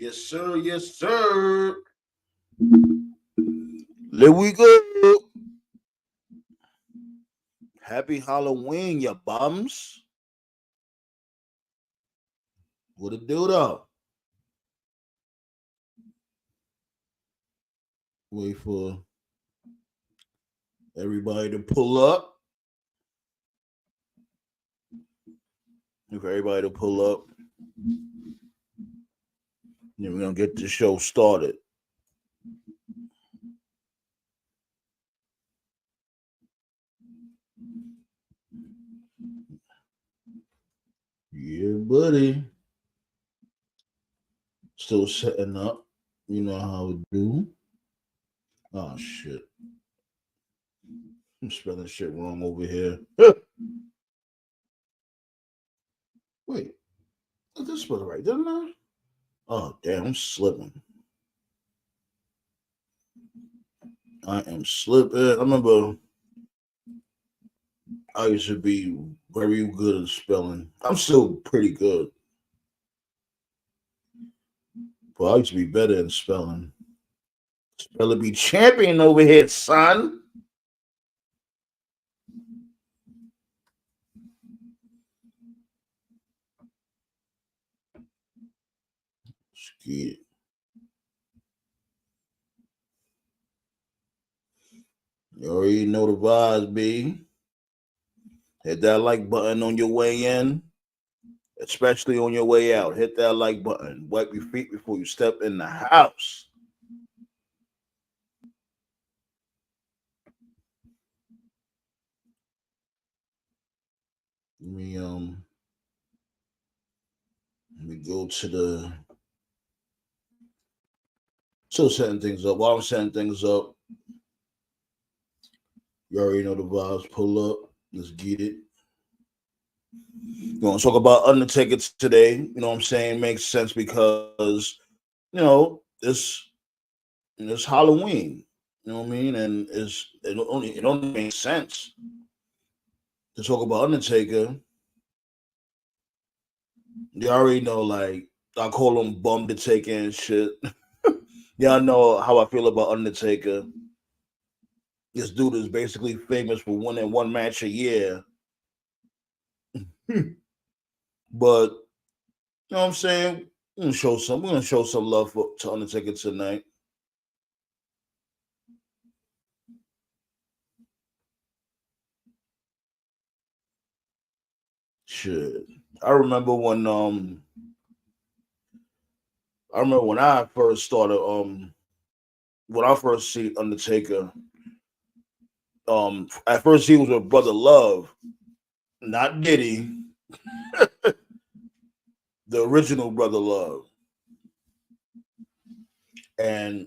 Yes, sir. Yes, sir. There we go. Happy Halloween, you bums. What it do though? Wait for everybody to pull up. If everybody to pull up, then we're gonna get the show started. Yeah, buddy. Still setting up. You know how we do. Oh shit. I'm spelling shit wrong over here. Wait, I just spelled it right, didn't I? Oh damn, I'm slipping. I am slipping. I remember I used to be very good at spelling. I'm still pretty good, but I used to be better in spelling. Speller be champion over here, son. Skeet. You already know the vibes, B. Hit that like button on your way in, especially on your way out. Hit that like button. Wipe your feet before you step in the house. Let me let me go to the still setting things up. While I'm setting things up, you already know the vibes. Pull up. Let's get it. You want to talk about Undertaker today? You know what I'm saying? Makes sense because it's Halloween. You know what I mean? And it only makes sense to talk about Undertaker. You already know, like I call him Bum the Taker and shit. Y'all know how I feel about Undertaker. This dude is basically famous for winning one match a year. But you know what I'm saying? We're gonna show some love to Undertaker tonight. Shit. I remember when I first started when I first see Undertaker, at first he was with Brother Love, not Diddy, the original Brother Love. And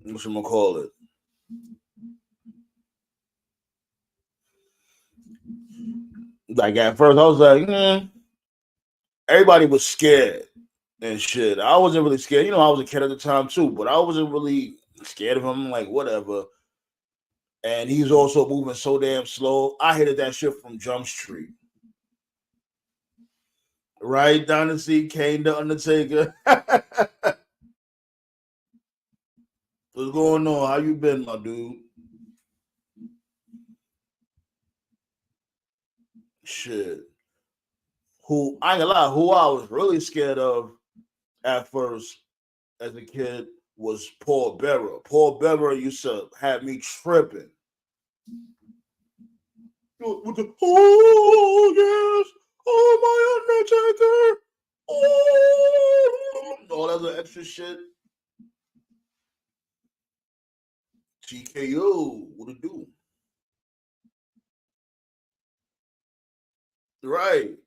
what's gonna call it? Like at first I was like, everybody was scared and shit. I wasn't really scared. I was a kid at the time too, but I wasn't really scared of him, like whatever. And he's also moving so damn slow. I hated that shit from Jump Street. Right, Dynasty, Kane the Undertaker. What's going on? How you been, my dude? Shit. Who I ain't gonna lie, who I was really scared of at first as a kid was Paul Bearer. Paul Bearer used to have me tripping. With the oh yes, oh my Undertaker, oh all that other extra shit. TKO, what it do? Right.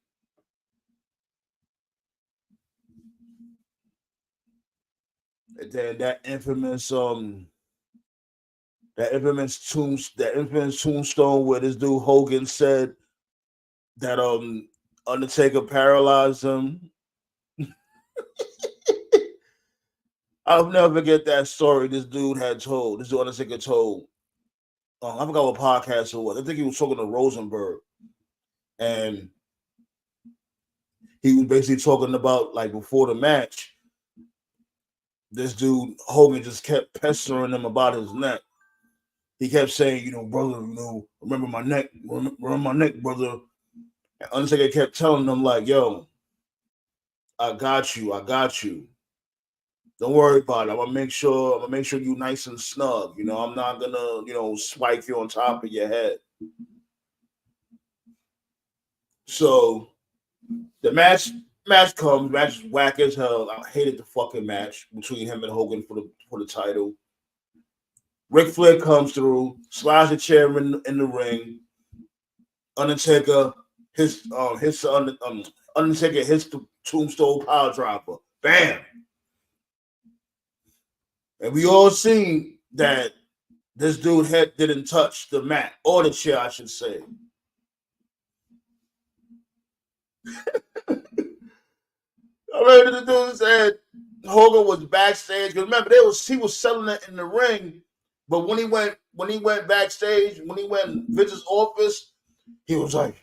And then that infamous tombstone where this dude Hogan said that Undertaker paralyzed him. I'll never forget that story this dude had told. This dude Undertaker told. I forgot what podcast it was. I think he was talking to Rosenberg, and he was basically talking about like before the match. this dude Hogan just kept pestering him about his neck. He kept saying, brother, remember my neck, remember my neck, brother. And Undertaker kept telling him like, yo, I got you, I got you. Don't worry about it. I'm gonna make sure you nice and snug. I'm not gonna, spike you on top of your head. So the match comes, match is whack as hell. I hated the fucking match between him and Hogan for the title. Ric Flair comes through, slides a chair in the ring. Undertaker his Undertaker hits the tombstone power dropper. Bam. And we all seen that this dude head didn't touch the mat or the chair, I should say. I mean, the dude said Hogan was backstage. Because remember, he was selling it in the ring, but when he went backstage, when he went in Vince's office, he was like,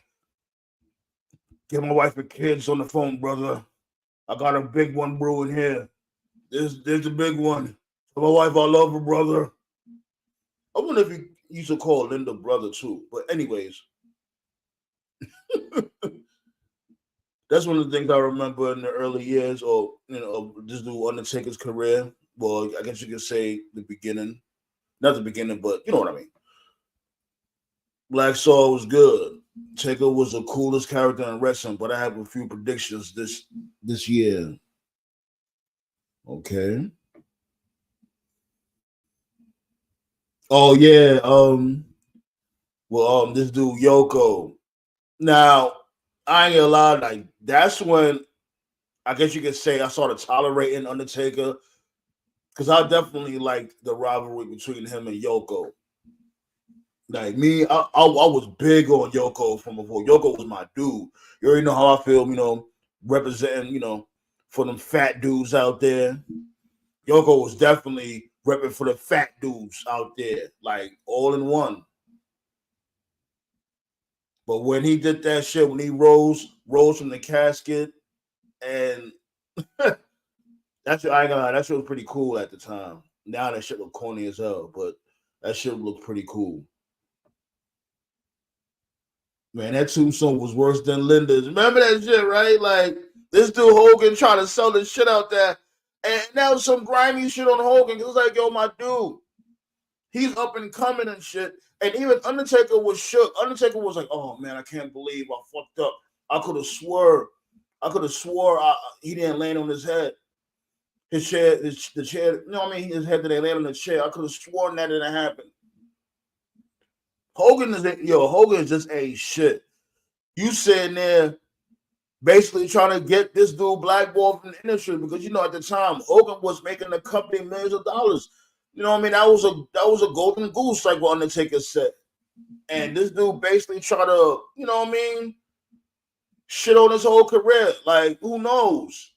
"Get my wife and kids on the phone, brother. I got a big one brewing here. There's a big one. My wife, I love her, brother." I wonder if he used to call Linda brother too. But anyways, that's one of the things I remember in the early years, or of this dude Undertaker's career. Well, I guess you could say the beginning, not the beginning, but you know what I mean. Black Saw was good. Taker was the coolest character in wrestling, but I have a few predictions this year. Okay. Oh yeah. Well, this dude Yoko. Now, I ain't gonna lie, like that's when I guess you could say I started tolerating Undertaker because I definitely like the rivalry between him and Yoko. Like me, I was big on Yoko from before. Yoko was my dude. You already know how I feel, representing, for them fat dudes out there. Yoko was definitely repping for the fat dudes out there, like all in one. But when he did that shit, when he rose from the casket, and that shit, I ain't gonna lie, that shit was pretty cool at the time. Now that shit look corny as hell, but that shit looked pretty cool. Man, that tombstone was worse than Linda's. Remember that shit, right? Like this dude Hogan trying to sell this shit out there, and now some grimy shit on Hogan. It was like, yo, my dude, he's up and coming and shit. And even Undertaker was shook. Undertaker was like, "Oh man, I can't believe I fucked up. I could have swore, he didn't land on his head. The chair. You know what I mean? His head didn't land on the chair. I could have sworn that didn't happen." Hogan is just a shit. You sitting there basically trying to get this dude blackballed from the industry because at the time Hogan was making the company millions of dollars. You know what I mean? That was a golden goose, like what Undertaker said. And this dude basically tried to, shit on his whole career. Like, who knows?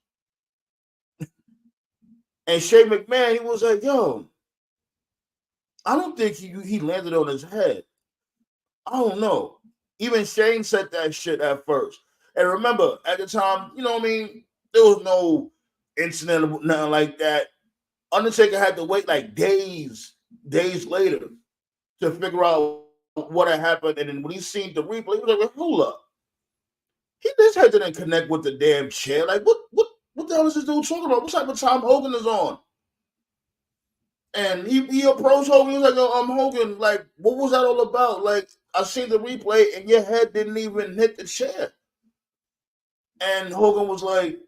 And Shane McMahon, he was like, yo, I don't think he landed on his head. I don't know. Even Shane said that shit at first. And remember, at the time, there was no incident or nothing like that. Undertaker had to wait like days later to figure out what had happened. And then when he seen the replay, he was like, hold up. His head didn't connect with the damn chair. Like, what the hell is this dude talking about? What type of time Hogan is on? And he approached Hogan. He was like, "Yo, I'm Hogan. Like, what was that all about? Like, I seen the replay, and your head didn't even hit the chair." And Hogan was like,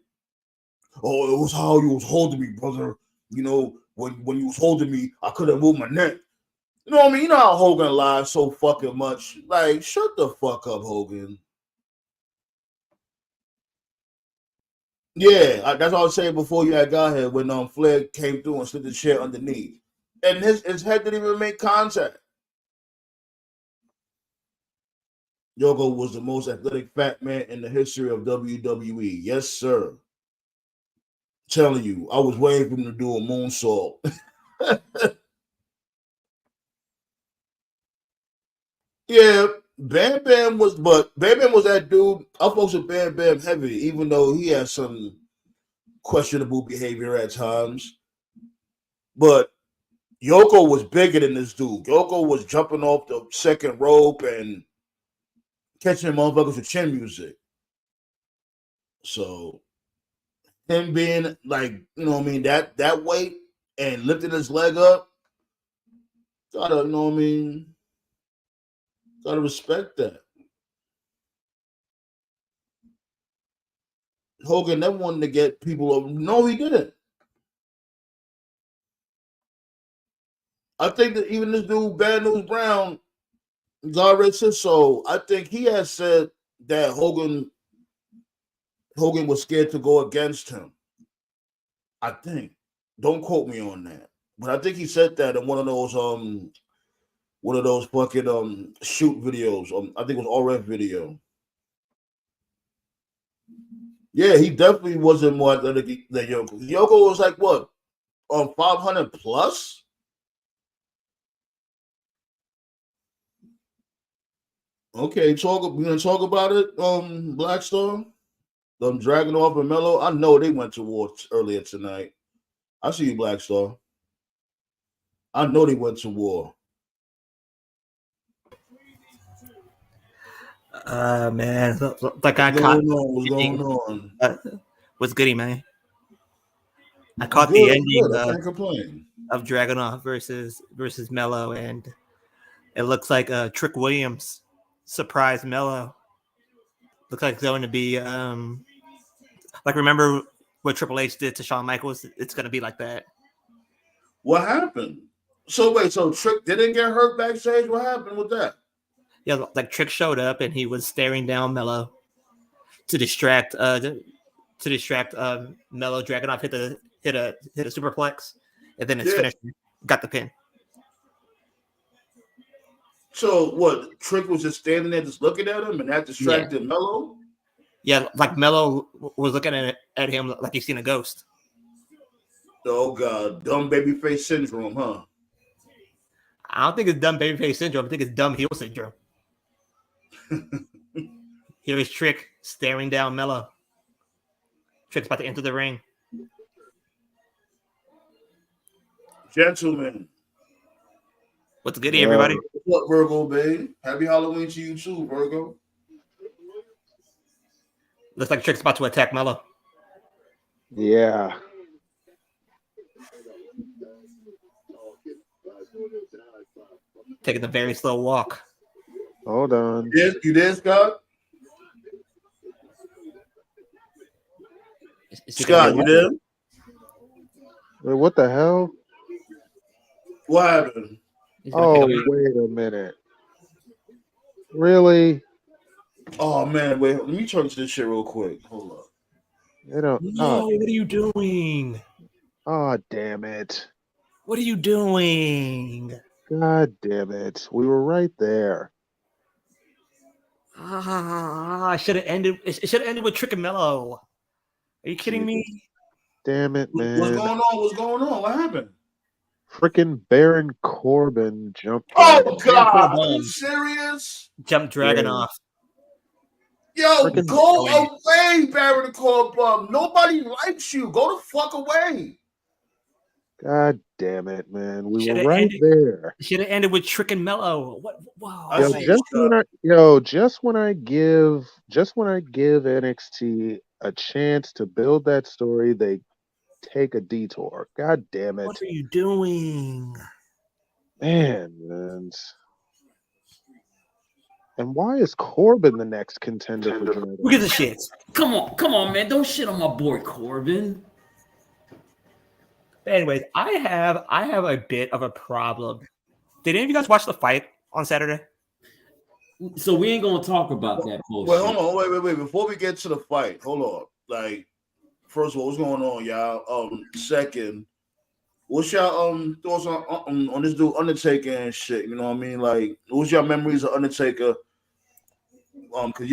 "Oh, it was how you was holding me, brother. When you was holding me, I couldn't move my neck." You know what I mean? You know how Hogan lies so fucking much. Like, shut the fuck up, Hogan. Yeah, that's what I was saying before you had got here when Flair came through and slid the chair underneath. And his head didn't even make contact. Yoko was the most athletic fat man in the history of WWE. Yes, sir. Telling you, I was waiting for him to do a moonsault. Yeah, but Bam Bam was that dude. I folks with Bam Bam heavy, even though he had some questionable behavior at times. But Yoko was bigger than this dude. Yoko was jumping off the second rope and catching motherfuckers with chin music. So him being like, you know what I mean, that weight and lifting his leg up, gotta, you know what I mean, gotta respect that. Hogan never wanted to get people over. No, he didn't. I think that even this dude, Bad News Brown, God rest his soul, I think he has said that Hogan was scared to go against him. I think. Don't quote me on that. But I think he said that in one of those fucking shoot videos. I think it was RF video. Yeah, he definitely wasn't more athletic than Yoko. Yoko was like what? 500 plus? Okay, we're gonna talk about it, Blackstar. Dragunov and Mello. I know they went to war earlier tonight. I see you, Blackstar. I know they went to war. Man, like I What's caught. going on? What's going on? What's goody, man? I I'm caught good. the I'm ending good. I can't complain. of Dragunov versus Mello, and it looks like Trick Williams surprised Mello. Looks like it's going to be like remember what Triple H did to Shawn Michaels? It's going to be like that. What happened? So wait, so Trick didn't get hurt backstage? What happened with that? Yeah, like Trick showed up and he was staring down Mello to distract Mello. Dragunov hit a superplex, and then it's finished. Got the pin. So what? Trick was just standing there, just looking at him, and that distracted Mello. Yeah, like Mello was looking at him like he's seen a ghost. Oh god, dumb babyface syndrome, huh? I don't think it's dumb babyface syndrome. I think it's dumb heel syndrome. Here is Trick staring down Mello. Trick's about to enter the ring. Gentlemen. What's goody, everybody? What's up, Virgo, babe? Happy Halloween to you too, Virgo. Looks like Trick's about to attack Mello. Yeah. Taking a very slow walk. Hold on. You did, Scott? Scott, you there? Wait, what the hell? What happened? Oh, wait a minute. Really? Oh man, wait. Let me turn to this shit real quick. Hold up. No, what are you doing? Oh, damn it. What are you doing? God damn it. We were right there. I should have ended. It should have ended with Trick and Mello. Are you kidding me? Damn it, man. What's going on? What's going on? What happened? Freaking Baron Corbin jumped. Oh God! Are you serious? Jump Dragunov. Yo, go away, Baron Corbin. Nobody likes you. Go the fuck away. God damn it, man. We were right there. Should have ended with Trick and Mello. What? Wow. Just when I give NXT a chance to build that story, they take a detour. God damn it. What are you doing? Man. And why is Corbin the next contender for Dragon? Who gives a shit? Come on, man. Don't shit on my boy Corbin. Anyways, I have a bit of a problem. Did any of you guys watch the fight on Saturday? So we ain't gonna talk about that bullshit. Wait, hold on, wait. Before we get to the fight, hold on. Like, first of all, what's going on, y'all? Second, what's y'all thoughts on this dude Undertaker and shit? You know what I mean? Like, what's your memories of Undertaker? Because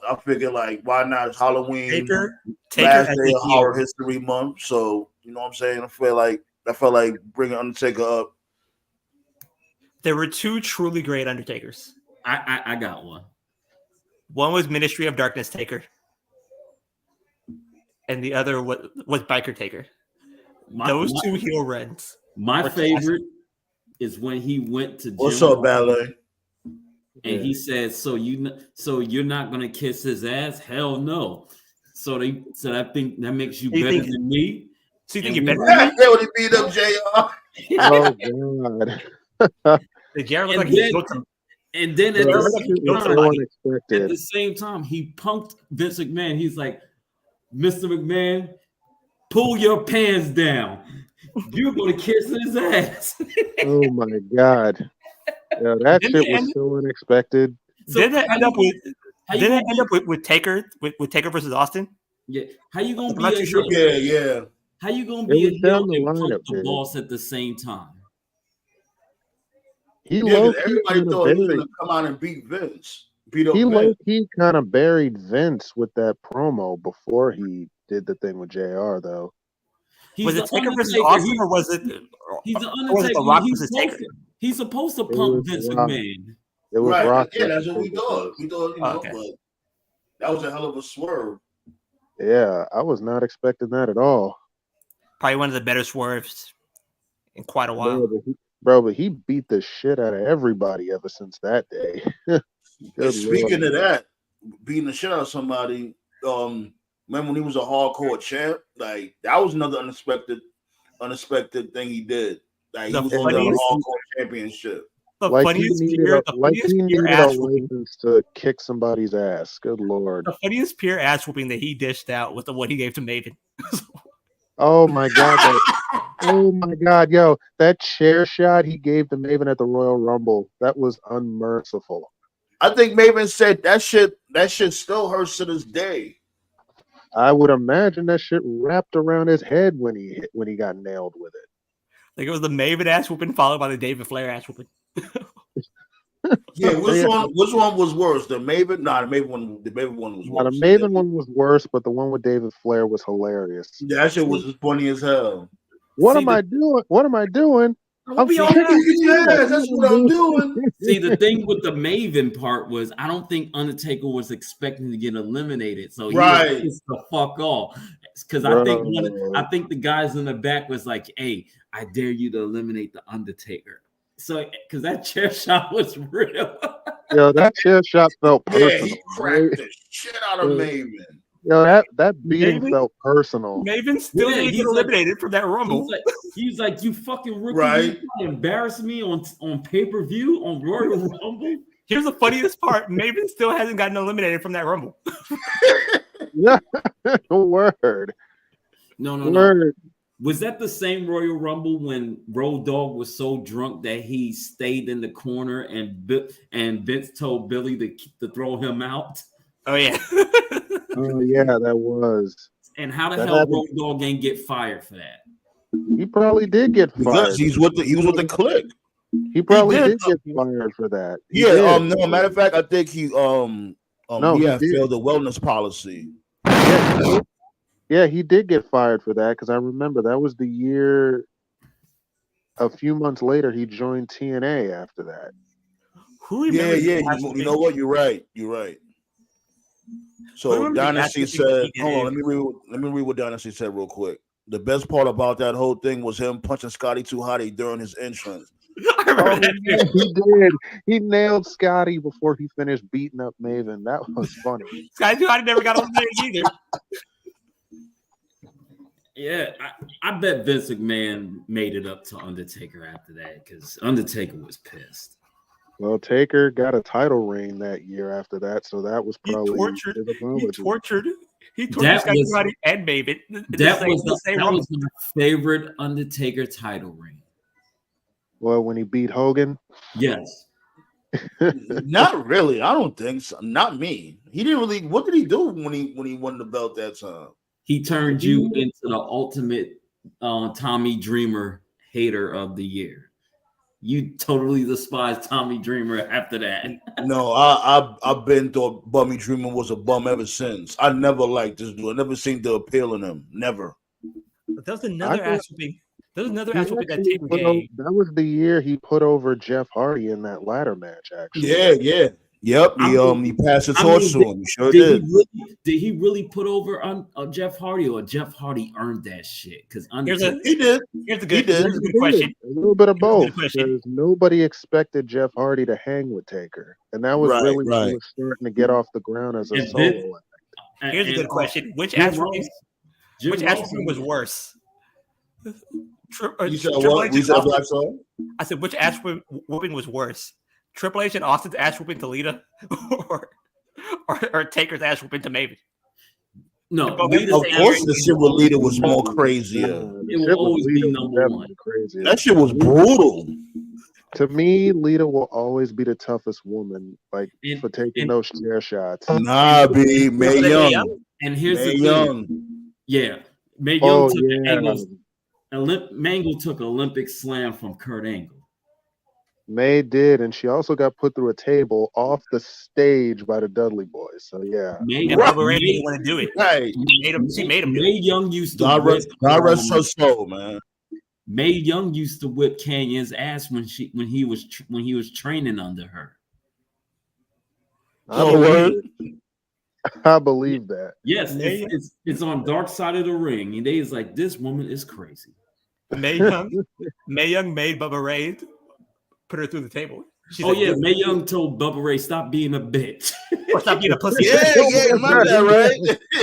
I figure like, why not? It's Halloween, Taker last day of Horror History Month. So you know what I'm saying? I felt like bringing Undertaker up. There were two truly great Undertakers. I got one. One was Ministry of Darkness Taker, and the other was Biker Taker. Those two heel runs My favorite is when he went to What's Jim up, Ross Ballet? and he said, "So you're not gonna kiss his ass? Hell no." So I think that makes you better than me. So you think And you're we- better than me? That would beat up JR. Oh God. Did Jared look And like he then- killed him? And then at Bro, Jared that looked like shit he was killed so somebody. unexpected. at the same time, he punked Vince McMahon. He's like, "Mr. McMahon, pull your pants down. You're gonna kiss his ass." Oh my God. Yeah, that Didn't shit they was end- so unexpected. So Didn't it how end you up gonna- with? how you Didn't it gonna end be- up with Taker with Taker versus Austin? Yeah, how you gonna I'm be not a too sure. heel? Yeah. How you gonna It be a was heel down the and line punk up the there. boss at the same time? He Yeah, low because key everybody kind of thought he was buried. gonna come out and beat Vince. Beat up He Vince. low key kind of buried Vince with that promo before he did the thing with JR though. He's Was the it Taker versus Undertaker. Austin, or was it? He's the Or was it Undertaker. The Rock versus Taker? He's supposed to It punk was Vince Rock. McMahon. It was Right. Rock. Yeah, that's versus what we Taker thought. first. We thought, Oh, okay. but that was a hell of a swerve. Yeah, I was not expecting that at all. Probably one of the better swerves in quite a while. But he beat the shit out of everybody ever since that day. And speaking Lord. of that, beating the shit out of somebody, remember when he was a hardcore champ? Like that was another unexpected thing he did. Like he The was on the funniest- hardcore championship. The Like he funniest needed peer, a, like he needed a ass whooping. license to kick somebody's ass. Good Lord. The funniest peer ass whooping that he dished out with what he gave to Maven. Oh my God. Oh my God, yo, that chair shot he gave to Maven at the Royal Rumble, that was unmerciful. I think Maven said that shit still hurts to this day. I would imagine that shit wrapped around his head when he got nailed with it. Like it was the Maven ass whooping followed by the David Flair ass whooping. Yeah, which Yeah. one was worse? The Maven? Nah, the Maven one was Now, the worse. Maven one was worse, but the one with David Flair was hilarious. That shit was as funny as hell. What See, am I doing? What am I doing? I'm Be on your ass. That's what I'm doing. See, the thing with the Maven part was I don't think Undertaker was expecting to get eliminated, so he Right. was pissed the fuck off. Because I think the guys in the back was like, "Hey, I dare you to eliminate the Undertaker." So, because that chair shot was real. Yo, that chair shot felt personal. Yeah, he cracked the shit out of Maven. Yo, that beating Maven? felt personal. Maven still Yeah, didn't he's get eliminated from that Rumble. He's like, "You fucking rookie, Right. you trying to embarrass me on pay-per-view on Royal Rumble." Here's the funniest part: Maven still hasn't gotten eliminated from that Rumble. Yeah, word. No. Word. Was that the same Royal Rumble when Road Dogg was so drunk that he stayed in the corner and Vince told Billy to throw him out? Oh yeah. Oh yeah, that was. And how the That hell happened. Road Dogg ain't get fired for that? He probably did get fired. Because he was with the clique. He probably did. did get fired for that. He Yeah, did. no, matter of fact, I think he he had did. failed the wellness policy. Yeah, he did get fired for that because I remember that was the year. A few months later, he joined TNA after that. Who Yeah, remembers? you know what? You're right. So Dynasty said, hold on, let me read what Dynasty said real quick. The best part about that whole thing was him punching Scotty too hotty during his entrance. I remember that Yeah, too. he did. He nailed Scotty before he finished beating up Maven. That was funny. Sky Too Hotty never got eliminated either. Yeah, I bet Vince McMahon made it up to Undertaker after that because Undertaker was pissed. Well, Taker got a title reign that year after that, so that was He probably tortured. his He apology. tortured That Sky Too was- Hotty and Maven. That was my favorite Undertaker title reign. Well, when he beat Hogan, Yes. Not really. I don't think so. Not me. He didn't really. What did he do when he won the belt that time? He turned you into the ultimate Tommy Dreamer hater of the year. You totally despised Tommy Dreamer after that. No, I've been thought Bummy Dreamer was a bum ever since. I never liked this dude. I never seen the appeal in him. Never. But that was another I- ass whooping. That was another he ass whooping that actually Taker put over- gave. that was the year he put over Jeff Hardy in that ladder match. Actually, Yeah. Yep, he passed the torch to him. He sure did. Did he really put over on Jeff Hardy, or Jeff Hardy earned that shit? Because he did. Here's a good question. A little bit of both. Because nobody expected Jeff Hardy to hang with Taker, and that was really when he was starting to get off the ground as a solo act. Here's a good question: which ass whooping was worse? You said what? We said Black Soul? I said which ass whooping was worse? Triple H and Austin's ass whooping to Lita, or Taker's ass whooping to Maven? No, of course the shit with Lita was more crazier. It will always be number one. Crazier. That shit was brutal. To me, Lita will always be the toughest woman, like for taking those chair shots. Nah, B, Mae Young. And here's Mae the Young. thing. Yeah, Mae Young took the Mangle took Olympic slam from Kurt Angle. May did, and she also got put through a table off the stage by the Dudley Boys. So yeah, May didn't want to do it. Right, she made him. Mae Young used to. God rest her soul, man. Mae Young used to whip Canyon's ass when he was training under her. I believe that. Yes, it's on Dark Side of the Ring. And they is like, this woman is crazy. Mae Young made Bubba Ray put her through the table. Mae Young told Bubba Ray, stop being a bitch. Or stop being a pussy. Yeah, remember that, right?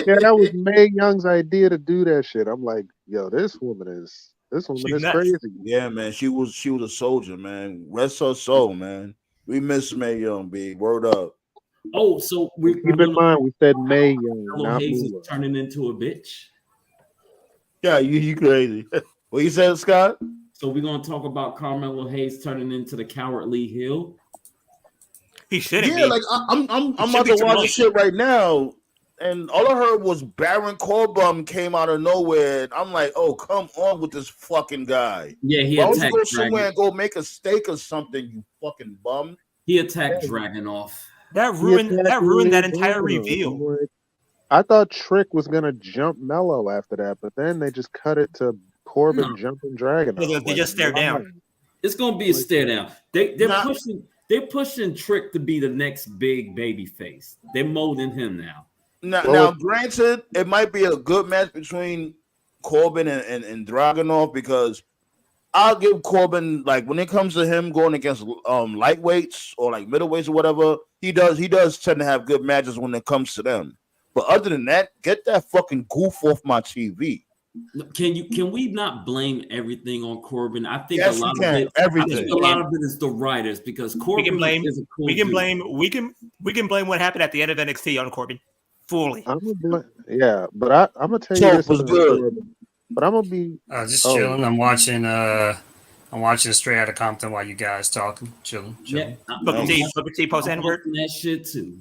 Yeah, that was Mae Young's idea to do that shit. I'm like, yo, this woman is crazy. Yeah, man. She was a soldier, man. Rest her soul, man. We miss Mae Young, B. Word up. Oh, so keep in mind we said Mae Young, not Hayes is turning into a bitch. Yeah, you crazy. What you said, Scott? So we're gonna talk about Carmelo Hayes turning into the Cowardly Heel. He shouldn't. Yeah, like I'm about to watch this shit right now, and all I heard was Baron Corbin came out of nowhere. And I'm like, oh, come on with this fucking guy. Yeah, he attacked. Dragon. Go somewhere and go make a steak or something. You fucking bum. He attacked Dragunov. That ruined that entire reveal. I thought Trick was gonna jump Mello after that, but then they just cut it to Corbin jumping Dragon. They just stare down. It's gonna be a stare down. They're pushing Trick to be the next big baby face. They're molding him now. Now, granted, it might be a good match between Corbin and Dragunov, because I'll give Corbin, like, when it comes to him going against lightweights or like middleweights or whatever, he does tend to have good matches when it comes to them. But other than that, get that fucking goof off my TV. Can we not blame everything on Corbin? I think yes, a lot of it. Everything. I think a lot of it is the writers, because Corbin we can blame what happened at the end of NXT on Corbin fully. But I'm gonna tell you this was good. But I'm gonna be just chilling. I'm watching Straight Outta Compton while you guys talking. Chilling. Yeah, Booker T post N-word. That shit too.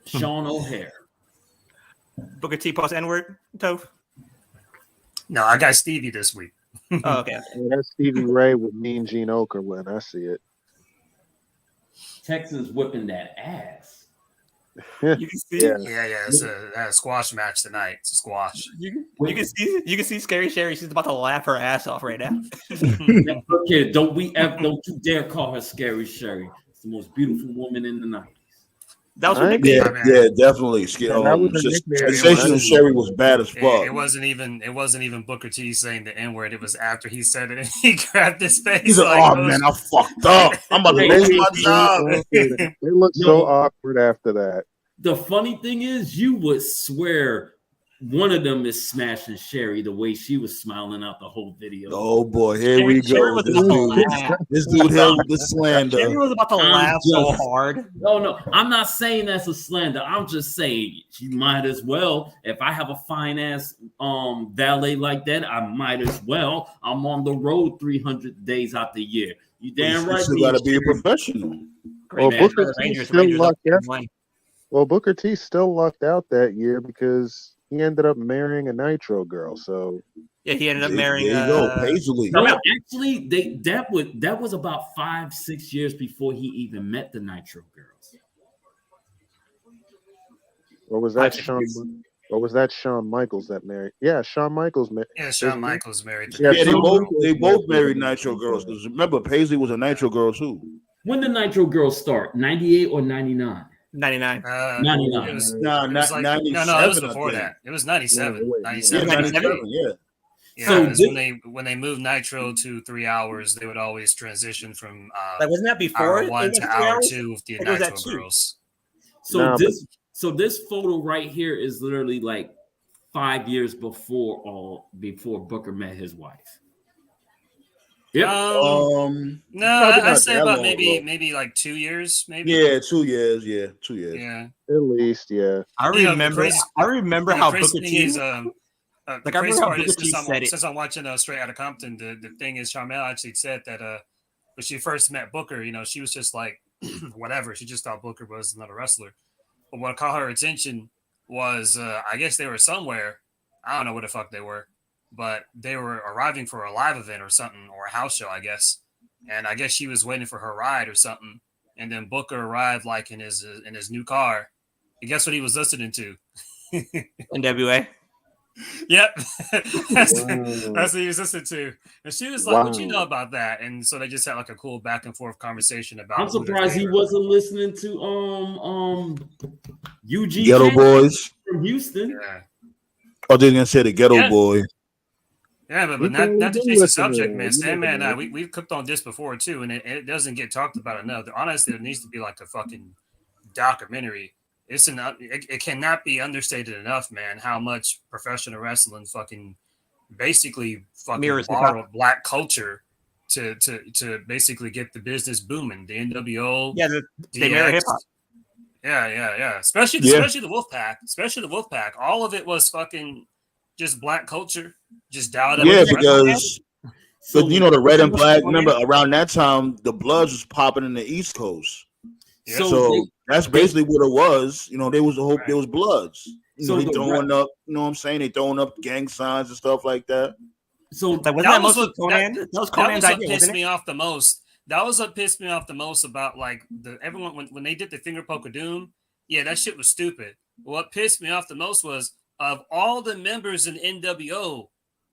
Sean O'Hare. Booker T post N-word, Toph? No, I got Stevie this week. Oh, okay. That's Stevie Ray with Mean Gene Okerlund. I see it. Texas whipping that ass. You can see it's a squash match tonight. It's a squash. You can see Scary Sherry. She's about to laugh her ass off right now. Okay, don't you dare call her Scary Sherry. It's the most beautiful woman in the night. That was her nickname. Yeah, definitely. Sensational Sherry was bad as fuck. It wasn't even Booker T saying the N-word. It was after he said it and he grabbed his face. He's like, oh man, I fucked up. I'm about to lose my job. They looked so awkward after that. The funny thing is, you would swear one of them is smashing Sherry the way she was smiling out the whole video. Oh boy, here we go. This dude here with the slander. Sherry was about to laugh so hard. No, I'm not saying that's a slander. I'm just saying you might as well. If I have a fine ass valet like that, I might as well. I'm on the road 300 days out the year. You damn right. You got to be a professional. Booker T still lucked out that year because he ended up marrying a Nitro girl. So yeah, he ended up marrying Paisley. No, actually, that was about 5-6 years before he even met the Nitro girls. Or was that Shawn Michaels that married? Yeah, Shawn Michaels married. Yeah, Shawn Michaels married. Yeah, they both married Nitro girls. Because remember, Paisley was a Nitro girl too. When did Nitro Girls start? 98 or 99? 99. 99. It was, Nah, it was like, 97. no, it was I before think. that. It was 97. No, wait, 97. Yeah, 97? 97. Yeah. Yeah, So because this- when they moved Nitro to 3 hours, they would always transition from Like, wasn't that before hour it one went to 3 hour hours? 2 with the It was at Nitro 2. girls. So Nah, this photo right here is literally like 5 years before Booker met his wife. Yep. No, probably I'd not say that about long maybe ago. maybe like 2 years, maybe. Yeah, 2 years. Yeah, 2 years. Yeah. at least, yeah. I You know, remember. I remember the how crazy Booker thing T. is, the Like, I crazy remember how part is Booker T said it. since I'm watching Straight Outta Compton, the thing is, Charmel actually said that when she first met Booker, she was just like whatever. She just thought Booker was another wrestler. But what caught her attention was, I guess they were somewhere. I don't know where the fuck they were, but they were arriving for a live event or something, or a house show, I guess. And I guess she was waiting for her ride or something. And then Booker arrived like in his new car. And guess what he was listening to? NWA. Yep. that's Wow. what he was listening to. And she was like, what you know Wow. about that? And so they just had like a cool back and forth conversation about I'm who their surprised he favorite- wasn't listening to UGK Ghetto Boys. from Houston. Yeah. Oh, they're gonna say the Ghetto Yeah. Boy. Yeah, but You not probably to do change the listen to subject, that. man. You Sandman, never know. we've cooked on this before too, and it doesn't get talked about enough. Honestly, there needs to be like a fucking documentary. It cannot be understated enough, man, how much professional wrestling fucking basically fucking Mirrors hip-hop. borrowed black culture to basically get the business booming. The NWO, Yeah, they mirror DX. hip hop. Yeah. Especially Yeah. the Wolfpack. All of it was fucking just black culture, just dialed up. Yeah, with wrestling. because So the red and black. Conan? Remember around that time, the Bloods was popping in the East Coast. Yeah. So that's basically what it was. There was there was Bloods. So They the throwing up. You know what I'm saying? They throwing up gang signs and stuff like that. so Like, wasn't That that was mostly what- Conan? That was That Conan's was what idea, pissed wasn't me it? off the most. That was what pissed me off the most about like everyone when they did the finger poke of doom. Yeah, that shit was stupid. What pissed me off the most was of all the members in NWO,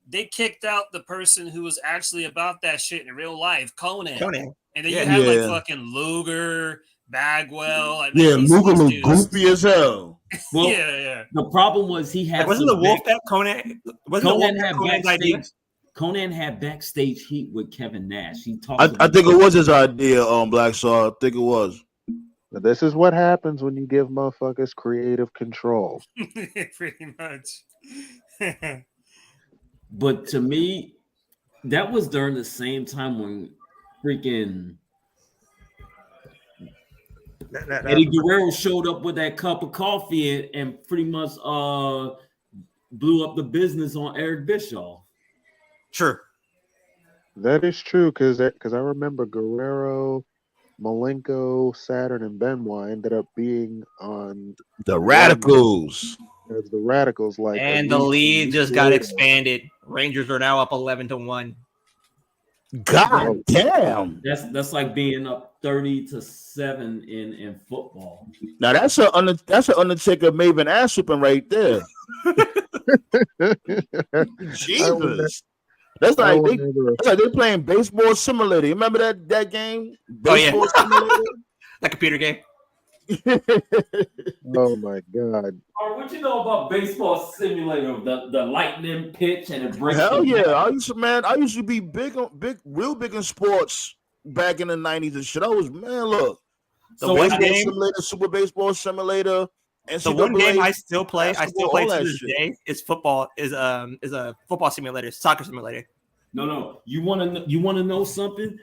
they kicked out the person who was actually about that shit in real life, Conan. Conan. And then Yeah. you had like Yeah. fucking Luger, Bagwell. Like, Yeah, these Luger looked dudes- goofy as hell. well, Yeah. the problem was he had Like, wasn't the some Wolfpack Conan? Wasn't Conan the had Wolfpack Conan's idea? backstage. Conan had backstage heat with Kevin Nash. He talked. I think it was his idea. Black Saw. I think it was. But this is what happens when you give motherfuckers creative control. Pretty much. But to me, that was during the same time when freaking Eddie Guerrero showed up with that cup of coffee and pretty much blew up the business on Eric Bischoff. Sure. That is true because I remember Guerrero, Malenko, Saturn, and Benoit ended up being on The Radicals. as the Radicals. Like, And a the week lead just got later. expanded. Rangers are now up 11-1. God damn. That's like being up 30-7 in football. Now that's an Undertaker Maven ass whooping right there. Jesus. That's I like remember- they playing baseball simulator. You remember that game? Oh, yeah. Baseball simulator? That computer game. Oh my god! What you know about baseball simulator? The lightning pitch and it breaks. Hell the yeah. bat. I used to be real big in sports back in the 90s and shit. I was look. The So one baseball game- simulator, Super Baseball Simulator, and The one game I still play basketball, to all that this shit. day is football. Is a football simulator, soccer simulator. No. You want to know something?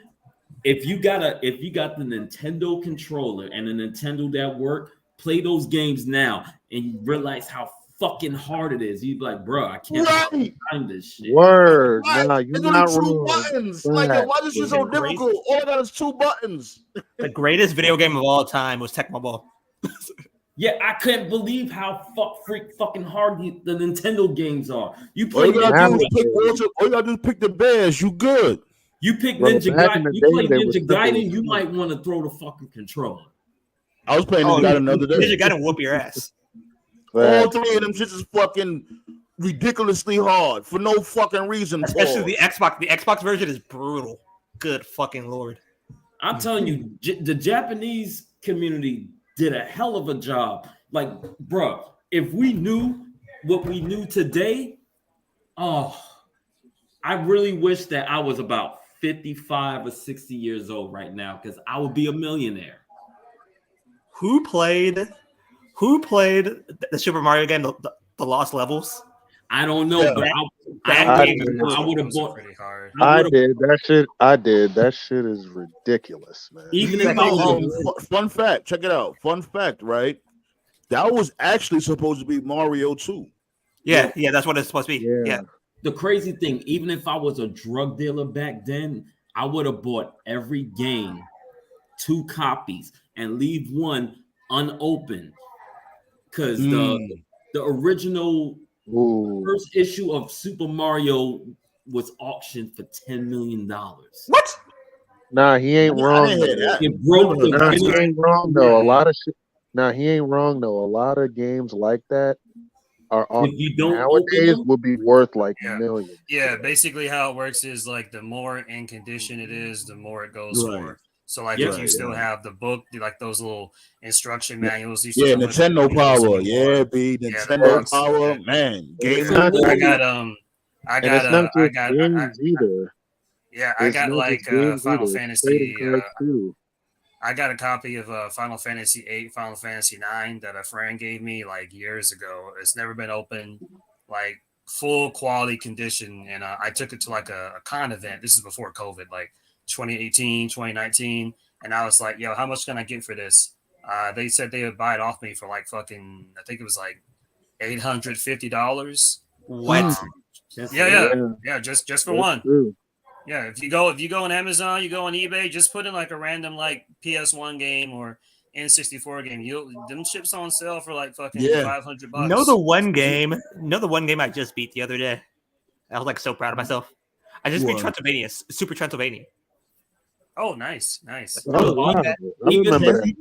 If you got the Nintendo controller and a Nintendo that work, play those games now, and you realize how fucking hard it is. You'd be like, bro, I can't Right. find this shit. Word, What? nah, you're There's not only 2 wrong. buttons. Right. Like, why is this so Fucking difficult? All I got is 2 buttons. The greatest video game of all time was Tecmo Bowl. Yeah, I couldn't believe how fucking hard the Nintendo games are. You All play you gotta do is Nintendo. pick the bears. You good. You pick Well, Ninja back in Gaiden. the You day, play they was Ninja triple Gaiden. You H. might want to throw the fucking controller. I was playing Oh, this guy another day. Ninja Gaiden whoop your ass. All Facts. 3 of them shits is fucking ridiculously hard for no fucking reason. Especially pause. the Xbox. The Xbox version is brutal. Good fucking lord. I'm telling you, the Japanese community did a hell of a job. Like, bro, if we knew what we knew today, oh, I really wish that I was about 55 or 60 years old right now because I would be a millionaire. Who played the Super Mario game, the Lost Levels? I don't know, Yeah. but I game did. was- I would have Those are bought. pretty hard. I would've- did that shit. I did that shit is ridiculous, man. Even You if I know, was fun fact, check it out. Fun fact, right? That was actually supposed to be Mario 2. Yeah, that's what it's supposed to be. Yeah. the crazy thing, even if I was a drug dealer back then, I would have bought every game, 2 copies, and leave one unopened. Because the original Ooh. first issue of Super Mario was auctioned for $10 million. What? Nah, he ain't I wrong. didn't hear though. that. It broke the Nah, he Guinness- ain't wrong though. A lot of shit. Nah, he ain't wrong though. A lot of games like that are on If you don't open nowadays them, would be worth like Yeah. millions. Yeah, basically how it works is like the more in condition it is, the more it goes Right. for. So like Yeah. if you still have the book, like those little instruction manuals. You Yeah, still have Nintendo to use Power. anymore. Yeah, B. Yeah, the Nintendo books, Power. yeah. Man, It's game not I just- got and it's not just games either. yeah, I It's got not like just games Final either. It's Fantasy. trading cards too. I got a copy of Final Fantasy 8, Final Fantasy 9 that a friend gave me like years ago. It's never been opened, like full quality condition. And I took it to like a con event. This is before COVID, like 2018, 2019. And I was like, yo, how much can I get for this? They said they would buy it off me for like fucking, I think it was like $850. What? Yeah, just for That's one. true. Yeah, if you go on Amazon, you go on eBay, just put in like a random like PS1 game or N64 game. Them chips on sale for like fucking $500. Know the one game I just beat the other day. I was like so proud of myself. I just beat What? Transylvania, Super Transylvania. Oh, nice. Oh, wow. I Even remember that-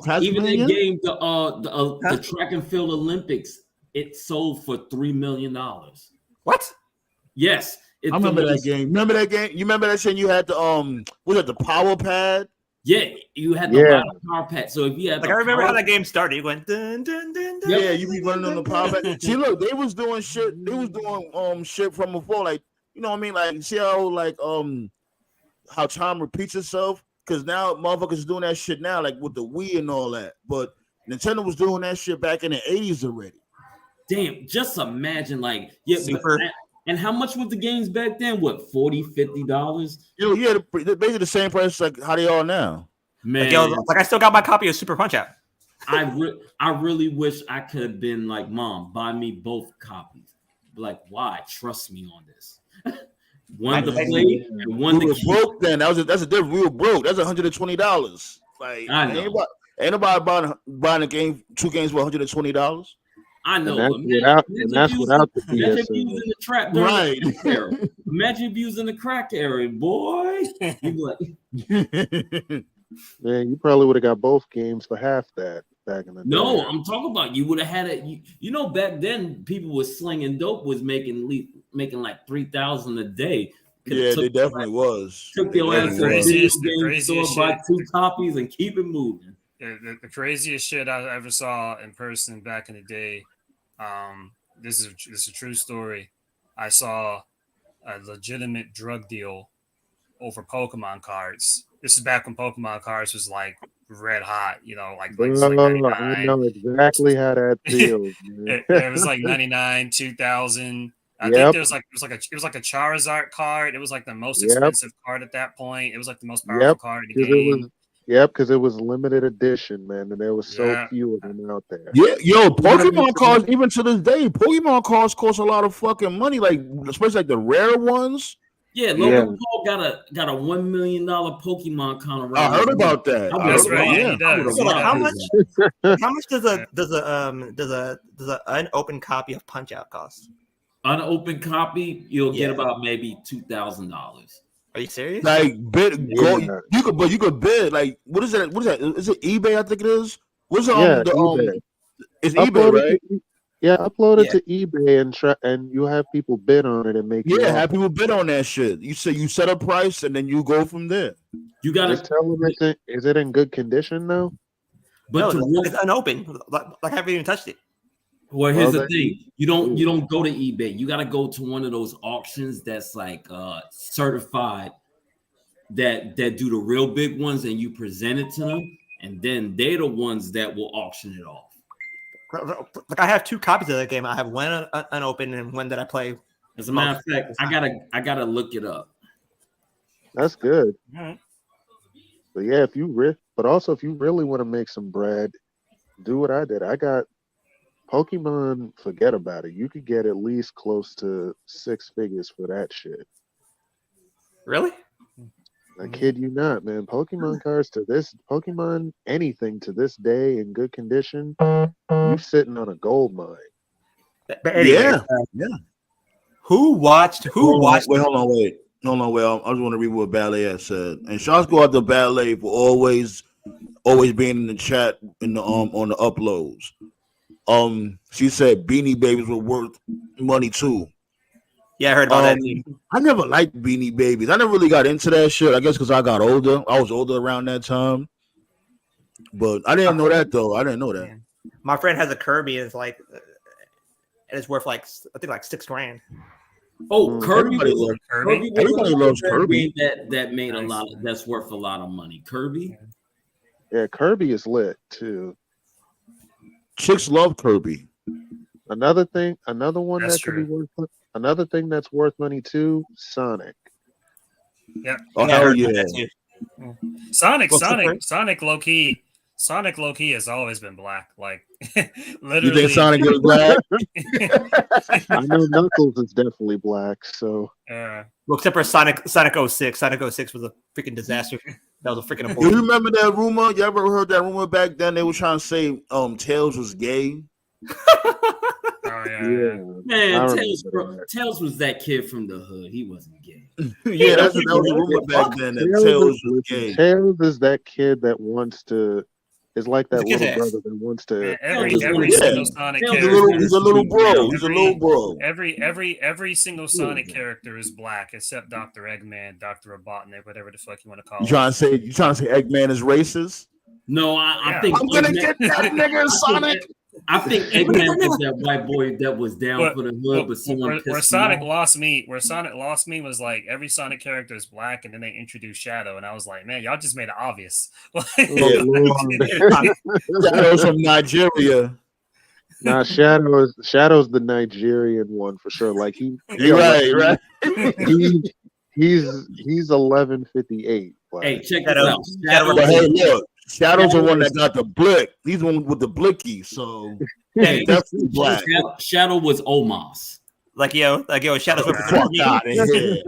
that. Even that game, the track and field Olympics, it sold for $3 million. What? Yes, I remember that game. Remember that game? You remember that shit? You had the was it the power pad? Yeah, you had the Yeah. power pad. So if you had, Like I remember how that game started. You went dun dun dun dun. Yeah, you be running on the power pad. See, look, they was doing shit. They was doing shit from before, like you know what I mean. Like see how time repeats itself. Because now motherfuckers is doing that shit now, like with the Wii and all that. But Nintendo was doing that shit back in the 80s already. damn, just imagine Super. And how much was the games back then? What, $40, $50? You know, yeah, they're basically the same price like how they are now. Man, Like, yo, like I still got my copy of Super Punch Out. I really wish I could have been like, Mom, buy me both copies. Like, why? Trust me on this. One to play and one We to were keep. broke then. That's a difference. We were broke. That's $120. Like I know. ain't nobody buying a game, 2 games for $120. I know. And that's without the Imagine if you PSN. was in the trap during Right. the crack era. Imagine if you was in the crack era, boy. You'd be like, Man, you probably would have got both games for half that back in the day. no, I'm talking about you would have had it. You know, back then people was slinging dope was making like 3,000 a day. Yeah, they definitely was. Took They your ass to definitely the was. video game store, craziest buy shit. 2 copies, and keep it moving. The craziest shit I ever saw in person back in the day. This is a true story. I saw a legitimate drug deal over Pokemon cards. This is back when Pokemon cards was like red hot, you know, like Bro, it's like I 99. know exactly how that feels, man. It was like 99, 2000. I think Yep. it was like a Charizard card. It was like the most Yep. expensive card at that point. It was like the most powerful Yep, card in the because game. because it was limited edition, man, and there was so Yeah. few of them out there. Yeah, yo, Pokemon cards, even to this day, Pokemon cards cost a lot of fucking money, like especially like the rare ones. Yeah, Logan Paul got a $1 million Pokemon card around. I heard about that. I I That's heard right. about Yeah, that. he does. So, like, He how does. much does a unopened copy of Punch Out cost? Unopened copy, you'll get Yeah. about maybe $2,000. Are you serious? Like bid, go, Yeah. you could bid. Like what is that? What is that? Is it eBay? I think it is. What's Yeah, the eBay. It's Upload eBay, it right? upload it Yeah. to eBay and you have people bid on it and make you Yeah, offer. have people bid on that shit. You say you set a price and then you go from there. You gotta, Just tell them is it in good condition though? but No, to it's unopened. Like I haven't even touched it. well, here's Well, the thing. You don't go to eBay. You gotta go to one of those auctions that's like certified that do the real big ones, and you present it to them, and then they're the ones that will auction it off. Like I have 2 copies of that game. I have one unopened and one that I play. As a matter of fact, I gotta look it up. That's good. Alright. But yeah, if you really want to make some bread, do what I did. I got Pokemon. Forget about it. You could get at least close to 6 figures for that shit. Really? I kid you not, man. Pokemon cards Pokemon anything to this day in good condition, you sitting on a gold mine. But anyway, Yeah. who watched? Hold on, wait. I just want to read what Ballet has said. And shouts go out to Ballet for always being in the chat in the on the uploads. She said Beanie Babies were worth money too. Yeah, I heard about that. I never liked Beanie Babies. I never really got into that shit. I guess because I got older. I was older around that time. But I didn't know that though. I didn't know that. My friend has a Kirby. And it's worth like I think like $6,000. Oh, Kirby was Everybody loves Kirby. That made a lot. That's worth a lot of money. Kirby. Yeah, Kirby is lit too. Chicks love Kirby. Another one That's that could true. be worth. Another thing that's worth money too, Sonic. Yep. Oh Yeah, I hell heard yeah! that too. Sonic low key has always been black. Like literally. You think Sonic is black? I know Knuckles is definitely black, so Uh, Well, except for Sonic 06. Sonic 06 was a freaking disaster. That was a freaking You abortion. remember that rumor? You ever heard that rumor back then? They were trying to say Tails was gay. oh yeah. Man, I Tails was that kid from the hood. He wasn't gay. Yeah, that was a rumor back then that Tails was gay. Tails is that kid that wants to. Is like that He's a little kid brother that wants to. Man, Yeah. every single Sonic He's a character. He's a little bro. He's a little bro. Every single Sonic character is black except Dr. Eggman, Dr. Robotnik, whatever the fuck you want to call You him. trying to say Eggman is racist? No, I Yeah. think I'm gonna Eggman- get that nigga Sonic. I think Eggman was that white boy that was down for the hood, but someone where pissed Sonic him off. lost me, was like every Sonic character is black, and then they introduced Shadow, and I was like, man, y'all just made it obvious. Shadow's from Nigeria. Nah, Shadow's the Nigerian one for sure. Like Right. He's 1158. Hey, check Shadow- this out. Shadow- But hey, look, Shadow's the one that got the blick. He's the one with the blicky. So Hey, definitely black. Shadow was Omos. Like yo, Shadow's Fuck out of here.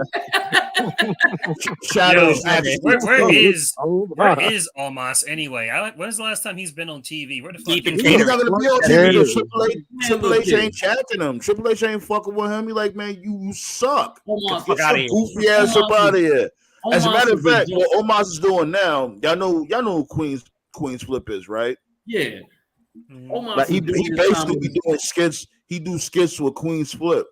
Shadow's Yo, actually where is Oh, Almas anyway? When's the last time he's been on TV? Where the fuck Deep in is He's Tater. not gonna be on Yeah. TV. Triple look H here. ain't chatting him. Triple H ain't fucking with him. He like, man, you suck. Omos, fuck outta here. Goofy ass up out of here. As a Omos matter of was fact, a- what Omos is doing now, y'all know who Queen's Flip is, right? yeah. Mhm. Omos Like he was doing his basically time be doing skits. He do skits with Queen's Flip.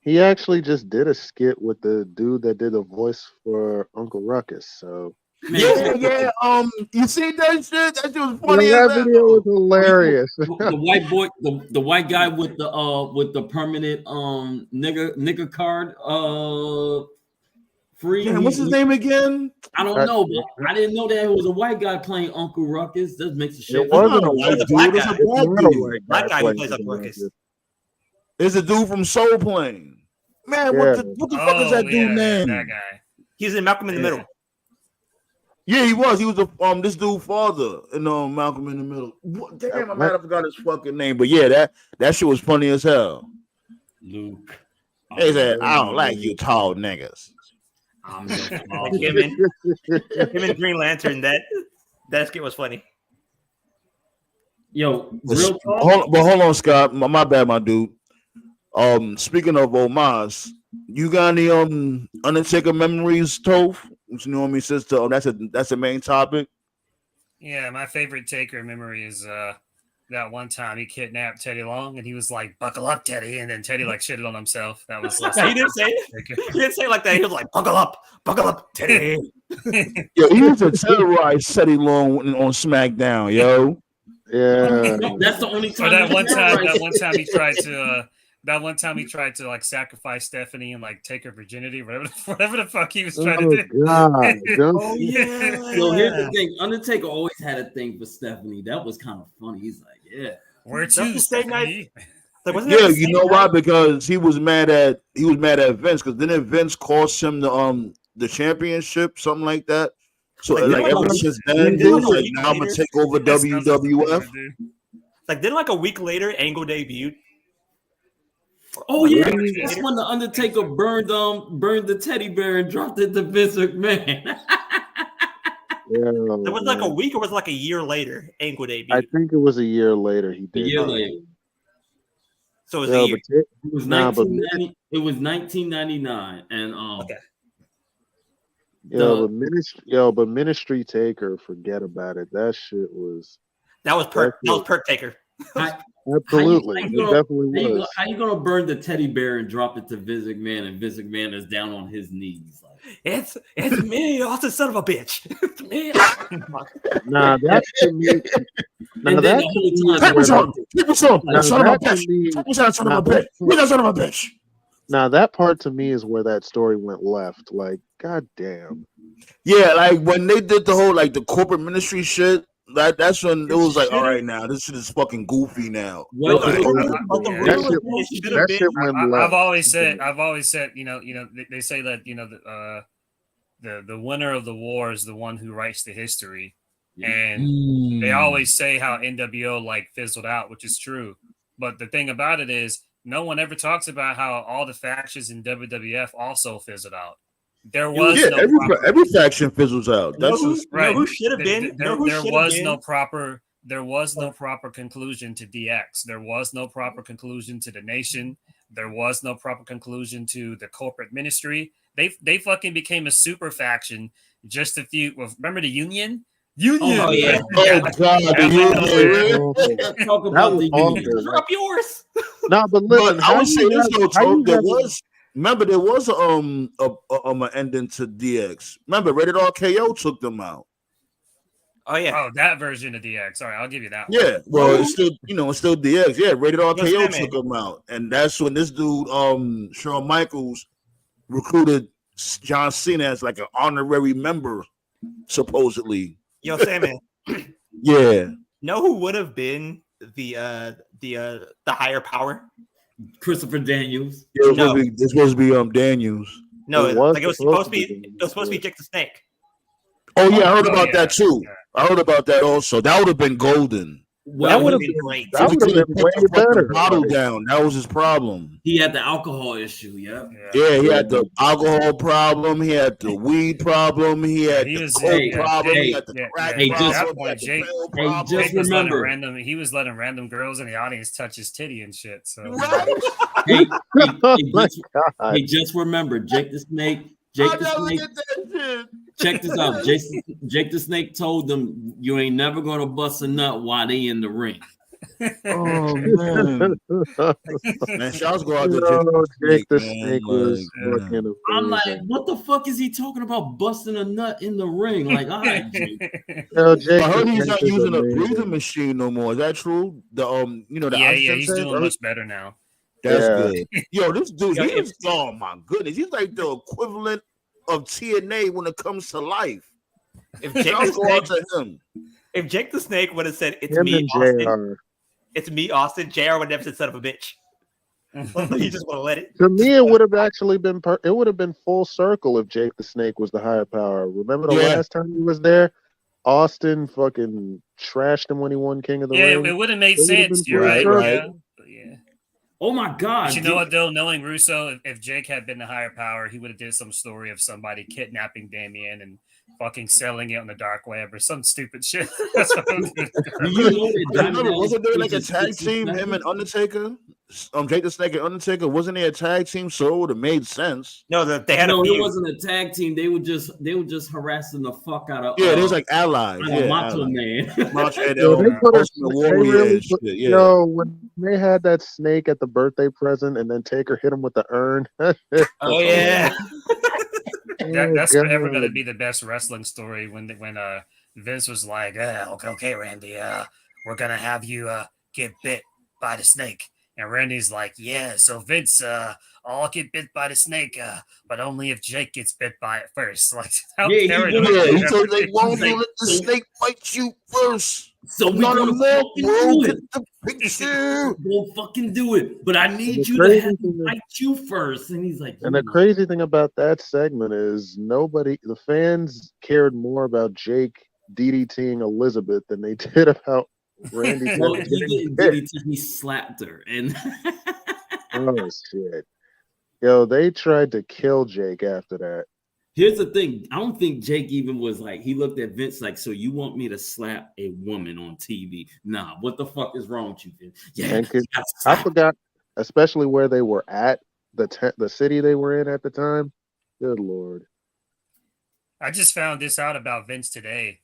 He actually just did a skit with the dude that did the voice for Uncle Ruckus. So Man, Yeah. You see that shit? That shit was funny. that as hell. video was hilarious. the white boy, the white guy with the permanent nigger card free. Damn, what's his name again? I don't know, but I didn't know that it was a white guy playing Uncle Ruckus. That makes a shit. It wasn't a white white dude. black It's a guy. It's black not a dude. white Black guy who playing plays Uncle Uncle Ruckus. Ruckus. It's a dude from Soul Plane. Man, what the fuck is that dude name? That guy. He's in Malcolm in the Middle. Yeah, he was. He was this dude father in Malcolm in the Middle. What, damn, I'm mad I forgot his fucking name. But yeah, that shit was funny as hell. Luke. They said, I don't like you tall niggas. I'm your Like father. him and Green Lantern. That skit was funny. Yo, real talk. Hold on, Scott. My bad, my dude. Speaking of Omas, you got any Undertaker memories, Toph? You know what I mean, sister? That's the main topic. Yeah, my favorite Taker memory is that one time he kidnapped Teddy Long, and he was like, "Buckle up, Teddy," and then Teddy like shitted on himself. That was less. No, he didn't say it. He didn't say it like that. He was like, buckle up, Teddy. Yo, he used to terrorize Teddy Long on SmackDown, yo. Yeah. That's the only Or time. that one time he tried to. That one time he tried to like sacrifice Stephanie and like take her virginity, whatever the fuck he was trying to do. God. Oh yeah. Yo, here's the thing. Undertaker always had a thing for Stephanie. That was kind of funny. He's like, yeah. Where That's to, the same Stephanie? Like, wasn't that Yeah, the you same know why? night? Because he was mad at Vince. Because didn't Vince cost him the championship, something like that? So Like, like didn't ever like a- since didn't then, didn't he's like a like, week now I'm gonna later- take over That sounds like the thing WWF. to do. Like, didn't like a week later Angle debuted? Oh Like, yeah, a week that's later? when the Undertaker burned the teddy bear and dropped it to Vince McMahon. Yeah, It was like a man. week, or was it like a year later Angle debuted? I think it was a year later he A did. year that. later, So it was Yeah, a year. but it was Nah, but 1990. It was 1999, and Okay. but Ministry Taker, forget about it. That shit was That was Perk Taker. absolutely. how It you gonna- definitely was. how you gonna burn the teddy bear and drop it to Vince McMahon, and Vince McMahon is down on his knees? Like, It's me, Austin, son of a bitch. It's me. Nah, that to me. Nah, and then that the to whole me time, is Take where me some. Take me some. Now Son of a that to bitch. me, Take me some, son of a now bitch. that Be that son of a bitch. now that part to me is where that story went left. Like, god damn. Yeah, like when they did the whole like the corporate ministry shit, that's when it was like, all right, now this shit is fucking goofy now. Well, But the Yeah. real That shit, it should that have been. shit went left. I've always said, they say that the winner of the war is the one who writes the history, and they always say how NWO like fizzled out, which is true. But the thing about it is, no one ever talks about how all the factions in WWF also fizzled out. There was Yeah, no proper, every faction fizzles out. You know That's who, just you know right. who should have been? You know who There should have was been? no proper conclusion to DX. There was no proper conclusion to the Nation. There was no proper conclusion to the corporate ministry. They fucking became a super faction just a few. Well, remember the Union? Union. Oh, yeah. oh god, the union. talk That about was the awful. union. Drop yours. Nah, but listen, But I would say this though, how Trope, you there have- was. Remember, there was an ending to DX. Remember, Rated R KO took them out. Oh yeah. Oh, that version of DX. All right, I'll give you that one. Yeah, well, it's still it's still DX. Yeah, Rated R Yo, KO Sammy. took them out, and that's when this dude, Shawn Michaels, recruited John Cena as like an honorary member, supposedly. Yo, Sammy. Yeah, Know who would have been the higher power? Christopher Daniels. it was No. supposed to be Daniels. No, It was like it was supposed supposed to to be. be. It was supposed to be Jake the Snake. Oh yeah, I heard Oh, about yeah. that too. I heard about that also. That would have been golden. Well, That would have been been great. That would have been way Put the fucking better. bottle Like, down. That was his problem. he had the alcohol issue. Yeah. Yeah, he had the alcohol problem. He had the weed problem. He had he the was- coke yeah, problem. He hey, had the crack hey, problem. just- he had point, the Jake- pill hey, problem. just Jake was letting remember- he was letting random girls in the audience touch his titty and shit. So Right? Hey, oh hey, my just, god. hey, just remember, Jake the Snake. Jake I the never Snake. get that shit. Check this out. Jake the Snake told them, "You ain't never gonna bust a nut while they in the ring." Oh man, man, shouts go out to No, Jake the man, Snake was like, fucking I'm like, amazing. what the fuck is he talking about busting a nut in the ring? Like, all right, Jake. No, Jake I heard the he's Snake not is using a amazing. breathing machine no more. Is that true? The the yeah, oxygen he's tank? doing much better now. That's Yeah. good. Yo, this dude, Yo, he is. Oh my goodness, he's like the equivalent of TNA when it comes to life. If Jake, Shouts the go out Snake, to him. if Jake the Snake would have said, "It's Him me, and Austin," JR. it's me, Austin. JR would never said "son of a bitch." He just want to let it. To me, it would have actually been it would have been full circle if Jake the Snake was the higher power. Remember the Yeah. last time he was there? Austin fucking trashed him when he won King of the Yeah, Ring. it would have made It would've sense. been You're right. right. Yeah. But yeah. Oh my God! But you know what though? Knowing Russo, if Jake had been the higher power, he would have did some story of somebody kidnapping Damien and fucking selling it on the dark web or some stupid shit. That's what I'm doing. Do you know that Remember, Diamond wasn't there Dallas like a Page is tag 60 team, him seconds? and Undertaker? Jake the Snake and Undertaker, wasn't they a tag team? So it would have made sense. No, they had a No, it feud. wasn't a tag team. They were just harassing the fuck out of Yeah, they was like allies. Yeah, Macho allies. Man. Macho and Yo, they put Ultimate they Warrior really and shit. put, Yeah. yo, when they had that snake at the birthday present and then Taker hit him with the urn. Oh yeah. That's God. forever gonna be the best wrestling story when Vince was like, okay, Randy, we're gonna have you get bit by the snake. And Randy's like, yeah, so Vince, I'll get bit by the snake, but only if Jake gets bit by it first. Like, how Yeah, he paranoid wanted- Yeah, could he that told be? like, why don't you like, let the so- snake bite you first? So we Not a gonna more fucking bro, do get it. the picture. We'll fucking do it. But I need the you to crazy have thing him is- fight you first. And he's like, And the crazy thing about that segment is the fans cared more about Jake DDTing Elizabeth than they did about Randy. well, Savage he getting didn't hit. DDT, he slapped her. And Oh shit. Yo, they tried to kill Jake after that. here's the thing. I don't think Jake even was like, he looked at Vince like, so you want me to slap a woman on TV? Nah, what the fuck is wrong with you, Vince? Yeah, And 'cause you gotta I slap. forgot, especially where they were at, the city they were in at the time. Good lord. I just found this out about Vince today.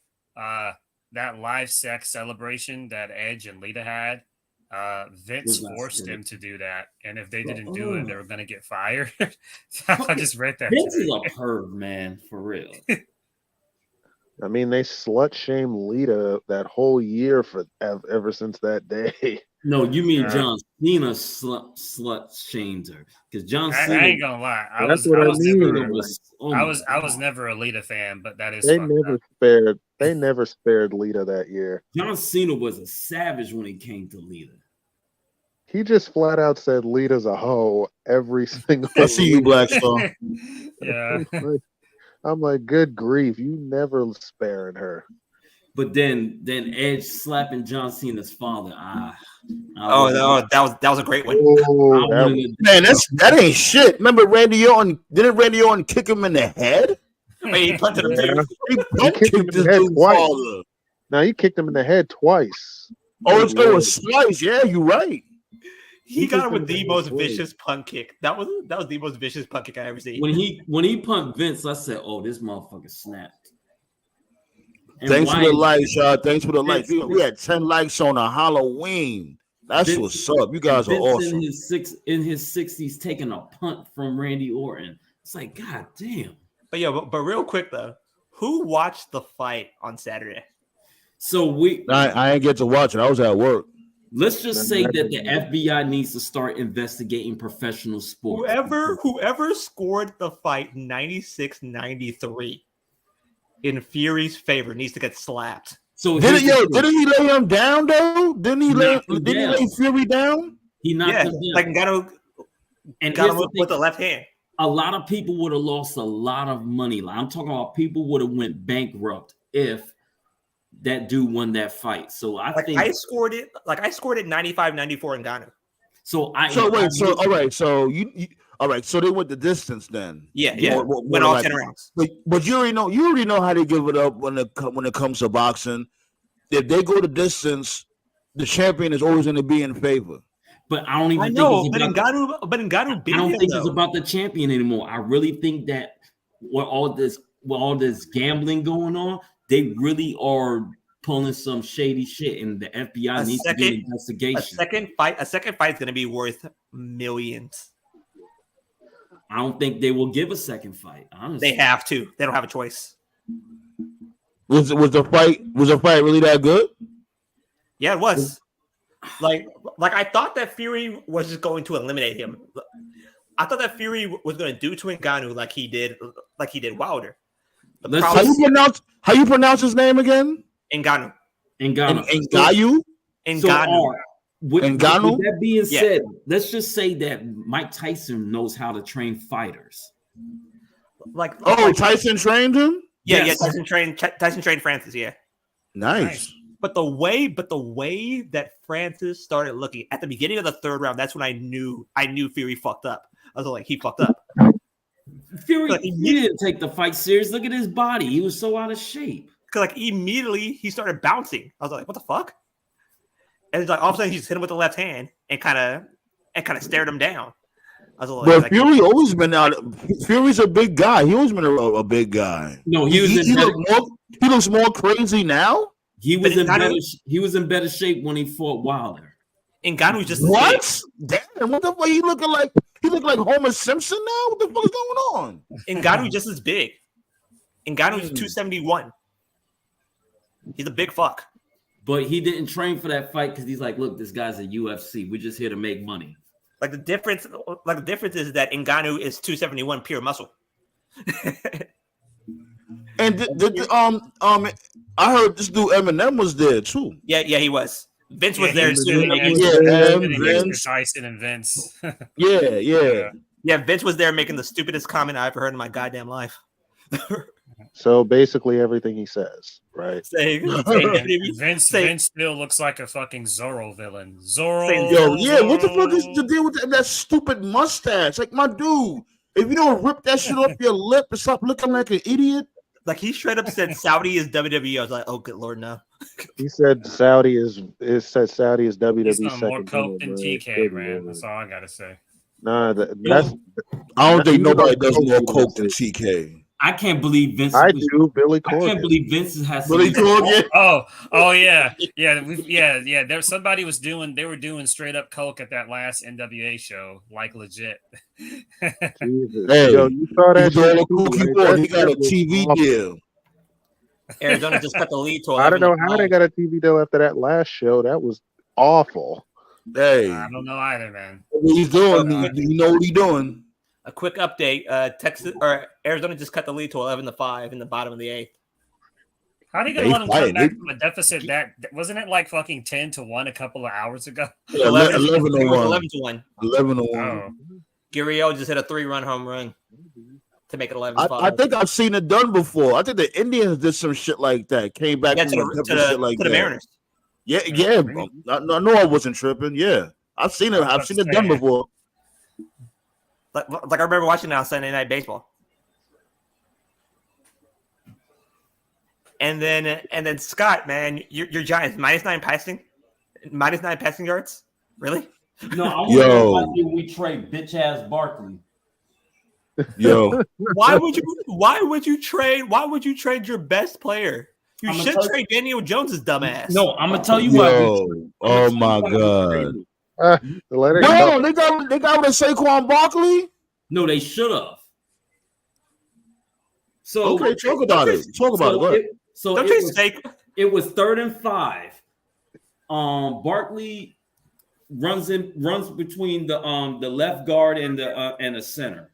That live sex celebration that Edge and Lita had, Vince Was last forced night. them to do that, and if they didn't Oh. do it, they were going to get fired. I just read that. Vince today. is a perv, man, for real. I mean, they slut shamed Lita that whole year ever since that day. No, you mean Yeah. John Cena slut shamed her because John I Cena. ain't gonna lie. I That's was, what I I was mean. never, Oh I my was God. never a Lita fan, but that is They fucked never up. spared. They never spared Lita that year. John Cena was a savage when he came to Lita. He just flat out said Lita's a hoe every single. I see you, week. Black Star. Yeah. I'm like, good grief, you never sparing her. But then Edge slapping John Cena's father. That was a great one. Oh, that was, Man, that ain't shit. Remember Randy Orton? Didn't Randy Orton kick him in the head? Wait, he punted him yeah. too. He kicked him in kicked the his head dude's twice. father. Now he kicked him in the head twice. Oh, it's Good going lord. slice. Yeah, you're right. He got him kicked with the him most twice. vicious punt kick. That was the most vicious punt kick I ever seen. when he punked Vince, I said, "Oh, this motherfucker snapped." And Thanks for why the is- likes, y'all. Thanks for the likes. Vince- We had 10 likes on a Halloween. That's Vince- what's up. You guys are Vince awesome. in his 60s taking a punt from Randy Orton. It's like, God damn. But real quick though, who watched the fight on Saturday? So I ain't get to watch it. I was at work. let's just say that the FBI needs to start investigating professional sports. Whoever scored the fight 96-93 in Fury's favor needs to get slapped. So Didn't here's the thing. he lay him down though? Didn't he lay Fury down? He knocked Yeah, him down. like got And him here's the with the thing. left hand. A lot of people would have lost a lot of money. Like, I'm talking about people would have went bankrupt if that dude won that fight. So I think I scored it 95-94 in Ghana. so. All right. So they went the distance then. Yeah. What Went all like- 10 rounds. But you already know how they give it up when it comes to boxing. If they go the distance, the champion is always going to be in favor. But I don't even I think know, it's but about Ngannou beat I don't him, think though. it's about the champion anymore. I really think that with all this gambling going on, they really are pulling some shady shit, and the FBI needs to do an A investigation. second fight is going to be worth millions. I don't think they will give a second fight. Honestly, They have to. They don't have a choice. Was the fight really that good? Yeah, it was. Like I thought that Fury was just going to eliminate him. I thought that Fury was going to do to Ngannou like he did Wilder. The Let's problem How you pronounce his name again? Ngannou. Ngannou? Ngannou. With Ngannou? that being Yeah. said, let's just say that Mike Tyson knows how to train fighters. Tyson trained him? Yeah, Tyson trained Francis, yeah. Nice. But the way that Francis started looking at the beginning of the third round, that's when I knew Fury fucked up. I was like, he fucked up. Fury Like, he didn't take the fight serious. Look at his body; he was so out of shape. Because immediately he started bouncing. I was like, what the fuck? And it's like all of a sudden he just hit him with the left hand and and kind of stared him down. I was But Fury always been out. Fury's a big guy. He always been a big guy. No, he looks more crazy now. He was in better shape when he fought Wilder. Ngannou's just what? Damn! What the fuck? He look like Homer Simpson now. What the fuck is going on? Ngannou just as big. Ngannou's 271. He's a big fuck. But he didn't train for that fight because he's like, look, this guy's a UFC. We're just here to make money. Like the difference is that Ngannou is 271 pure muscle. And I heard this dude Eminem was there too. Yeah, he was. Vince was there too. Vince, Tyson, and Vince. Yeah. Vince was there making the stupidest comment I ever heard in my goddamn life. So basically, everything he says, right? Vince still looks like a fucking Zorro villain. Zorro. Yo, yeah. What the fuck is the deal with that stupid mustache? Like, my dude, if you don't rip that shit off your lip and stop looking like an idiot. Like, he straight up said Saudi is WWE. I was like, oh, good Lord, no. He said Saudi is WWE. He's done more coke than TK, man. That's all I gotta say. Nah, that's. I don't think nobody does more coke than TK. I can't believe Vince. I do, Billy Corgan. I can't believe Vince has Billy Corgan. Oh yeah. There somebody was doing. They were doing straight up coke at that last NWA show, like legit. Jesus. Hey, yo, you saw that? He got a TV deal. Arizona just cut the lead to. I don't know how they got a TV deal after that last show. That was awful. Hey, I don't know either, man. What he's doing? You know what he's doing. A quick update: Arizona just cut the lead to 11-5 in the bottom of the 8th. How do you gonna let them come back from a deficit? That wasn't it like fucking 10-1 a couple of hours ago? Yeah, 11-1. 11-1. 11-1. Oh. Guerrero just hit a 3-run home run to make it 11-5. I think I've seen it done before. I think the Indians did some shit like that. Came back to the Mariners. Yeah. I know I wasn't tripping. Yeah, I've seen it. I've seen it done before. Like I remember watching it on Sunday Night Baseball. And then Scott, man, your Giants -9 passing yards. Really? No, I want to know why we trade bitch ass Barkley. Yo, why would you trade your best player? You should trade Daniel Jones's dumbass. No, I'm gonna tell you why. Oh my god. No, they got rid of Saquon Barkley. No, they should have. So okay, talk about it. So it was 3rd and 5. Barkley runs between the left guard and the center.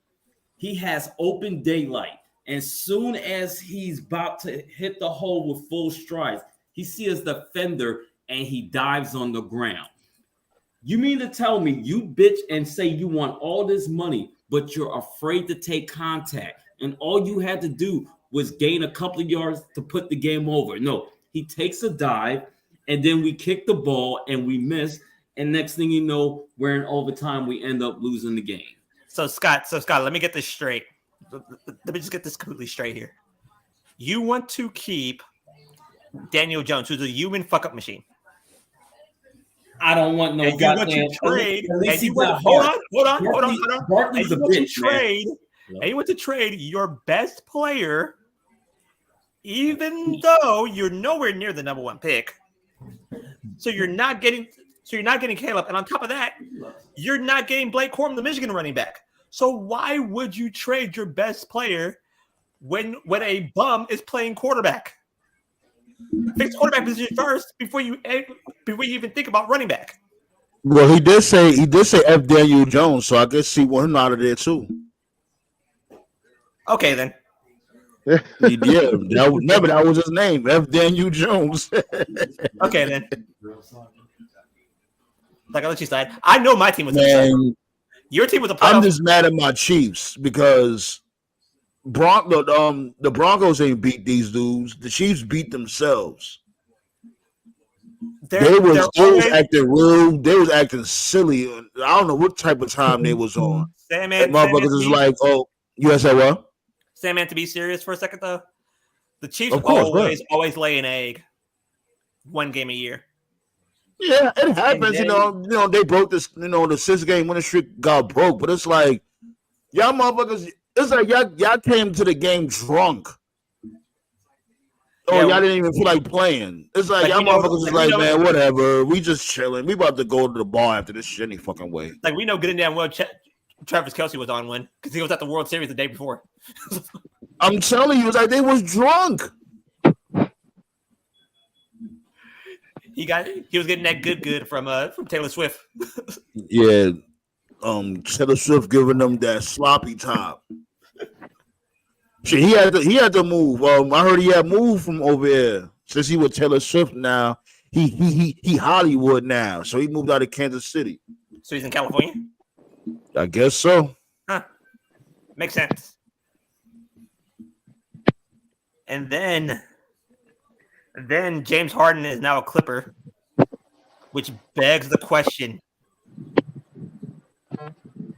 He has open daylight, and soon as he's about to hit the hole with full strides, he sees the defender and he dives on the ground. You mean to tell me you bitch and say you want all this money, but you're afraid to take contact, and all you had to do was gain a couple of yards to put the game over? No, he takes a dive, and then we kick the ball and we miss, and next thing you know, we're in overtime. We end up losing the game. So Scott, let me get this straight. Let me just get this completely straight here. You want to keep Daniel Jones, who's a human fuck up machine. I don't want no goddamn trade. Hold on. Barkley's a bitch, and you want to trade your best player, even though you're nowhere near the number 1 pick. So you're not getting Caleb, and on top of that, you're not getting Blake Corum, the Michigan running back. So why would you trade your best player when a bum is playing quarterback? Fix quarterback position first before you even think about running back. Well, he did say F. Daniel Jones, so I guess he want him out of there too. Okay, then. That was his name, F. Daniel Jones. Okay, then. Like I let you slide. I know my team was upset. Your team was a playoff. I'm just mad at my Chiefs because the Broncos ain't beat these dudes. The Chiefs beat themselves. They was acting silly. I don't know what type of time they was on. Motherfuckers is like, oh, you said what? Sandman, to be serious for a second though, the Chiefs always lay an egg 1 game a year. Yeah, it happens. then- They broke this. The 6-game winning streak got broke, but it's like y'all motherfuckers. It's like y'all came to the game drunk. Oh, Yeah, y'all didn't even feel like playing. It's like y'all motherfuckers is like, man, whatever. We just chilling. We about to go to the bar after this shit any fucking way. Like we know good and damn well Travis Kelce was on one because he was at the World Series the day before. I'm telling you, it's like they was drunk. He was getting that good from Taylor Swift. Yeah, Taylor Swift giving them that sloppy top. Shit, he had to move. I heard he had moved from over here since he with Taylor Swift now. He Hollywood now, so he moved out of Kansas City. So he's in California. I guess so. Huh? Makes sense. And then James Harden is now a Clipper, which begs the question: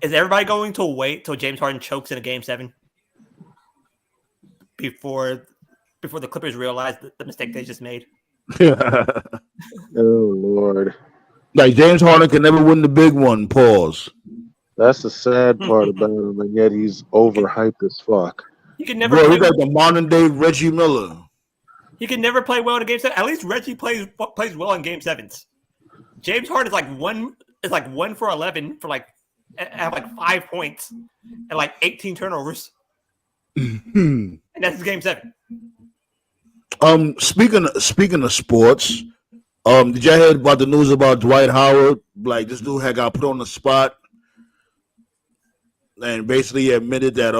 is everybody going to wait till James Harden chokes in a Game 7 before the Clippers realize the mistake they just made? Oh Lord. Like James Harden can never win the big one. Pause. That's the sad part about him, and yet he's overhyped as fuck. He can never. Bro, he's like the modern day Reggie Miller. He can never play well in a Game 7. At least Reggie plays well in Game 7s. James Harden is like 1 for 11 for have 5 points and 18 turnovers. And that's his Game 7. Speaking of sports, did y'all hear about the news about Dwight Howard? Like this dude had got put on the spot, and basically admitted that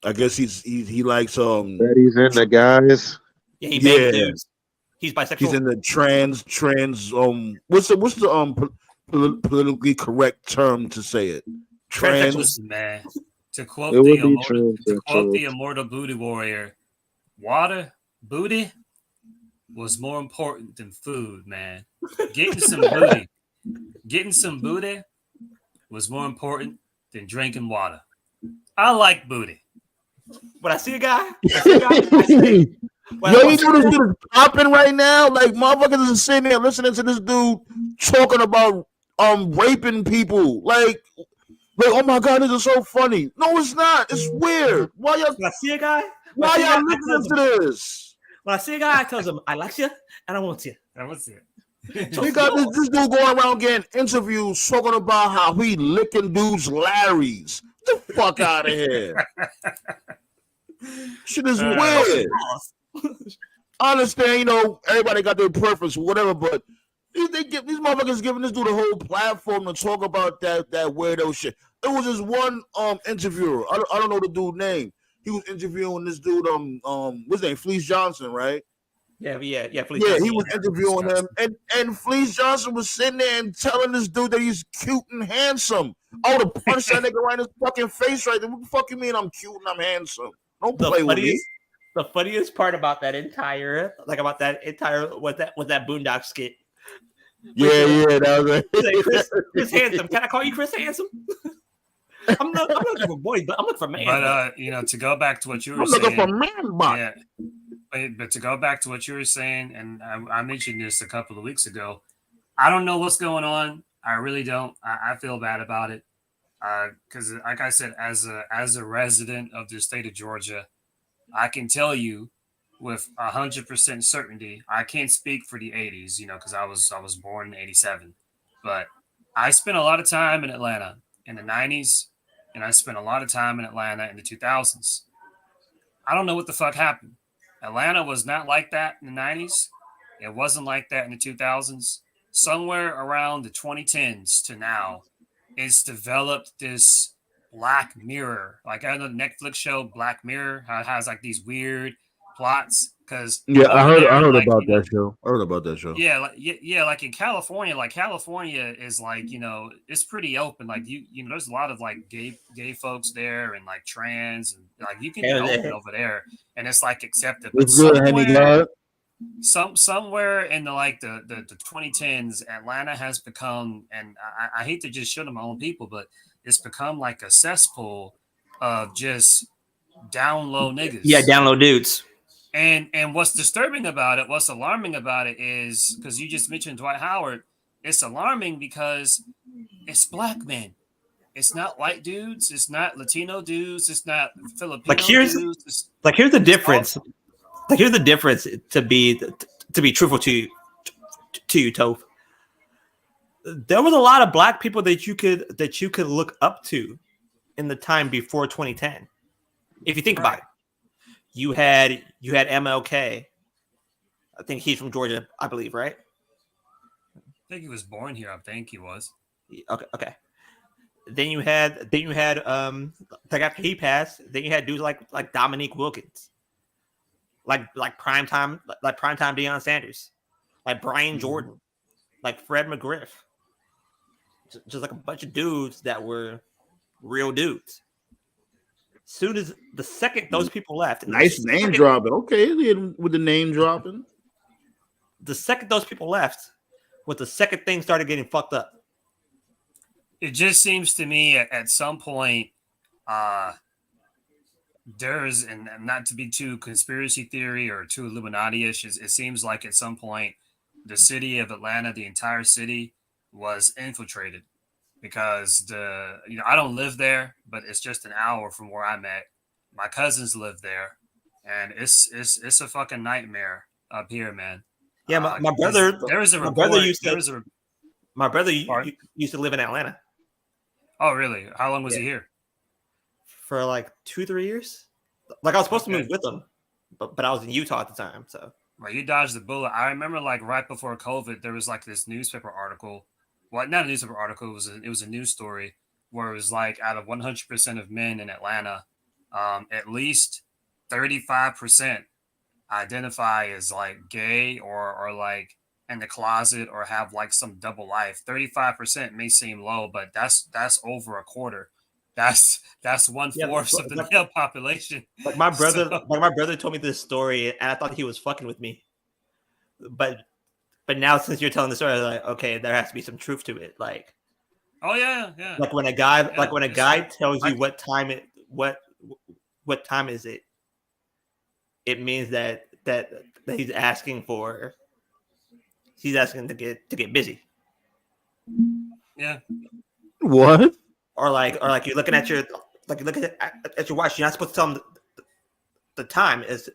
I guess he likes That he's in the guys. Yeah, he made dudes. He's bisexual. He's in the trans what's the politically correct term to say it? Trans. Listen, man. To quote It would be the immortal booty warrior, water booty was more important than food, man. Getting some booty was more important than drinking water. I like booty. When I see a guy, Yo, you know this dude is popping right now. Like motherfuckers is sitting there listening to this dude talking about raping people. Like, oh my god, this is so funny. No, it's not. It's weird. Why y'all? When I see a guy, Why y'all listening to this? When I see a guy, I tell him I like you and I want you. That was it. We got this dude going around getting interviews talking about how he licking dudes' Larrys. Get the fuck out of here. Shit is weird. I understand, everybody got their preference, whatever, but these motherfuckers giving this dude a whole platform to talk about that weirdo shit. It was this one interviewer. I don't know the dude's name. He was interviewing this dude, what's his name? Fleece Johnson, right? Yeah. Fleece Johnson. He was interviewing him, and Fleece Johnson was sitting there and telling this dude that he's cute and handsome. Oh, to punch that nigga right in his fucking face right there. What the fuck you mean I'm cute and I'm handsome? Don't play with me. The funniest part about that entire was that Boondock skit. Yeah, that was it. Chris Handsome. Can I call you Chris Handsome? I'm not looking for boys, but I'm looking for man. But to go back to what you were saying, I'm looking for man butt. Yeah. But to go back to what you were saying, and I mentioned this a couple of weeks ago, I don't know what's going on. I really don't. I feel bad about it because, like I said, as a resident of the state of Georgia, I can tell you with 100% certainty. I can't speak for the 80s, because I was born in 87, but I spent a lot of time in Atlanta in the 90s, and I spent a lot of time in Atlanta in the 2000s. I don't know what the fuck happened. Atlanta was not like that in the 90s. It wasn't like that in the 2000s. Somewhere around the 2010s to now, it's developed this Black Mirror. Like I know the Netflix show Black Mirror, how it has like these weird plots. Because I heard about that show. I heard about that show. Yeah, like in California, California is like, it's pretty open. Like there's a lot of like gay folks there and like trans and like you can be open over there and it's like accepted. But somewhere in the 2010s, Atlanta has become, and I hate to just shit on my own people, but it's become like a cesspool of just down low niggas. Yeah, down low dudes. And what's disturbing about it, what's alarming about it is because you just mentioned Dwight Howard. it's alarming because it's black men. It's not white dudes. It's not Latino dudes. It's not Filipino dudes. Here's the difference. Here's the difference to be truthful to you, Toph. There was a lot of black people that you could look up to in the time before 2010. If you think about it, you had MLK. I think he's from Georgia, I believe, right? I think he was born here. I think he was. Okay. Then you had like after he passed, then you had dudes like Dominique Wilkins, like primetime Deion Sanders, like Brian Jordan, like Fred McGriff, just like a bunch of dudes that were real dudes. Soon as the second those people left, Nice name dropping. Okay, with the name dropping. The second those people left, was the second thing started getting fucked up. It just seems to me at some point, there's, and not to be too conspiracy theory or too Illuminati-ish, it seems like at some point the city of Atlanta, the entire city, was infiltrated because I don't live there, but it's just an hour from where I'm at. My cousins live there, and it's a fucking nightmare up here, man. Yeah, my brother. There was a report. My brother used to live in Atlanta. Oh, really? How long was he here? For like 2-3 years. Like I was supposed to move with him, but I was in Utah at the time. So well, you dodged the bullet. I remember like right before COVID, there was like this newspaper article. Well, not a newspaper article. It was a news story where it was like out of 100% of men in Atlanta, at least 35% identify as like gay or like in the closet or have like some double life. 35% may seem low, but that's over a quarter. That's 1/4 of the male population. Like my brother told me this story, and I thought he was fucking with me. But now since you're telling the story, I'm like, okay, there has to be some truth to it. Like, oh yeah. Like when a guy tells you what time is it, it means that he's asking to get busy. Yeah. What? Or like you're looking at your at your watch. You're not supposed to tell him the time. It's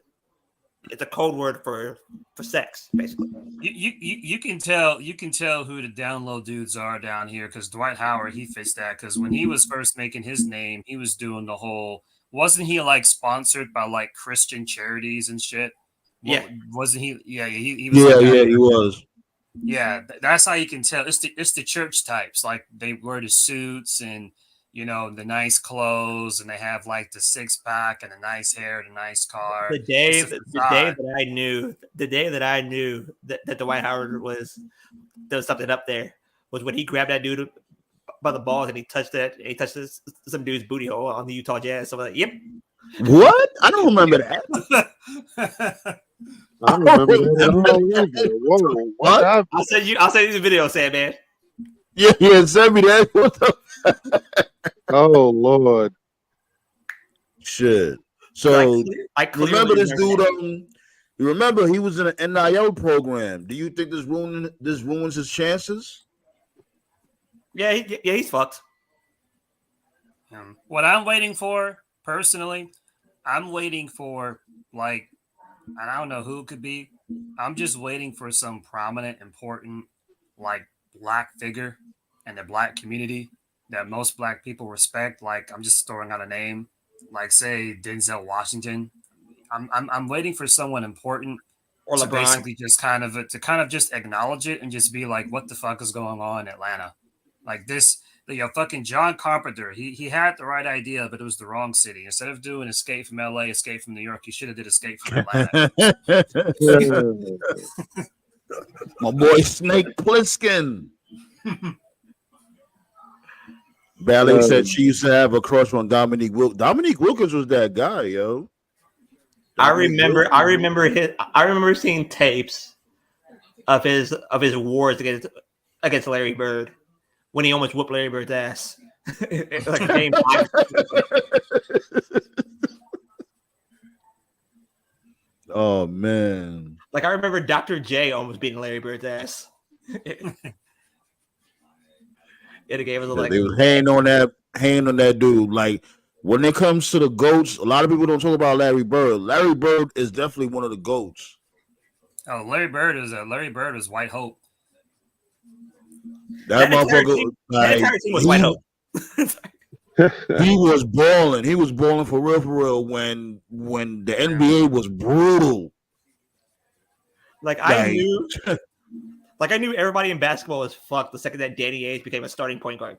a code word for sex, basically. You can tell who the download dudes are down here because Dwight Howard, he fits that, because when he was first making his name, he was doing the whole, wasn't he like sponsored by like Christian charities and shit? Yeah. Wasn't he? Yeah, he was. He was. Yeah, that's how you can tell. It's the church types. Like they wear the suits and the nice clothes, and they have like the 6-pack and the nice hair, the nice car. The day that I knew that Dwight Howard there was something up there was when he grabbed that dude by the balls and he touched some dude's booty hole on the Utah Jazz. So I'm like, yep. What? I don't remember that. I don't remember that. Whoa, what? I'll send you the video, Sam, man. Yeah, send me that. What the? Oh Lord. Shit. So remember this dude? You remember he was in an NIL program? Do you think this ruins his chances? Yeah, he's fucked. What I'm waiting for personally, I'm waiting for like, and I don't know who it could be. I'm just waiting for some prominent, important, like black figure in the black community that most black people respect. Like, I'm just throwing out a name, like say Denzel Washington. I'm waiting for someone important or to LeBron. Basically just kind of just acknowledge it and just be like, what the fuck is going on in Atlanta? Like this. Fucking John Carpenter, he had the right idea, but it was the wrong city. Instead of doing Escape from LA, Escape from New York, he should have did Escape from Atlanta. My boy Snake Plissken. Bailey said she used to have a crush on Dominique Wilkins. Dominique Wilkins was that guy, yo. I remember seeing tapes of his wars against Larry Bird. When he almost whooped Larry Bird's ass. Like game 5. Oh man. Like I remember Dr. J almost beating Larry Bird's ass. Yeah, the game was Yeah, like they was hanging on that dude. Like when it comes to the goats, a lot of people don't talk about Larry Bird. Larry Bird is definitely one of the goats. Oh, Larry Bird is White Hope. That motherfucker, that like entire team was White Hope. he was balling. He was balling for real. When the NBA was brutal. Like I knew everybody in basketball was fucked the second that Danny Ainge became a starting point guard.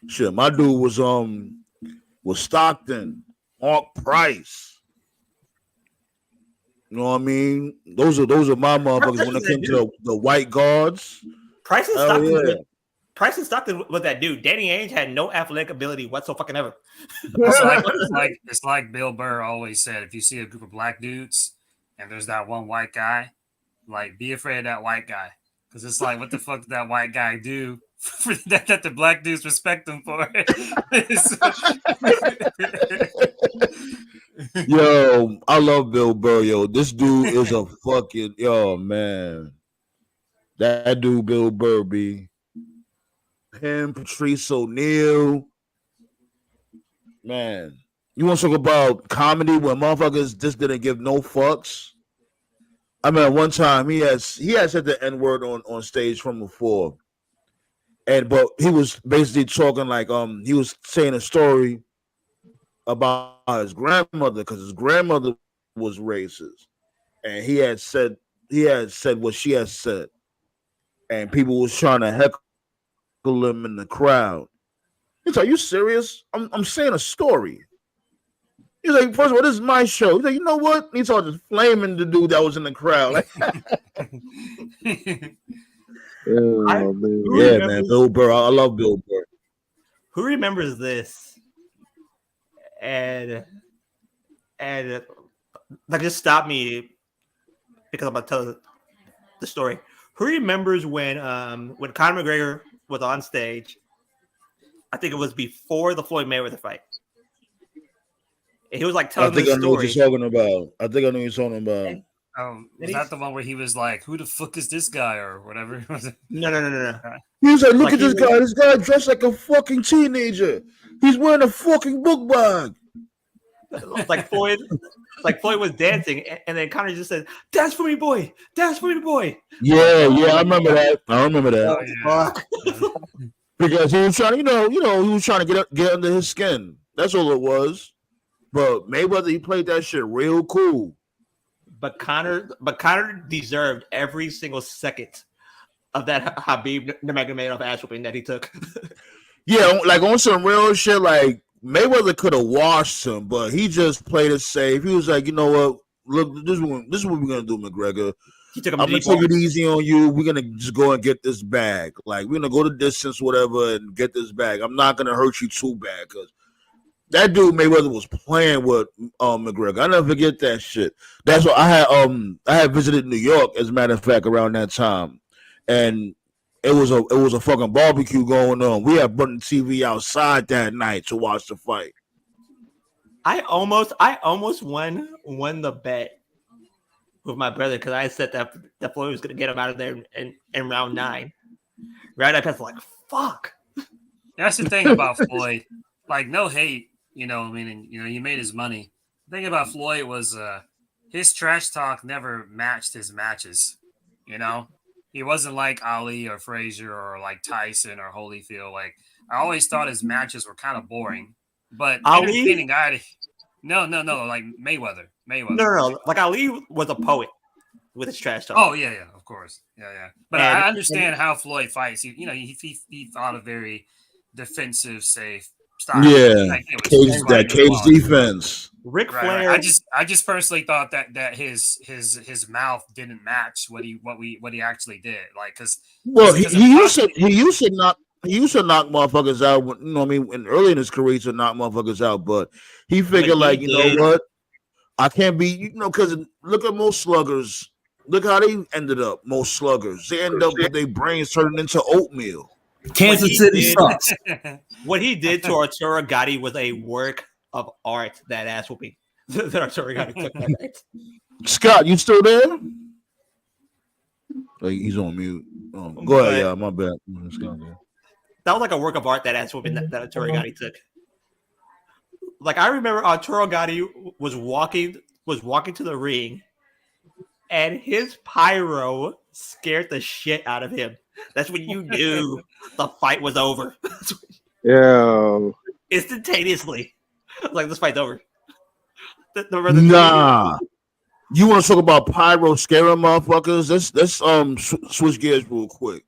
Shit, my dude was Stockton, Mark Price. You know what I mean? Those are my motherfuckers when it came to the white guards. Price and Hell Stockton. yeah. Price and Stockton was that dude. Danny Ainge had no athletic ability whatsoever. It's like Bill Burr always said: if you see a group of black dudes and there's that one white guy, like be afraid of that white guy, because it's like, what the fuck did that white guy do that the black dudes respect him for? Yo, I love Bill Burr. Yo, this dude is a fucking man. That dude, Bill Burr, be him, Patrice O'Neal. Man, you want to talk about comedy when motherfuckers just didn't give no fucks? I mean, one time he had said the N word on stage from before, but he was basically talking like he was saying a story about his grandmother because his grandmother was racist, and he had said what she had said, and people was trying to heckle him in the crowd. He's like, "Are you serious? I'm saying a story." He's like, "First of all, this is my show." He's like, "You know what?" He started just flaming the dude that was in the crowd. Like, man, Bill Burr. I love Bill Burr. Who remembers this? And like, just stop me because I'm gonna tell the story. Who remembers when Conor McGregor was on stage? I think it was before the Floyd Mayweather fight. And he was like telling I think the I know what story. you're talking about. I think I know what you're talking about. Was that the one where he was like, "Who the fuck is this guy?" or whatever? No. He was like, "Look at this guy. This guy dressed like a fucking teenager. He's wearing a fucking book bag." Like Floyd was dancing, and then Conor just said, "Dance for me, boy! Dance for me, boy!" Yeah, I remember that. Oh, fuck. Because he was trying to, he was trying to get under his skin. That's all it was. But Mayweather, he played that shit real cool. But Conor deserved every single second of that Khabib Nurmagomedov ass whooping that he took. Yeah, like on some real shit, like Mayweather could have washed him, but he just played it safe. He was like, "You know what? Look, this is what we're gonna do, McGregor. I'm gonna take it easy on you. We're gonna just go and get this bag. Like, we're gonna go the distance, whatever, and get this bag. I'm not gonna hurt you too bad, because that dude Mayweather was playing with McGregor. I never forget that shit. That's what I had visited New York, as a matter of fact, around that time, and it was a fucking barbecue going on. We had brought the TV outside that night to watch the fight. I almost won the bet with my brother because I said that Floyd was gonna get him out of there in round 9. Right, I was like, "Fuck." That's the thing about Floyd. Like, no hate, I mean, he made his money. The thing about Floyd was his trash talk never matched his matches. He wasn't like Ali or Frazier or like Tyson or Holyfield. Like, I always thought his matches were kind of boring, but entertaining guy. No, like Mayweather. No, like Ali was a poet with his trash talk. Oh yeah, of course, yeah. But I understand how Floyd fights. He thought a very defensive, safe style. Yeah, cage defense. Ric Flair. I just personally thought that his mouth didn't match what he actually did. Like, because he used to knock motherfuckers out. When early in his career, he used to knock motherfuckers out. But he figured, like, you know what, I can't be, because look at most sluggers. Look how they ended up. Most sluggers, they end up with their brains turning into oatmeal. Kansas City sucks. What he did to Arturo Gatti was a work of art. That ass whooping that Arturo Gatti took that night. Scott, you still there? Like, he's on mute. Go But ahead, yeah, my bad. that was like a work of art that ass whooping that Arturo Gatti took. Like I remember Arturo Gatti was walking to the ring, and his pyro scared the shit out of him. That's when you knew the fight was over. Yeah. Instantaneously. Like this fight's over. The Nah. You want to talk about pyro scaring motherfuckers? Let's switch gears real quick.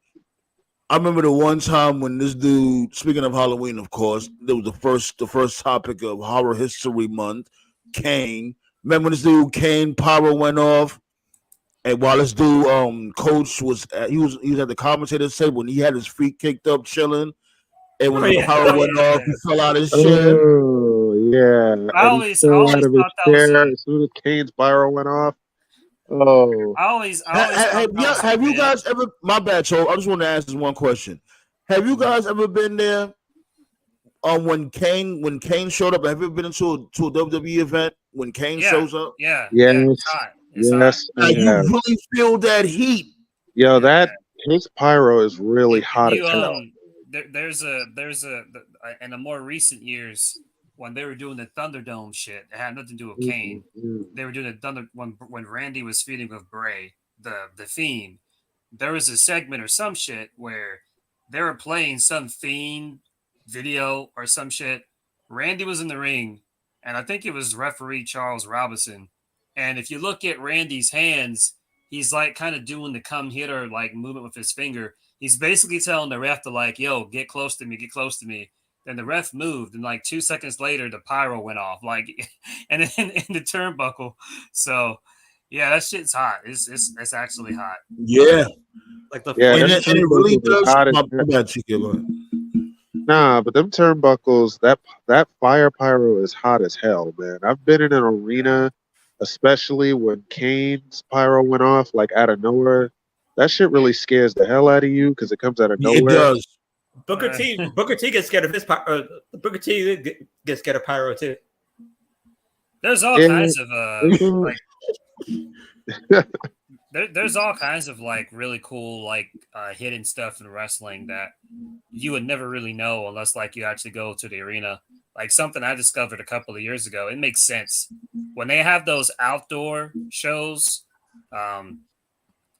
I remember the one time when this dude, speaking of Halloween, of course, there was the first topic of Horror History Month, Kane. Remember when this dude Kane pyro went off, and while this dude Coach was he was at the commentator's table and he had his feet kicked up chilling, and when Oh, the yeah. pyro went off, he fell out his chair. Oh yeah. I And always he fell out of his thought that was chair as soon as Kane's pyro went off. Oh. I always thought that was Have you real. guys ever? My bad, so I just want to ask this one question. Have you guys ever been there? When Kane showed up, have you ever been to a WWE event when Kane Yeah. shows up? Yeah, Yes. it's hot. It's hot. Yes. Like, you Yeah. really feel that heat. Yo, that his pyro is really hot You as hell. there's a in the more recent years when they were doing the Thunderdome shit, it had nothing to do with Kane. Mhm. They were doing the Thunder when Randy was feuding with Bray, the Fiend. There was a segment or some shit where they were playing some Fiend video or some shit. Randy was in the ring, and I think it was referee Charles Robinson. And if you look at Randy's hands, he's like kind of doing the come hitter like movement with his finger. He's basically telling the ref to like, yo, get close to me, get close to me. Then the ref moved, and like 2 seconds later, the pyro went off, like, and then in the turnbuckle. So, yeah, that shit's hot. It's actually hot. Yeah, Like the Yeah, and them it really turnbuckles is does. hot as My hell. bad, Chico, go ahead. Nah, but them turnbuckles, that fire pyro is hot as hell, man. I've been in an arena, especially when Kane's pyro went off, like out of nowhere. That shit really scares the hell out of you because it comes out of It nowhere. does. Booker T gets scared of his pyro. Booker T gets scared of pyro too. There's all Yeah. kinds of Mhm. there's all kinds of like really cool like hidden stuff in wrestling that you would never really know unless like you actually go to the arena. Like something I discovered a couple of years ago. It makes sense when they have those outdoor shows.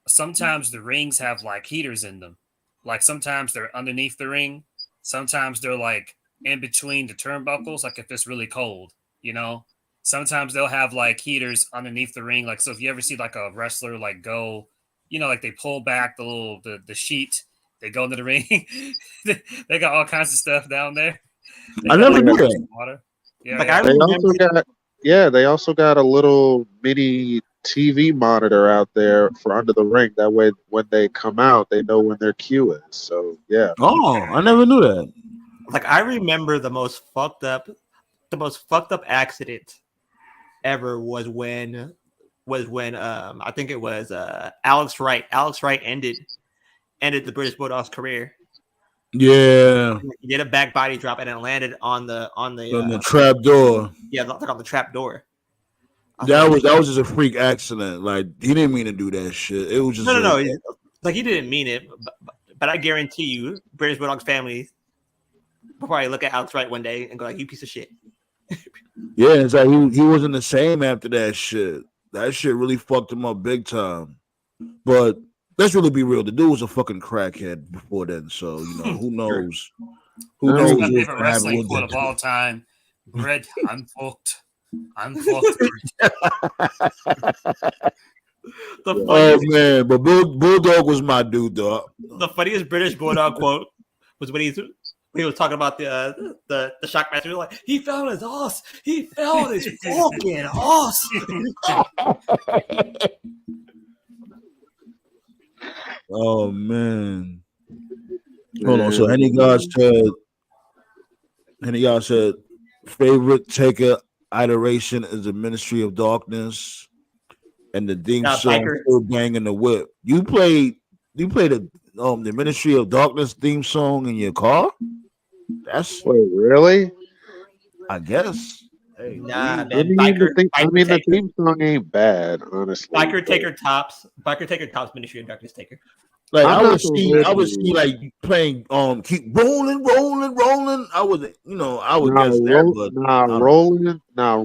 Sometimes the rings have like heaters in them. Like sometimes they're underneath the ring. Sometimes they're like in between the turnbuckles. Like if it's really cold, you know. Sometimes they'll have like heaters underneath the ring. Like so, if you ever see like a wrestler like go, you know, like they pull back the little the sheet, they go into the ring. They got all kinds of stuff down there. They I got, never like, knew that. water. Yeah, Like, yeah. I They remember also got a little mini TV monitor out there for under the ring. That way, when they come out, they know when their cue is. So yeah, Oh, I never knew that. I remember the most fucked up accident ever was when I think it was Alex Wright. Alex Wright ended the British Bulldog's career. Yeah, He did a back body drop and it landed on the on the trap door. yeah, like on the trap door. That was just a freak accident. Like he didn't mean to do that shit. It was just no. Like he didn't mean it, but I guarantee you, British Bulldog's family will probably look at Alex Wright one day and go like, "You piece of shit." Yeah, it's like he wasn't the same after that shit. That shit really fucked him up big time. But let's really be real. The dude was a fucking crackhead before then. So you know who knows? Who That's knows my what's favorite gonna happen wrestling with quote of that? all time. Red, I'm fucked. I'm fucked. Oh man, but Bulldog was my dude, though. The funniest British Bulldog quote was when he was talking about the shock match. He was like, he fell on his ass. He fell on his fucking ass. Oh man. Hold on. So Henny God said favorite Taker iteration is the Ministry of Darkness and the theme song Still Banging the Whip. You played the Ministry of Darkness theme song in your car? That's wait, really? I guess. Hey, nah, man. The theme song ain't bad, honestly. Biker Taker tops Ministry of Darkness Taker. Like I'm I not would the see, red I would see dude. like playing, keep rolling, rolling, rolling. I would, I would Nah, guess that, but I don't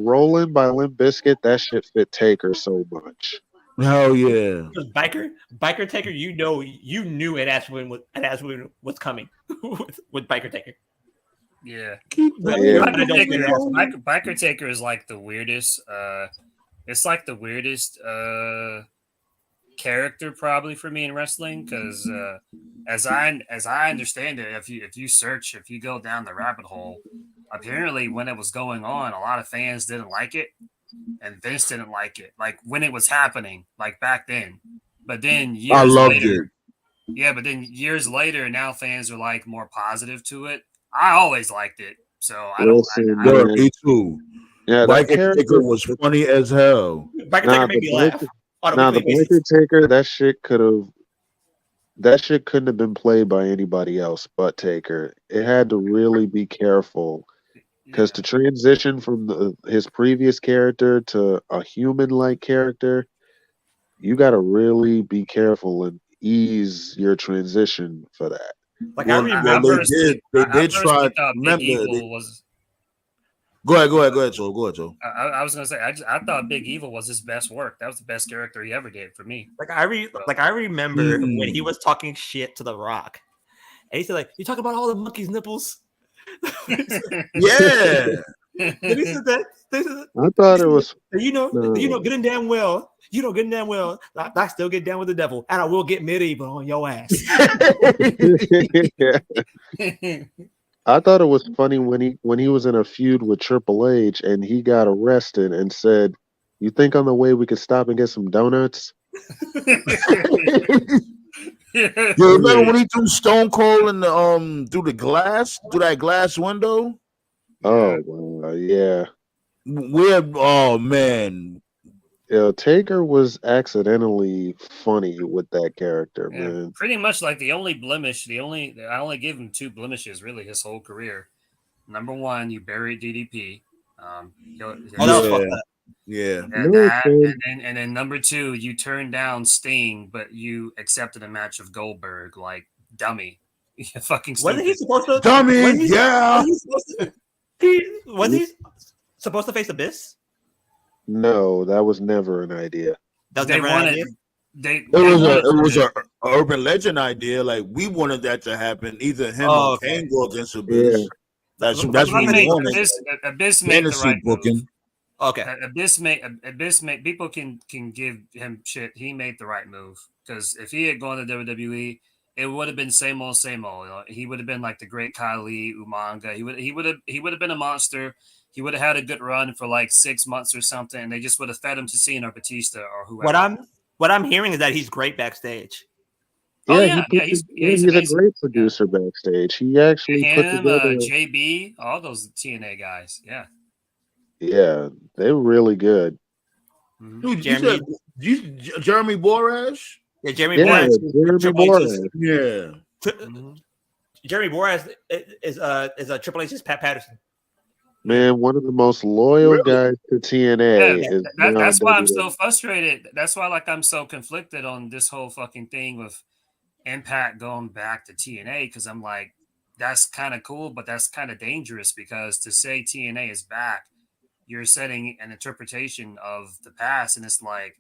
rolling by Limp Bizkit. That shit fit Taker so much. know. Hell yeah. Because Biker Taker, you knew an ass win was coming with Biker Taker. Yeah. Keep But Yeah. rolling, I don't rolling, think Taker, that's rolling. Biker Taker is like the weirdest. It's like the weirdest character probably for me in wrestling because as I understand it, if you go down the rabbit hole, apparently when it was going on, a lot of fans didn't like it, and Vince didn't like it, like when it was happening, like back then. But then I years loved it. later, yeah, but then years later, now fans are like more positive to it. I always liked it, so I don't. Listen, I Word, man. me too. Yeah, that Biker Taker character. was funny as hell. Biker Taker Nah, made me laugh on a the weekly basis. Biker Taker. That shit couldn't have been played by anybody else but Taker. It had to really be careful because yeah. to transition from his previous character to a human-like character, you got to really be careful and ease your transition for that. Like I Well, I remember, personally, they I did try. personally thought Big Remember, Evil was. go ahead, Joe. I was gonna say, I thought Big Evil was his best work. That was the best character he ever did for me. I remember when he Mm. was talking shit to The Rock, and he said like, "You talk about all the monkeys' nipples." Yeah. Then he said that. I thought it was. You know, No. good and damn well. You know, good and damn well. I still get down with the devil, and I will get medieval on your ass. I thought it was funny when he was in a feud with Triple H and he got arrested and said, "You think on the way we could stop and get some donuts?" You remember when he threw Stone Cold in the through that glass window? Oh, well, yeah. Oh man. Yeah, Taker was accidentally funny with that character, Yeah, man. pretty much like the only blemish, I only give him two blemishes really his whole career. Number one, you buried DDP. Oh, that was fucked up. Yeah. And No, that, kid. and then number two, you turned down Sting, but you accepted a match of Goldberg, like dummy. You fucking stupid. Wasn't he supposed to? Dummy, wasn't he- yeah. Was he supposed to face Abyss? No, that was never an idea. That was They never an wanted. idea. It was wanted- a urban legend idea. Like we wanted that to happen. Either him Oh, or okay. Kane go against Abyss. Yeah. That's He what He we made wanted. Abyss made the Fantasy right move. booking. Okay. Abyss made people can give him shit. He made the right move because if he had gone to WWE, it would have been same old, same old. You know, he would have been like the great Kali Umanga. He would have been a monster. He would have had a good run for like 6 months or something, and they just would have fed him to Cena or Batista or whoever. What I'm hearing is that he's great backstage. Oh, Yeah, yeah, he's he's a amazing. great producer backstage. He actually put Him, together. JB, all those TNA guys. Yeah. Yeah, they were really good. Mhm. Dude, Jeremy- you said Jeremy Borash? Yeah, Jeremy Yeah, Borash. Jeremy Triple H's- Borash. Yeah. Mhm. Jeremy Borash is a Triple H's Pat Patterson. Man, one of the most loyal Really? guys to TNA Yeah, is that's why I'm WWE. so frustrated. That's why I'm so conflicted on this whole fucking thing with Impact going back to TNA because I'm like, that's kind of cool, but that's kind of dangerous because to say TNA is back, you're setting an interpretation of the past, and it's like,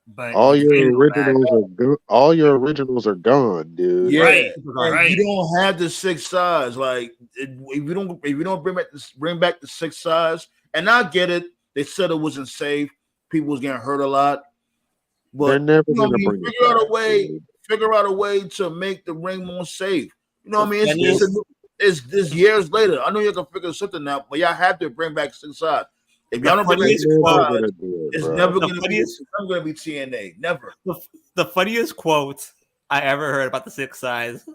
but All you your can't go back. all your originals are gone, dude. Yeah, Right, and right. you don't have the six sides. Like if you don't bring back the six sides, and I get it. They said it wasn't safe. People was getting hurt a lot, They're but never you know what I gonna mean. bring it Figure out a back, way. dude. Figure out a way to make the ring more safe. You know what I mean? And It's years later. I know you can figure something out, but y'all have to bring back six sides. If y'all don't bring back funniest six Never sides, gonna do it, it's bro. never The gonna be. funniest- It's never gonna be TNA. Never. The funniest quote I ever heard about the six sides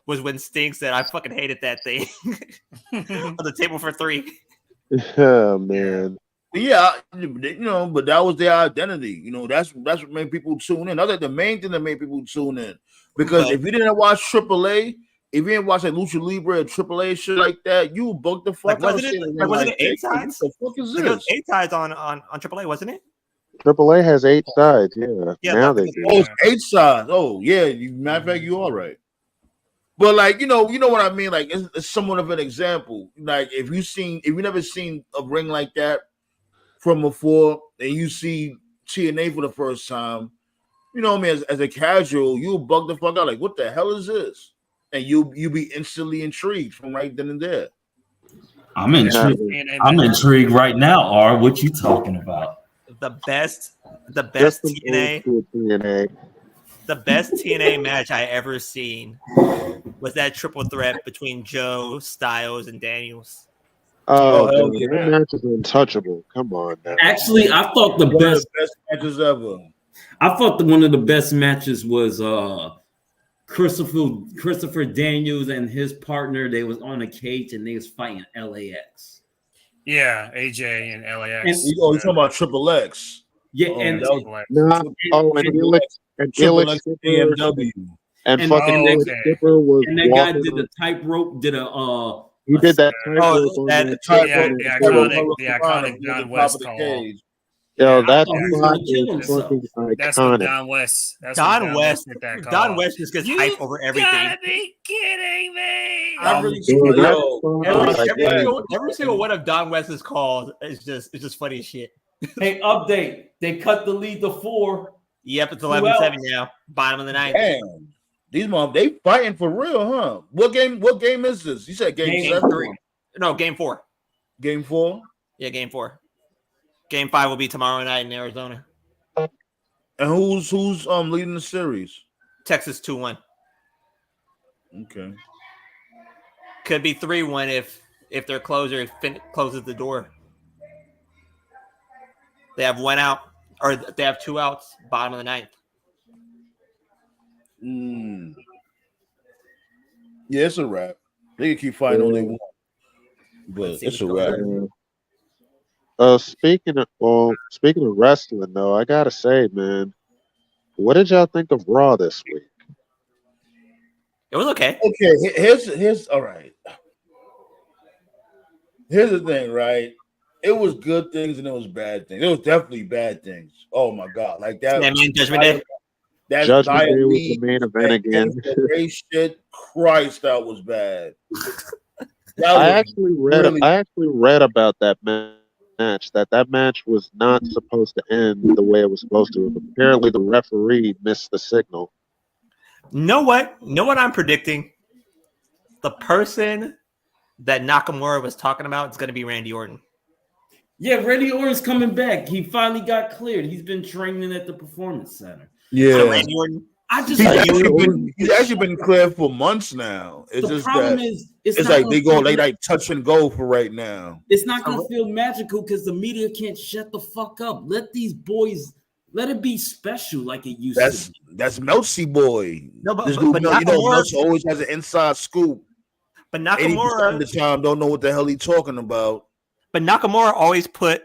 was when Sting said, "I fucking hated that thing" on the table for three. Yeah, man. Yeah, but that was their identity. You know, that's what made people tune in. The main thing that made people tune in, because But- if you didn't watch AAA, if you didn't watch like Lucha Libre or AAA shit like that, you booked the fuck Like, out. wasn't it- seeing a like, ring wasn't it that. eight sides? What the fuck is There was this? 8 sides on AAA, wasn't it? AAA has 8 sides. Yeah, Yeah, now but they the- do. Oh, it's 8 sides. Oh, yeah. Matter of fact, you all right. But like you know what I mean. Like it's somewhat of an example. Like if you never seen a ring like that from before, and you see TNA for the first time, you know what I mean. As a casual, you'll bug the fuck out. Like what the hell is this? And you be instantly intrigued from right then and there. I'm Yeah, intrigued. TNA I'm matches. intrigued right now. R, what you talking about? the best Just some old TNA school TNA. the best TNA match I ever seen was that triple threat between Joe, Styles, and Daniels. Oh, Oh hell God, yeah! that match is untouchable. Come on now. Actually, I thought One of the best matches ever. one of the best matches was Christopher Daniels and his partner. They was on a cage and they was fighting LAX. Yeah, AJ and LAX. And- You talking about Triple X? Yeah, That That's was correct. Nah. Oh, and Triple Elix X, and Triple Elix X Skipper AMW. and And- fucking Oh, Elix okay. Skipper was and that guy walking did on. the tightrope. He did that Oh, tightrope on that- that Tight Yeah, rope, on the that tight rope table. iconic, Hurricane the Rana iconic at the Don top West of the call. cage. Yo, Yeah, that thought he was spot gonna kill is himself. fucking that's when iconic. Don West. That's when Don West. hit that call. Don West just gets hype over everything. Gotta be kidding me! I really Yo, think, that yo, spot Every, was Don every, crazy. single, every single one of Don West's calls is just funny as shit. Hey, update. They cut the lead to 4. Yep, it's Who 11-7 else? now. Bottom of the ninth. damn, these mom, they fighting for real, huh? What game is this? You said game Game Game 7, 3. No, game 4. game 4, Yeah, game 4. Game 5 will be tomorrow night in Arizona. and who's leading the series? Texas 2-1. Okay, Could be 3-1 if their closer closes the door. They have 1 out, or they have 2 outs. Bottom of the ninth. yeah, it's a wrap. They can keep fighting all they want, but Let's see it's a what's wrap. going Speaking of wrestling though, I gotta say, man, what did y'all think of Raw this week? It was okay. Okay, here's all right. Here's the thing, right? It was good things and it was bad things. It was definitely bad things. Oh my god, like that. Yeah, man, Judgment Day. That Judgment Day was League, the main event again. shit, Christ, that was bad. I actually read about that match. That match was not supposed to end the way it was supposed to. Apparently, the referee missed the signal. Know what I'm predicting? The person that Nakamura was talking about is going to be Randy Orton. Yeah, Randy Orton's coming back. He finally got cleared. He's been training at the Performance Center. So Randy Orton. I just he's actually been cleared for months now. It's the just problem that is it's like they like touch and go for right now. It's not gonna feel magical because the media can't shut the fuck up. Let these boys let it be special like it used to be. That's Meltzy boy. No, but Nakamura, Meltzy always has an inside scoop. But 80% Nakamura of the time don't know what the hell he's talking about. But Nakamura always put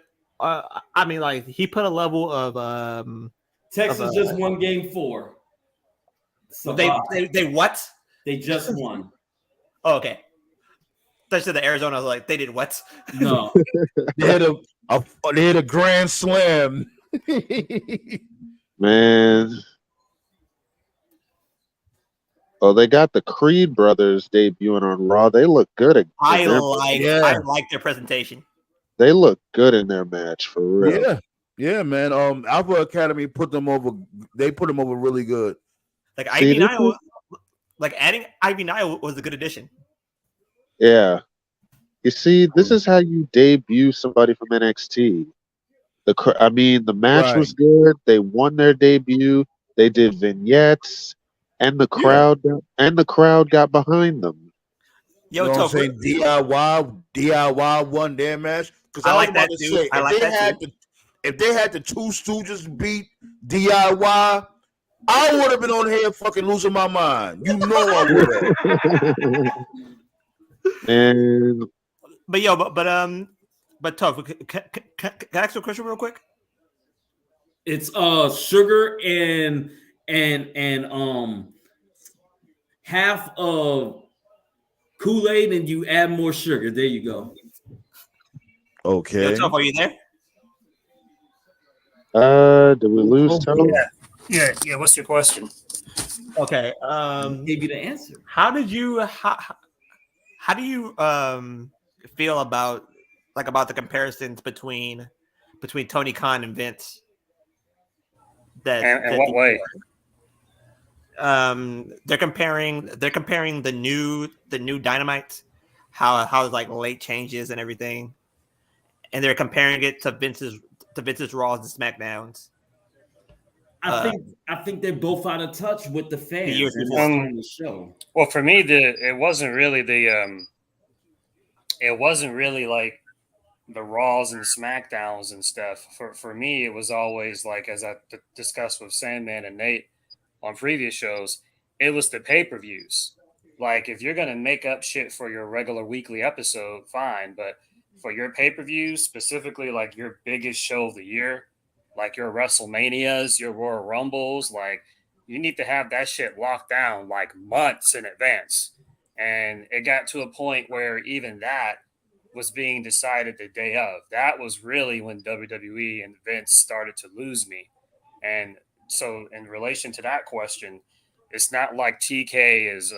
he put a level of Texas just won game 4. So they what? They just won. Oh, okay. I said the Arizona was like they did what? No. They had a grand slam. Man. Oh, they got the Creed brothers debuting on Raw. They look good. I like their presentation. They look good in their match for real. Yeah, man. Alpha Academy put them over. They put them over really good. Like Ivy Nile, adding Ivy Nile was a good addition. Yeah. You see, this is how you debut somebody from NXT. The match was good. They won their debut. They did vignettes, and the crowd got behind them. Yo, you know what I'm saying? DIY won their match because I like that too. If they had the Two Stooges beat DIY, I would have been on here fucking losing my mind. You know I would have. And but Toph, can I ask you a question real quick? It's sugar and half of Kool-Aid and you add more sugar. There you go. Okay. Yo, Toph, are you there? Did we lose Tone? Yeah. What's your question? Okay. Gave you the answer. How do you feel about the comparisons between Tony Khan and Vince? And what way? They're comparing the new Dynamite, how like late changes and everything, and they're comparing it to Vince's Raws and SmackDowns. I think they're both out of touch with the fans years and before. it's on the show. Well, for me, it wasn't really like the Raws and SmackDowns and stuff. For me, it was always like, as I discussed with Sandman and Nate on previous shows, it was the pay-per-views. Like, if you're gonna make up shit for your regular weekly episode, fine, but for your pay-per-views, specifically like your biggest show of the year, like your WrestleManias, your Royal Rumbles, like you need to have that shit locked down like months in advance. And it got to a point where even that was being decided the day of. That was really when WWE and Vince started to lose me. And so, in relation to that question, it's not like TK is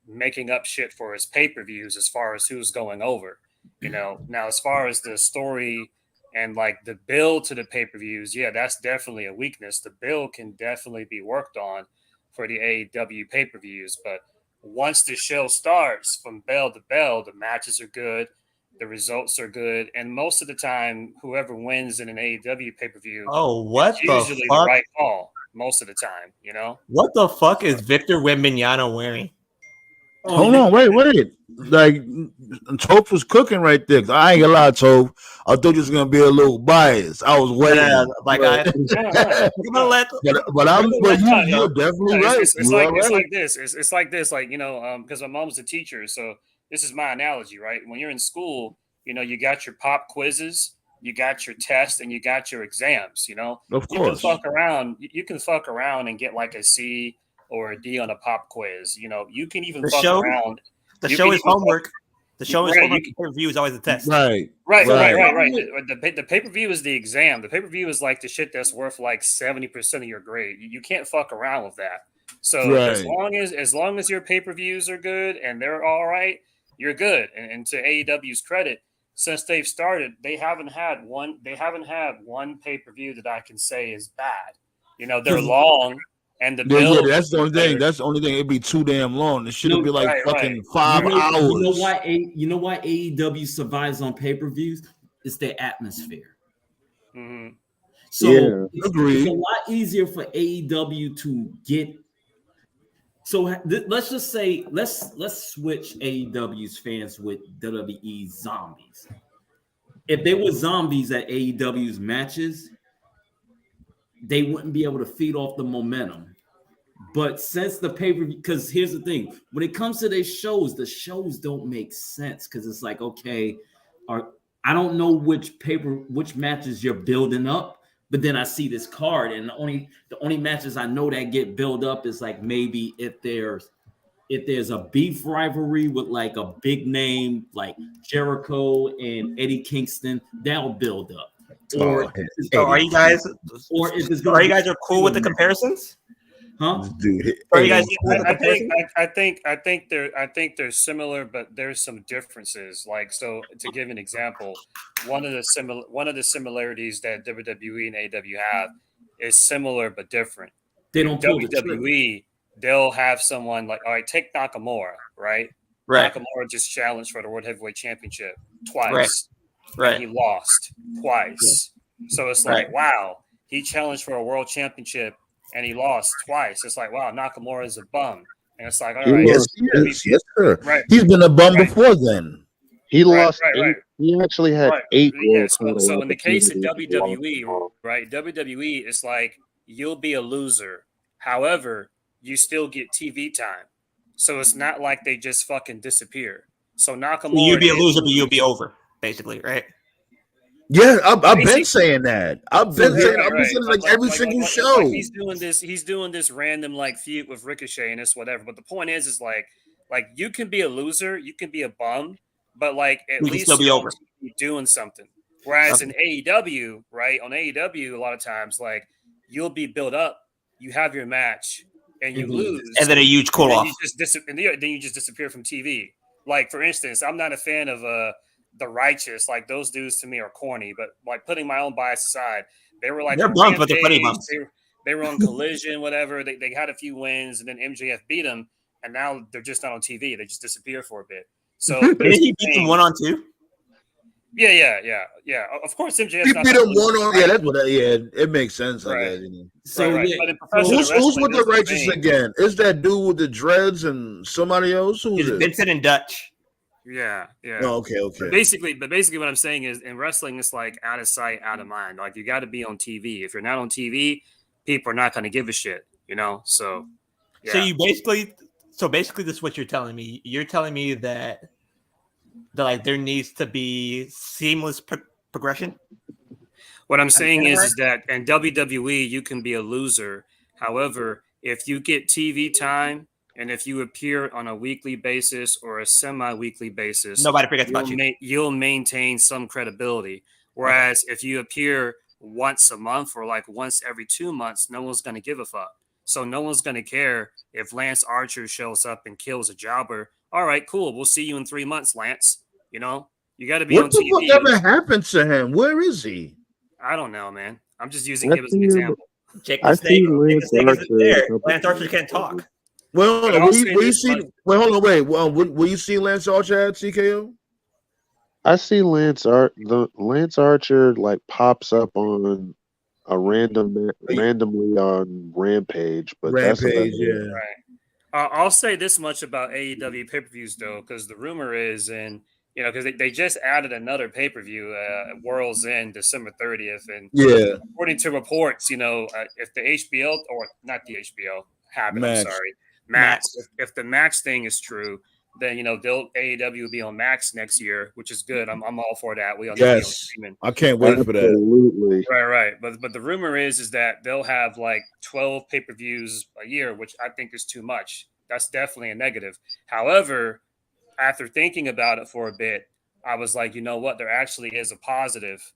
making up shit for his pay per views as far as who's going over. Now as far as the story and like the build to the pay per views, yeah, that's definitely a weakness. The build can definitely be worked on for the AEW pay per views, but once the show starts from bell to bell, the matches are good, the results are good, and most of the time, whoever wins in an AEW pay per view, Oh, what it's the usually fuck? the right call. Most of the time, What the fuck is Victor Wembanyama wearing? Hold on, wait. Like, Toph was cooking right there. I ain't gonna lie, Toph. I thought you was gonna be a little biased. I was waiting. But you're definitely right. It's like this. It's like this. Like, because my mom's a teacher, so this is my analogy, right? When you're in school, you got your pop quizzes, you got your tests, and you got your exams. Of You can course. fuck around. You can fuck around and get like a C or a D on a pop quiz. You can even fuck around. The show is homework. The show is homework. Pay-per-view is always a test. Right. Right. The pay-per-view is the exam. The pay-per-view is like the shit that's worth like 70% of your grade. You can't fuck around with that. So as long as your pay-per-views are good and they're all right, you're good. And to AEW's credit, since they've started, they haven't had one pay-per-view that I can say is bad. They're long. And the build, that's the only thing. That's the only thing. It'd be too damn long. It shouldn't be like fucking 5 hours. You know why AEW survives on pay-per-views? It's their atmosphere. Mm-hmm. So it's a lot easier for AEW to get. So let's just say let's switch AEW's fans with WWE zombies. If they were zombies at AEW's matches, they wouldn't be able to feed off the momentum. But since the pay-per-view, because here's the thing, when it comes to these shows, the shows don't make sense because it's like, okay, I don't know which matches you're building up, but then I see this card, and the only matches I know that get built up is like maybe if there's a beef rivalry with like a big name like Jericho and Eddie Kingston, that'll build up. Or are you guys cool with the comparisons? Huh? Dude, I think they're similar, but there's some differences. Like, so to give an example, one of the similarities that WWE and AEW have is similar but different. They don't pull the WWE. They'll have someone like, all right, take Nakamura, right? Nakamura just challenged for the World Heavyweight Championship twice. Right. He lost twice. Yeah. So it's like, wow, he challenged for a world championship and he lost twice. It's like, wow, Nakamura is a bum. And it's like, all right. Yes, he is. Yes, sir. Right. He's been a bum before then. He lost. He actually had 8 world titles. So in the case of WWE, right, WWE is like, you'll be a loser. However, you still get TV time. So it's not like they just fucking disappear. So Nakamura, you'd be a loser, but you'll be over, basically, right? Yeah, I've been saying that. I've been saying like every single show. Like he's doing this random like feud with Ricochet and this whatever. But the point is like you can be a loser, you can be a bum, but like at least still be over. Doing something. Whereas in AEW, right, on AEW, a lot of times, like, you'll be built up, you have your match, and you lose. And then a huge cool off. Then you just disappear from TV. Like, for instance, I'm not a fan of The Righteous. Like, those dudes to me are corny. But, like, putting my own bias aside, they were like, they're bummed, but they're funny bumps. They were on Collision, whatever. They had a few wins, and then MJF beat them, and now they're just not on TV. They just disappear for a bit. So did he beat them 1-on-2? Yeah. Of course, MJF. He beat him 1-on. Yeah, that's what. it makes sense. Right. I guess, you know. So right. yeah, But in professional Who's wrestling, with the that's Righteous thing. again? Is that dude with the dreads and somebody else? Who's It's it? Vincent and Dutch. Yeah. Oh, okay. But basically, what I'm saying is, in wrestling, it's like out of sight, out of mind. Like, you got to be on TV. If you're not on TV, people are not going to give a shit. You know. So. Yeah. So basically, this is what you're telling me. You're telling me that like there needs to be seamless progression. What I'm saying is that in WWE, you can be a loser. However, if you get TV time and if you appear on a weekly basis or a semi-weekly basis, nobody forgets about you. You'll maintain some credibility. Whereas if you appear once a month or like once every 2 months, no one's going to give a fuck. So no one's going to care if Lance Archer shows up and kills a jobber. All right, cool. We'll see you in 3 months, Lance. You know, you got to be on TV. What ever happened to him? Where is he? I don't know, man. I'm just using him as an example. Lance Archer can't talk. Well, will you see? Wait, hold on, wait. Will you see Lance Archer at TKO? I see Lance Archer like pops up on a randomly on Rampage, but Rampage, that's right. I'll say this much about AEW pay-per-views though, because the rumor is, and you know, because they just added another pay-per-view, World's End, December 30th, and according to reports, you know, if the HBO or not the HBO Max, if the Max thing is true, then you know AEW will be on Max next year, which is good. I'm all for that. We all be on streaming. I can't wait for that. Absolutely. Right. But the rumor is that they'll have like 12 pay-per-views a year, which I think is too much. That's definitely a negative. However, after thinking about it for a bit, I was like, you know what? There actually is a positive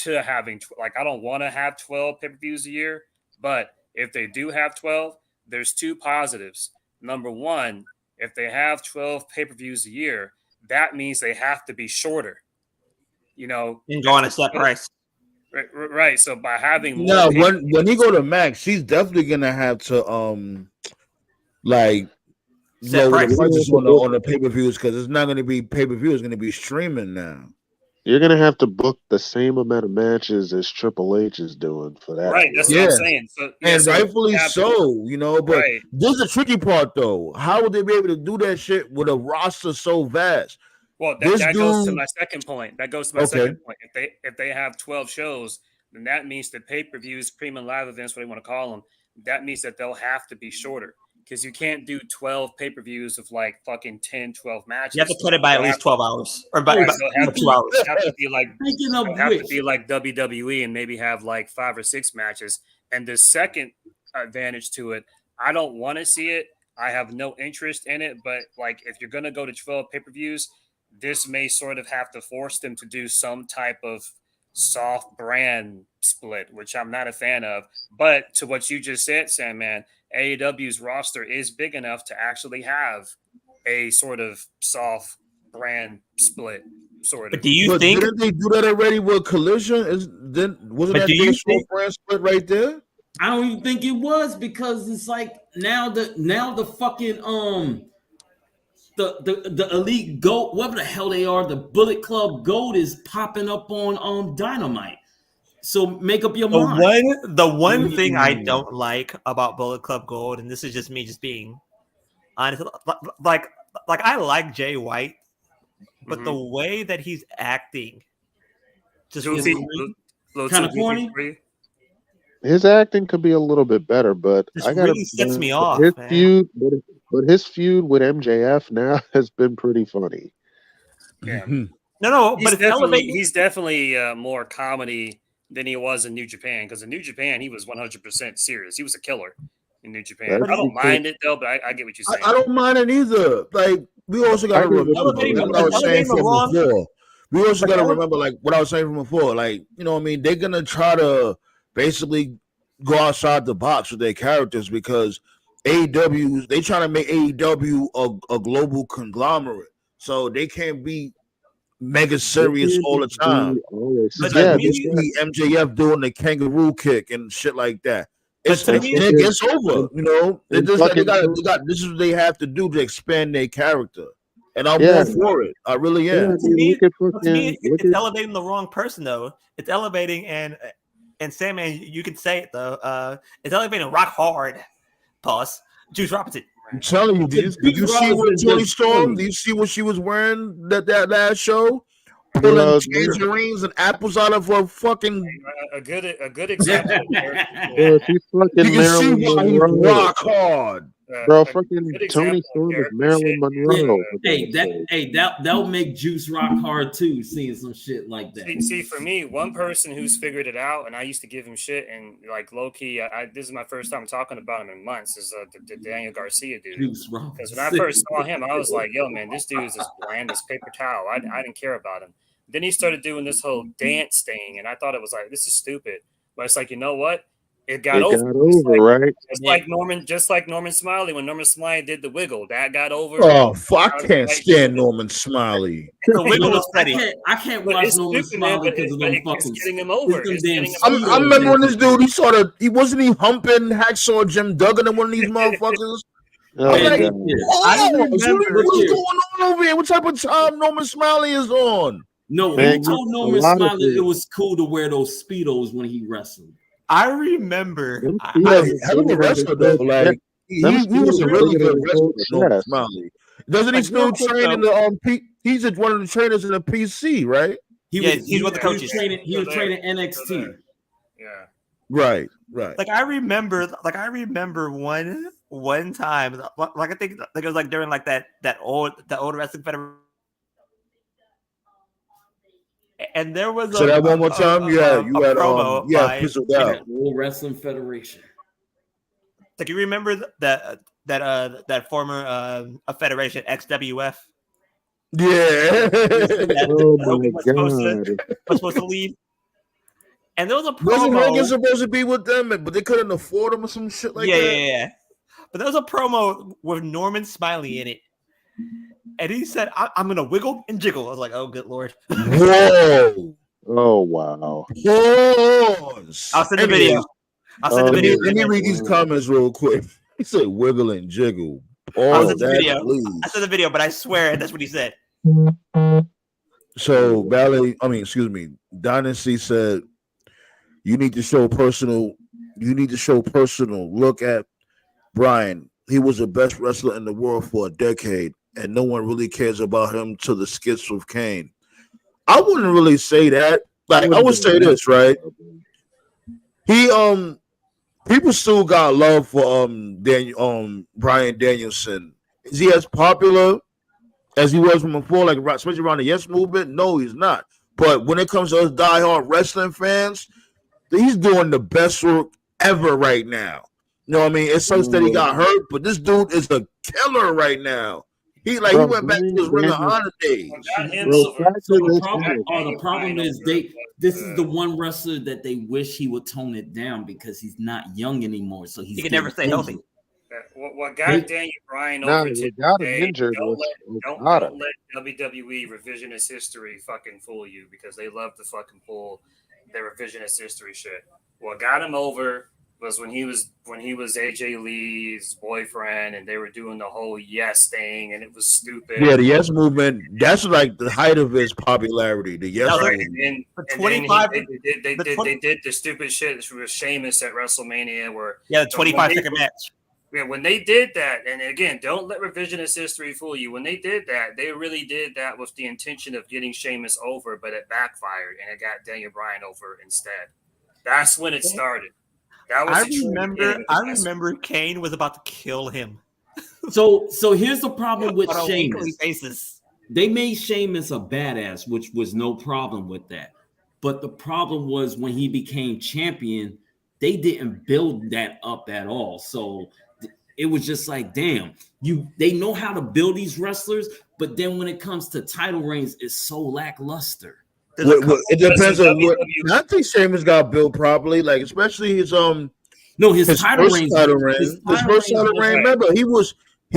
to having like I don't want to have 12 pay-per-views a year, but if they do have 12, there's two positives. Number one, if they have 12 pay-per-views a year, that means they have to be shorter. You know, and go on a set price. Right. So by having when he go to Max, he's definitely gonna have to like lower the prices on the pay-per-views because it's not gonna be pay-per-view, it's gonna be streaming now. You're gonna have to book the same amount of matches as Triple H is doing for that. Right, that's what I'm saying. So, and rightfully so, you know. But this is the tricky part, though. How would they be able to do that shit with a roster so vast? Well, that goes to my second point. If they have 12 shows, then that means the pay-per-views, premium live events, what you want to call them, that means that they'll have to be shorter. Because you can't do 12 pay-per-views of like fucking 10, 12 matches. You have to cut it by at least 12 hours. Or by 2 hours. It have to be like WWE and maybe have like 5 or 6 matches. And the second advantage to it, I don't want to see it. I have no interest in it. But like if you're going to go to 12 pay-per-views, this may sort of have to force them to do some type of soft brand split, which I'm not a fan of. But to what you just said, Sandman, AEW's roster is big enough to actually have a sort of soft brand split, sort of. But do you think didn't they do that already with Collision? Wasn't that soft brand split right there? I don't even think it was because it's like now the fucking the Elite Gold, whatever the hell they are, the Bullet Club Gold is popping up on Dynamite. So make up your mind. The one thing I don't like about Bullet Club Gold, and this is just me just being honest, like I like Jay White, but the way that he's acting just kind of corny. His acting could be a little bit better, but really sets me off. His feud with MJF now has been pretty funny. Yeah. No, but he's definitely more comedy than he was in New Japan, because in New Japan he was 100% serious. He was a killer in New Japan. I don't mind it though, but I get what you're saying. I don't mind it either. Like we also got to remember what I was saying before. we also But got to that was- remember, like what I was saying from before, like you know, what I mean, they're gonna try to basically go outside the box with their characters because AEW they trying to make AEW a global conglomerate, so they can't be mega It serious can't all the just time. be always. But It's to like Yeah, when you that's me, right. see MJF doing the kangaroo kick and shit like that. but It's to And me, it fucking gets over, and, you know. They and just like fucking they got this is what they have to do to expand their character, and I'm yeah, all for it. I really yeah. am. I to mean, me, look at to me, fucking look it's at elevating the wrong person though. It's elevating and Sandman, you can say it though. It's elevating Rock Hard, pause, Juice Robinson. I'm telling you, did you see what Robinson Tony just Storm? funny. Did you see what she was wearing that last show? Pulling bro. tangerines and apples out of her fucking. A good example. Bro, she's You fucking can see Marilyn why he's Monroe. rock hard. Bro, A fucking good Tony example of Storm is character Marilyn shit. Monroe. for Hey, God's sake. that'll make Juice rock hard too, seeing some shit like that. See, for me, one person who's figured it out, and I used to give him shit, and like low key, this is my first time talking about him in months. Is the Daniel Garcia dude? Juice Because Robinson. when I first saw him, I was like, "Yo, man, this dude is as bland as paper towel." I didn't care about him. Then he started doing this whole dance thing, and I thought it was like, "This is stupid." But it's like, you know what? It got It over. got over, right? Just like Norman Smiley when Norman Smiley did the wiggle, that got over. Oh, fuck! I was can't like, stand Norman Smiley. The wiggle was I petty. can't But watch it's Norman stupid, man. Smiley But because it's, of but them it's fucking. getting him over. them It's damn getting him I'm, over. I remember when this dude, he wasn't he humping Hacksaw Jim Duggan and one of these motherfuckers. Oh, I'm like, God. I oh, remember- what is going on over here? What type of time Norman Smiley is on? No, Man, he told a Norman lot of Smiley it things. was cool to wear those Speedos when he wrestled. I remember. Them I, Speedos Hey, is hell of a bigger than wrestler his though. whole Like chest. he Them was Speedos a are really bigger good than his wrestler, whole Norman chest. Smiley. Doesn't he Like, still real quick, train in though. the he's one of the trainers in the PC, right? Yeah, he's one of the he was coaches. training. He was Still there. training Still NXT. there. Yeah. Right. Like I remember one time, like I think like it was like during like that old wrestling federation, and there was So that one more time, you had promo by fizzled out. World Wrestling Federation. like you remember that former a federation XWF Yeah. Oh that my was God. supposed to leave, and there was a Wasn't Hogan promo. supposed to be with them, but they couldn't afford him or some shit like that? Yeah. But there was a promo with Norman Smiley in it. And he said, I'm going to wiggle and jiggle. I was like, oh, good Lord. Whoa. Oh wow. Pause. I'll send the video. I'll send the Let me, video. let me read these comments real quick. He said wiggle and jiggle. I'll Pause send the that, video. please. I sent the video, but I swear that's what he said. So Dynasty said you need to show personal look at Brian. He was the best wrestler in the world for a decade, and no one really cares about him till the skits with Kane. I wouldn't really say that. Like I would say this, right? He people still got love for Brian Danielson. Is he as popular as he was from before, like especially around the Yes movement? No, he's not. But when it comes to us diehard wrestling fans, he's doing the best work ever right now. You know what I mean? It sucks that he got hurt, but this dude is a killer right now. He went back to his Ring of Honor days. So the problem is this is the one wrestler that they wish he would tone it down because he's not young anymore. So he can never stay healthy. What got Daniel Bryan Nah, over what got him today? injured Don't was let WWE revisionist history fucking fool you because they love to fucking pull their revisionist history shit. What got him over was when he was AJ Lee's boyfriend and they were doing the whole yes thing and it was stupid. Yeah, the Yes movement, that's like the height of his popularity. The Yes Right. movement. They did the stupid shit with Sheamus at WrestleMania where the 25-second match. Yeah, when they did that, and again, don't let revisionist history fool you. When they did that, they really did that with the intention of getting Sheamus over, but it backfired and it got Daniel Bryan over instead. That's when it started. That was I remember Kane was about to kill him. So here's the problem with On a weekly Sheamus. basis. They made Sheamus a badass, which was no problem with that. But the problem was when he became champion, they didn't build that up at all. So it was just like, damn, they know how to build these wrestlers, But then when it comes to title reigns, it's so lackluster. It depends on what. WWE I think Sheamus got built properly, like especially his No, his his title first reigns. title reign. His first title was- reign. Remember, he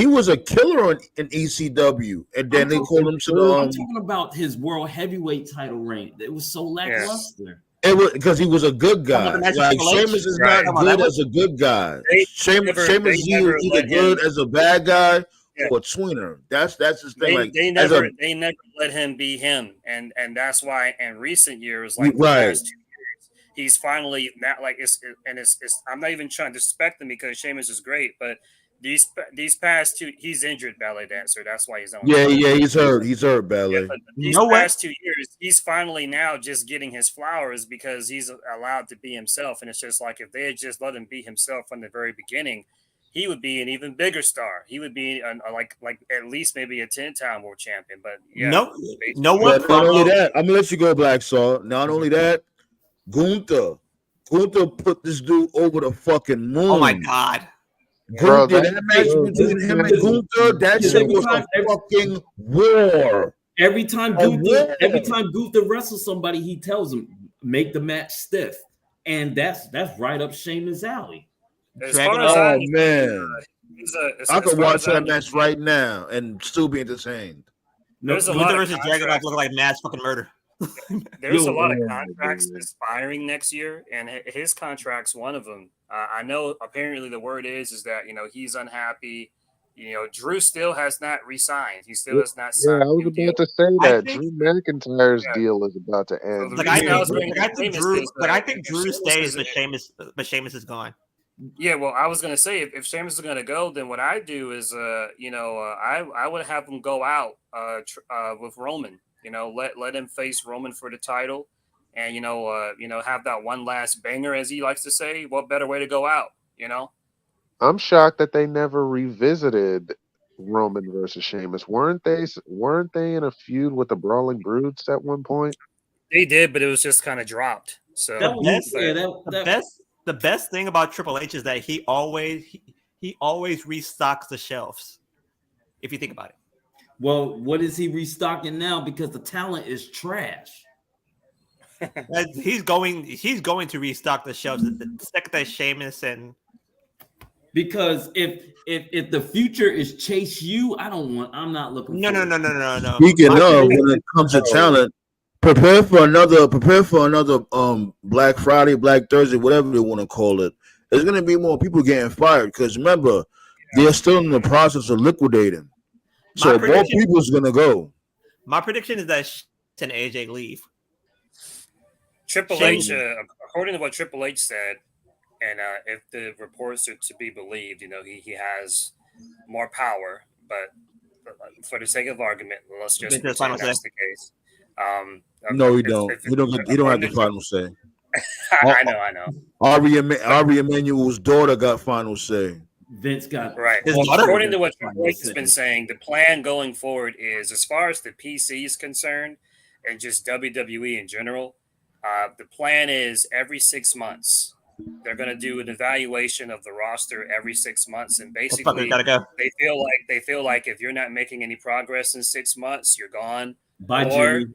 was a killer in ECW, and then they called him to I'm the talking about his world heavyweight title reign. It was so lackluster. It was because he was a good guy. Come on, that's Like Triple H. Sheamus is Right. not Come on, good that as a good guy. They Sheamus never is either let good him- as a bad guy Yeah. or a tweener. That's his thing. They, Like they as never a they never let him be him, and that's why in recent years, like the right. past 2 years, he's finally not like it's. I'm not even trying to disrespect him because Sheamus is great, but these past two, he's injured, ballet dancer. That's why he's on. Yeah, he's hurt. He's hurt badly. Yeah, but these No way. past 2 years, he's finally now just getting his flowers because he's allowed to be himself. And it's just like if they had just let him be himself from the very beginning, he would be an even bigger star. He would be like at least maybe a 10-time world champion. But yeah, no But one not only follows. that, I'm gonna let you go, Black Saw. Not only that, Gunther put this dude over the fucking moon. Oh my god. Bro, Gunther, that match between him and Gunther, that shit was a fucking war. Every time Oh, Gunther, yeah. every time Gunther wrestles somebody, he tells him make the match stiff, and that's right up Sheamus' alley. as Drag far it as out. Oh I man, I as could far watch as I that match right now and still be entertained. There's a lot Gunther of versus Dragunov contracts. look like mass fucking murder. There's a Yo, lot of oh, contracts man. expiring next year, and his contract's one of them. I know. Apparently, the word is that he's unhappy. Drew still has not re-signed. He still has not Yeah, signed I a was new deal. about to say I that think- Drew McIntyre's Yeah. deal is about to So end. the Like reason I I was think, bringing like I think Sheamus Drew, is, like I think if Drew Sheamus stays, is- but Sheamus is gone. Yeah, well, I was gonna say if Sheamus is gonna go, then what I do is, I would have him go out with Roman. Let him face Roman for the title, and have that one last banger, as he likes to say. What better way to go out? I'm shocked that they never revisited Roman versus Sheamus. Weren't they in a feud with the Brawling Brutes at one point? They did, but it was just kind of dropped. So That was best- yeah, The best thing about Triple H is that he always restocks the shelves. If you think about it. well, what is he restocking now? Because the talent is trash. He's going to restock the shelves the second that Sheamus and Because if the future is Chase U, I'm not looking. no. Speaking My of, prediction- when it comes to talent, prepare for another Black Friday, Black Thursday, whatever they want to call it. There's gonna be more people getting fired because remember, they're still in the process of liquidating. So more prediction- people's gonna go. My prediction is that Sheamus and AJ leave. Triple Sheamus. H, according to what Triple H said, and if the reports are to be believed, he has more power. But for the sake of argument, let's just Think that's pretend final that's the case. No, he if- don't. if- He don't have according the to- final say. I know. Ari Emanuel's daughter got final say. Vince got Right. His Well, daughter? according to what Triple H has been saying, the plan going forward is, as far as the PC is concerned, and just WWE in general, the plan is every 6 months they're going to do an evaluation of the roster every 6 months, and Fucker, basically gotta go. they feel like if you're not making any progress in 6 months, you're gone. by Or Jimmy.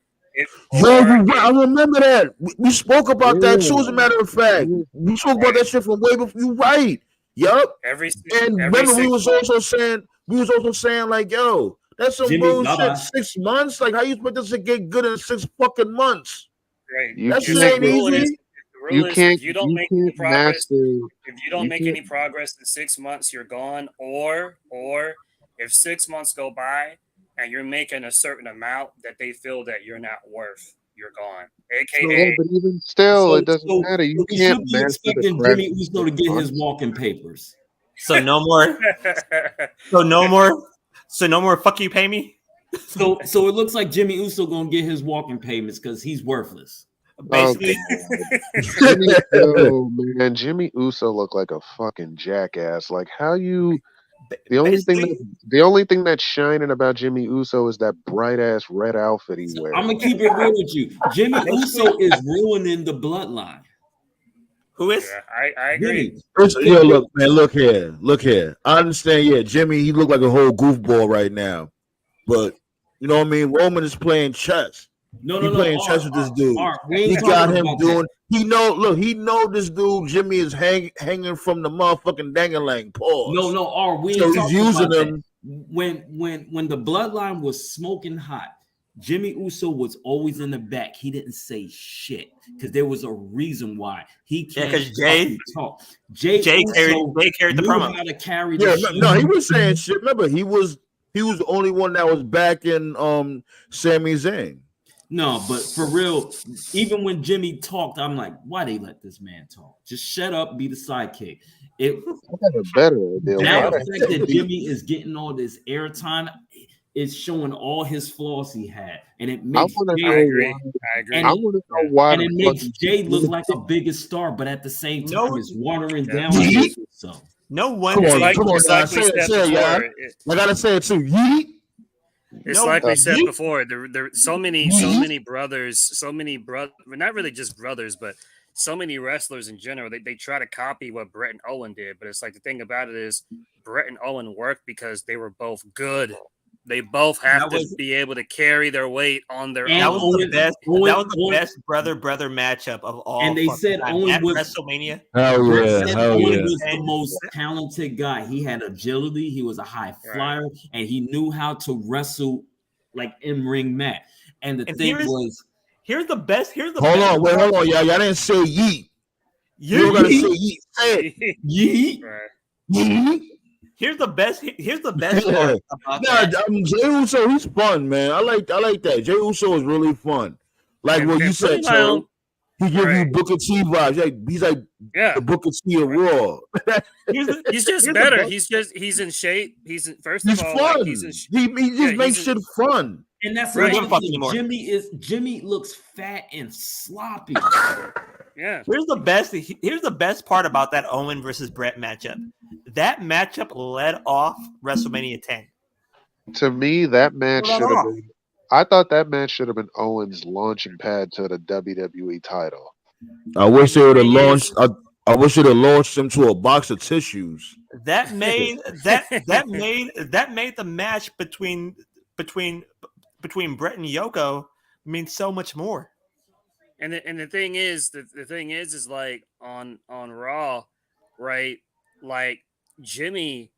Yo, you're right. I remember that. We spoke about that too. As a matter of fact, we spoke about that shit from way before. You right? Yup. every And every remember, 6 we was months. also saying like, yo, that's some Jimmy, bullshit. bye-bye. 6 months? Like, how you expect this to get good in 6 fucking months? Right. You That If shit the ain't rule easy. is- the rule You is can't. if you don't You make any can't progress, master. if you don't You make can't- any progress in 6 months, you're gone. Or if 6 months go by and you're making a certain amount that they feel that you're not worth, you're gone. Yeah, AKA, but even still, it doesn't matter. You we can't should be master the expecting craft. Jimmy Uso to get his walking papers. So no more. So no more. Fuck you, pay me. So it looks like Jimmy Uso gonna get his walking payments because he's worthless. Basically, Jimmy, yo, man, Jimmy Uso looked like a fucking jackass. Like how you? The only thing that's shining about Jimmy Uso is that bright ass red outfit he wears. I'm gonna keep it real with you. Jimmy Uso is ruining the bloodline. who is? yeah, I agree. Jimmy, Yo, look, man, look here. I understand. Yeah, Jimmy, he looked like a whole goofball right now, but You know what I mean? Roman is playing chess. No, He no, no. playing chess with this dude. We ain't He talking got him about doing. that. He know this dude Jimmy is hanging from the motherfucking dangalang. Pause. No. We ain't So he's talking using about that. them. When the bloodline was smoking hot, Jimmy Uso was always in the back. He didn't say shit because there was a reason why. He can't because Jay talk. Jay Uso carried the knew promo. how to carry the Yeah, shit. no, he was saying shit. Remember, he was the only one that was backing Sami Zayn. No, but for real, even when Jimmy talked, I'm like, why they let this man talk? Just shut up, be the sidekick. I got a better idea. Now Why the the fact hell that he- Jimmy is getting all this airtime is showing all his flaws he had, and it I makes want to Jay, know I agree. why. I agree. and I want to know why and the it fuck makes he- Jay look like a bigger star, but at the same time, No. it's watering Yeah. down Jay Uso. No one. Come on, Like, come on, it's y'all. like we Say it, said say it, y'all. before. I gotta say it too. Yeet. It's No, like we uh, said yeet. before. There so many brothers, not really just brothers, but so many wrestlers in general. They try to copy what Brett and Owen did, but it's like the thing about it is Brett and Owen worked because they were both good. They both have That to was- be able to carry their weight on their And That was own. the best. Owen- That was the Owen- best brother matchup of all. And they fucking said time. Owen at was- WrestleMania. Hell Brett yeah, said hell Owen yeah. was the And- most talented guy. He had agility. He was a high flyer, and he knew how to wrestle like in ring match. And the And thing here's- was, Here's the best. Hold Hold on, y'all. Y'all didn't say yeet. You don't gotta say yeet. Say it. yeet. Right. Yeet. Here's the best. Here's the best part about Nah, that. Jey Uso, he's fun, man. I like that. Jey Uso is really fun. Like what you said, Putting my own- Joe. He give you Right. Booker T vibes. He's like Yeah, the Booker T of Raw. he's just here's the better. best- He's in shape. He's first He's of all, fun. like, he's in. He just makes he's shit fun. And that's Right. another Fuck thing. anymore. Jimmy looks fat and sloppy. Yeah, Here's the best part about that Owen versus Brett matchup. That matchup led off WrestleMania 10. To me, that match Hold should have on. been. I thought that match should have been Owens' launching pad to the WWE title. I wish they would have Thing launched. is- I wish they'd have launched him to a box of tissues. That made the match between Brett and Yoko mean so much more. and the thing is, the thing is like on Raw, right? Like Jay.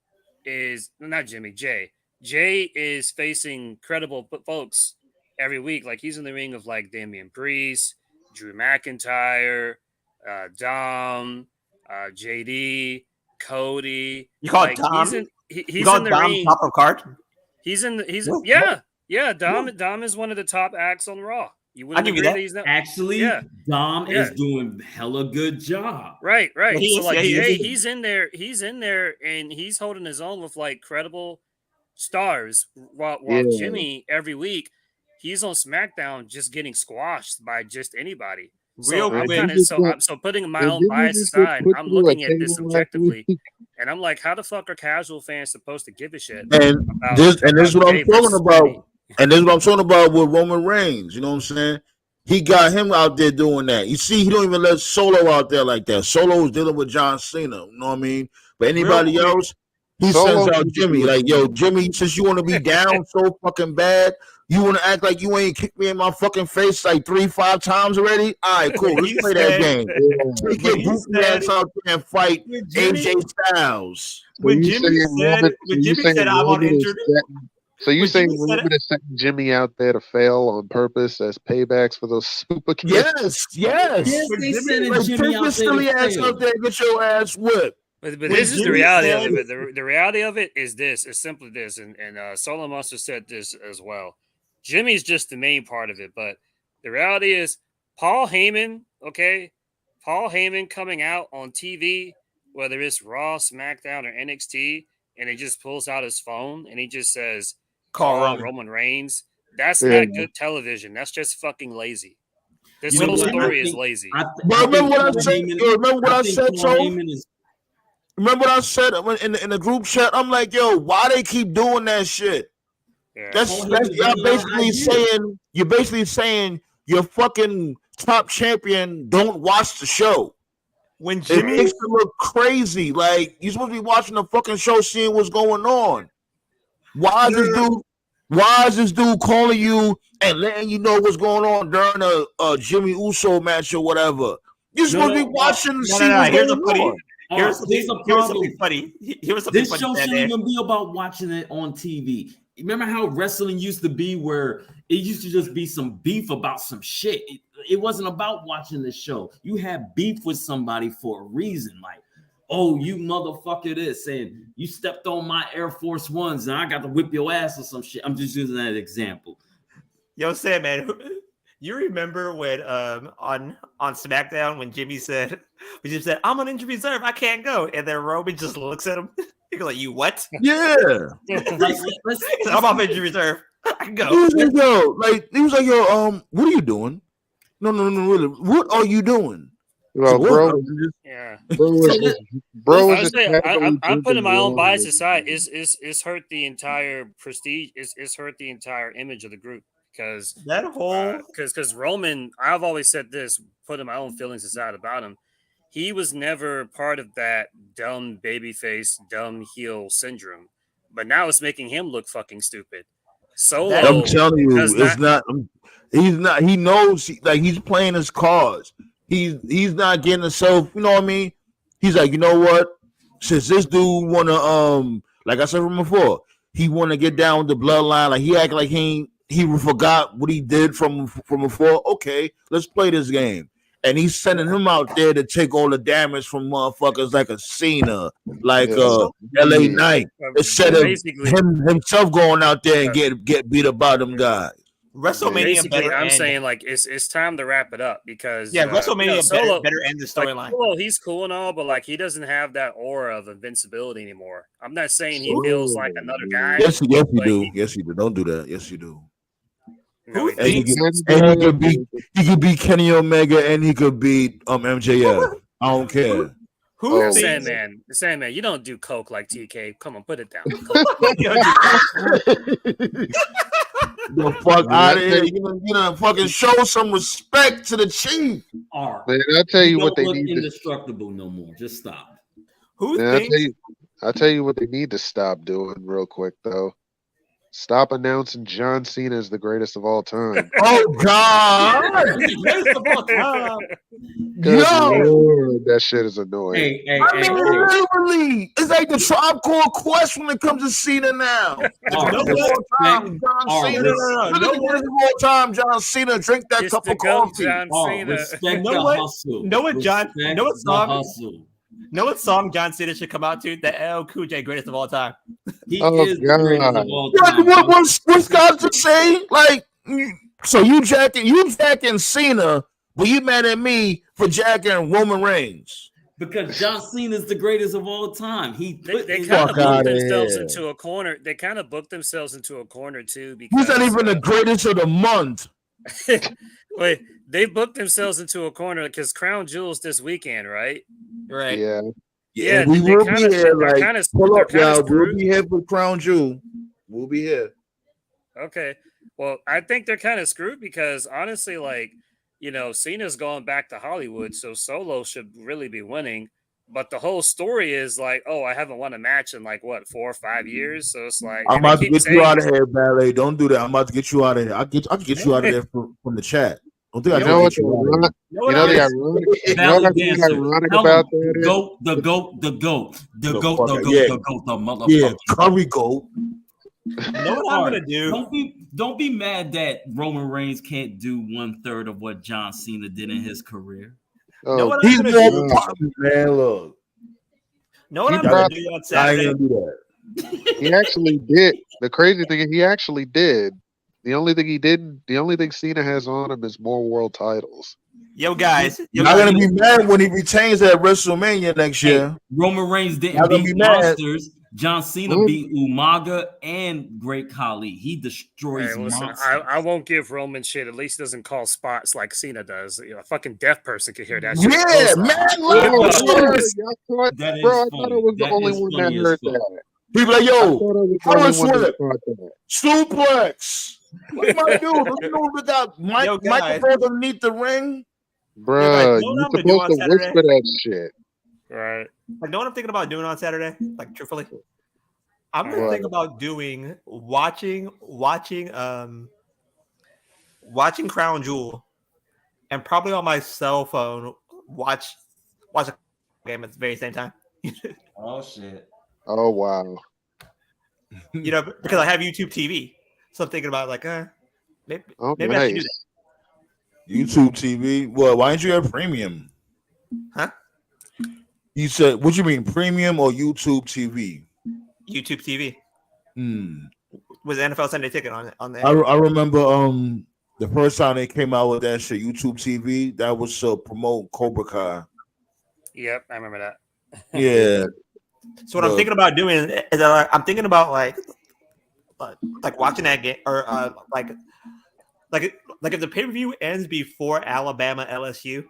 Jay is facing credible folks every week. Like he's in the ring of like Damian Priest, Drew McIntyre, Dom, JD, Cody. You call it like, Dom? He's You call in it the Dom ring. top of card? He's Yeah. yeah. Dom is one of the top acts on Raw. You I'll wouldn't give you agree that. he's not Actually, Yeah. Dom Yeah. is doing hella good job. right. He So is, like yeah, he Jay, is. he's in there, and he's holding his own with like credible stars. While Yeah. Jimmy every week, he's on SmackDown just getting squashed by just anybody. Real So I'm quick. kind of so putting my own bias aside. I'm looking at this objectively, and I'm like, how the fuck are casual fans supposed to give a shit? And about- this is what I'm Jay talking versus about. Jimmy? And this is what I'm talking about with Roman Reigns. You know what I'm saying? He got him out there doing that. You see, he don't even let Solo out there like that. Solo was dealing with John Cena. You know what I mean? But anybody Real quick. else, he Solo sends out needs to Jimmy. be- Like, yo, Jimmy, since you want to be down so fucking bad, you want to act like you ain't kicked me in my fucking face like 3-5 times already? All right, cool. Let's He play said- that game. Take your he goofy said- ass out there and fight When Jimmy, AJ Styles. when you Jimmy saying said, Roman- when so you Jimmy saying said I'm on Roman is injured, So you when saying Jimmy said Roman is setting Jimmy out there to fail on purpose as paybacks for those super kicks? Yes. Yes, When they Jimmy- sending Like, Jimmy take your out there silly to ass fail. out there and get your ass whipped. But When this is the Jimmy reality said- of it. The reality of it is this. It's simply this. And Solo Monster said this as well. Jimmy's just the main part of it. But the reality is Paul Heyman, okay? Paul Heyman coming out on TV, whether it's Raw, SmackDown, or NXT, and he just pulls out his phone and he just says, Call Roman Reigns. That's Yeah. not good television. That's just fucking lazy. This You know whole what? story I is think- lazy. But remember what I said? You remember what I think said, Paul Joe? Heyman is Remember what I said in the group chat? I'm like, yo, why they keep doing that shit? Yeah. That's Paul y'all Heyman's running out of ideas. you're basically saying your fucking top champion don't watch the show. when It Jimmy, makes it look crazy. Like you're supposed to be watching the fucking show, seeing what's going on. Why is this dude? Why is this dude calling you and letting you know what's going on during a Jimmy Uso match or whatever? You're supposed to be watching to see what's Here's going a funny. on. Here's something funny. Here's something This funny. show shouldn't even be about watching it on TV. Remember how wrestling used to be, where it used to just be some beef about some shit. It wasn't about watching the show. You had beef with somebody for a reason, like, oh, you motherfucker, this, and you stepped on my Air Force Ones, and I got to whip your ass or some shit. I'm just using that example. Yo, Sam, man, you remember when on SmackDown when Jimmy said, I'm on injury reserve, I can't go, and then Roman just looks at him. He's like, you what? Yeah. Like, I'm off injury reserve. I can go. He was like, yo, what are you doing? No, really. What are you doing? Well, bro, Yeah. I'm putting my own bias aside. It's hurt the entire prestige. It's hurt the entire image of the group because that whole because Roman. I've always said this, putting my own feelings aside about him. He was never part of that dumb babyface, dumb heel syndrome. But now it's making him look fucking stupid. Solo, I'm telling you, it's not. He's not. He knows. Like he's playing his cards. He's not getting himself. You know what I mean? He's like, you know what? Since this dude wanna like I said from before, he wanna get down with the bloodline. Like he act like he forgot what he did from before. Okay, let's play this game. And he's sending him out there to take all the damage from motherfuckers like a Cena, like LA Knight, instead of himself going out there and get beat up by them guys. WrestleMania. Basically, I'm saying like it's time to wrap it up because WrestleMania Solo, better end the storyline. Like, he's cool and all, but like he doesn't have that aura of invincibility anymore. I'm not saying he feels like another guy. Yes, you do. Yes, you do. Don't do that. Yes, you do. Who and he could beat Kenny Omega and he could beat MJF. I don't care. Who Sandman, you don't do coke like TK. Come on, put it down. The fuck out of here. You know, fucking show some respect to the chief. All right. Man, I'll tell you what they look need. Indestructible no more. Just stop. I'll tell you what they need to stop doing real quick though. Stop announcing John Cena as the greatest of all time. Oh God! Greatest of all time. Lord, that shit is annoying. Literally, it's like the Tribe Called Quest when it comes to Cena now. John Cena, drink that Just cup of coffee. Respect the hustle. Know what song John Cena should come out to? The LL Cool J greatest of all time. He is the greatest of all time. What's God to say? Like, so you jacking Cena, but you mad at me for jacking Roman Reigns? Because John Cena is the greatest of all time. They kind of booked themselves into a corner. They kind of booked themselves into a corner too. Because he's not even the greatest of the month. Wait, they booked themselves into a corner because Crown Jewel's this weekend, right? Right. Yeah. We will be here. Like, pull up, y'all. We'll be here for Crown Jewel. We'll be here. Okay. Well, I think they're kind of screwed because honestly, like, you know, Cena's going back to Hollywood, so Solo should really be winning. But the whole story is like, oh, I haven't won a match in like what 4 or 5 years. So it's like I'm about to get you out of here, Ballet. Don't do that. I'm about to get you out of here. I can get you out of there from the chat. Don't think I can get you out of there. You know the ironic about that is the goat, the motherfucker. Yeah, curry goat. You know what I'm gonna do? Don't be mad that Roman Reigns can't do 1/3 of what John Cena did in his career. He's more popular, man. Look. Know what I'm gonna do on Saturday? I ain't gonna do that. He actually did. The crazy thing is he actually did. The only thing Cena has on him is more world titles. Yo, guys. You're not going to be mad when he retains at WrestleMania next year. Roman Reigns didn't beat monsters. John Cena beat Umaga and Great Khali. He destroys monsters. I won't give Roman shit. At least he doesn't call spots like Cena does. You know, a fucking deaf person could hear that shit. Yeah, man. Bro, I thought I was the only one that heard that. People like, yo, suplex. What am I doing? Don't you know that microphone underneath the ring? Bro, you're supposed to whisper that shit. Right. Like, know what I'm thinking about doing on Saturday? Like, truthfully? I'm gonna What? think about doing watching Crown Jewel, and probably on my cell phone watch a game at the very same time. Oh shit. Oh wow. Because I have YouTube TV, so I'm thinking about like, maybe Oh maybe I should do that, nice. YouTube TV. Well, why didn't you have premium? huh? You said, what you mean, premium or YouTube TV? YouTube TV Hmm. with NFL Sunday Ticket on there. I remember the first time they came out with that shit, YouTube TV. That was to promote Cobra Kai. Yep, I remember that. Yeah. So what I'm thinking about doing is I'm thinking about like watching that game or like if the pay per view ends before Alabama LSU.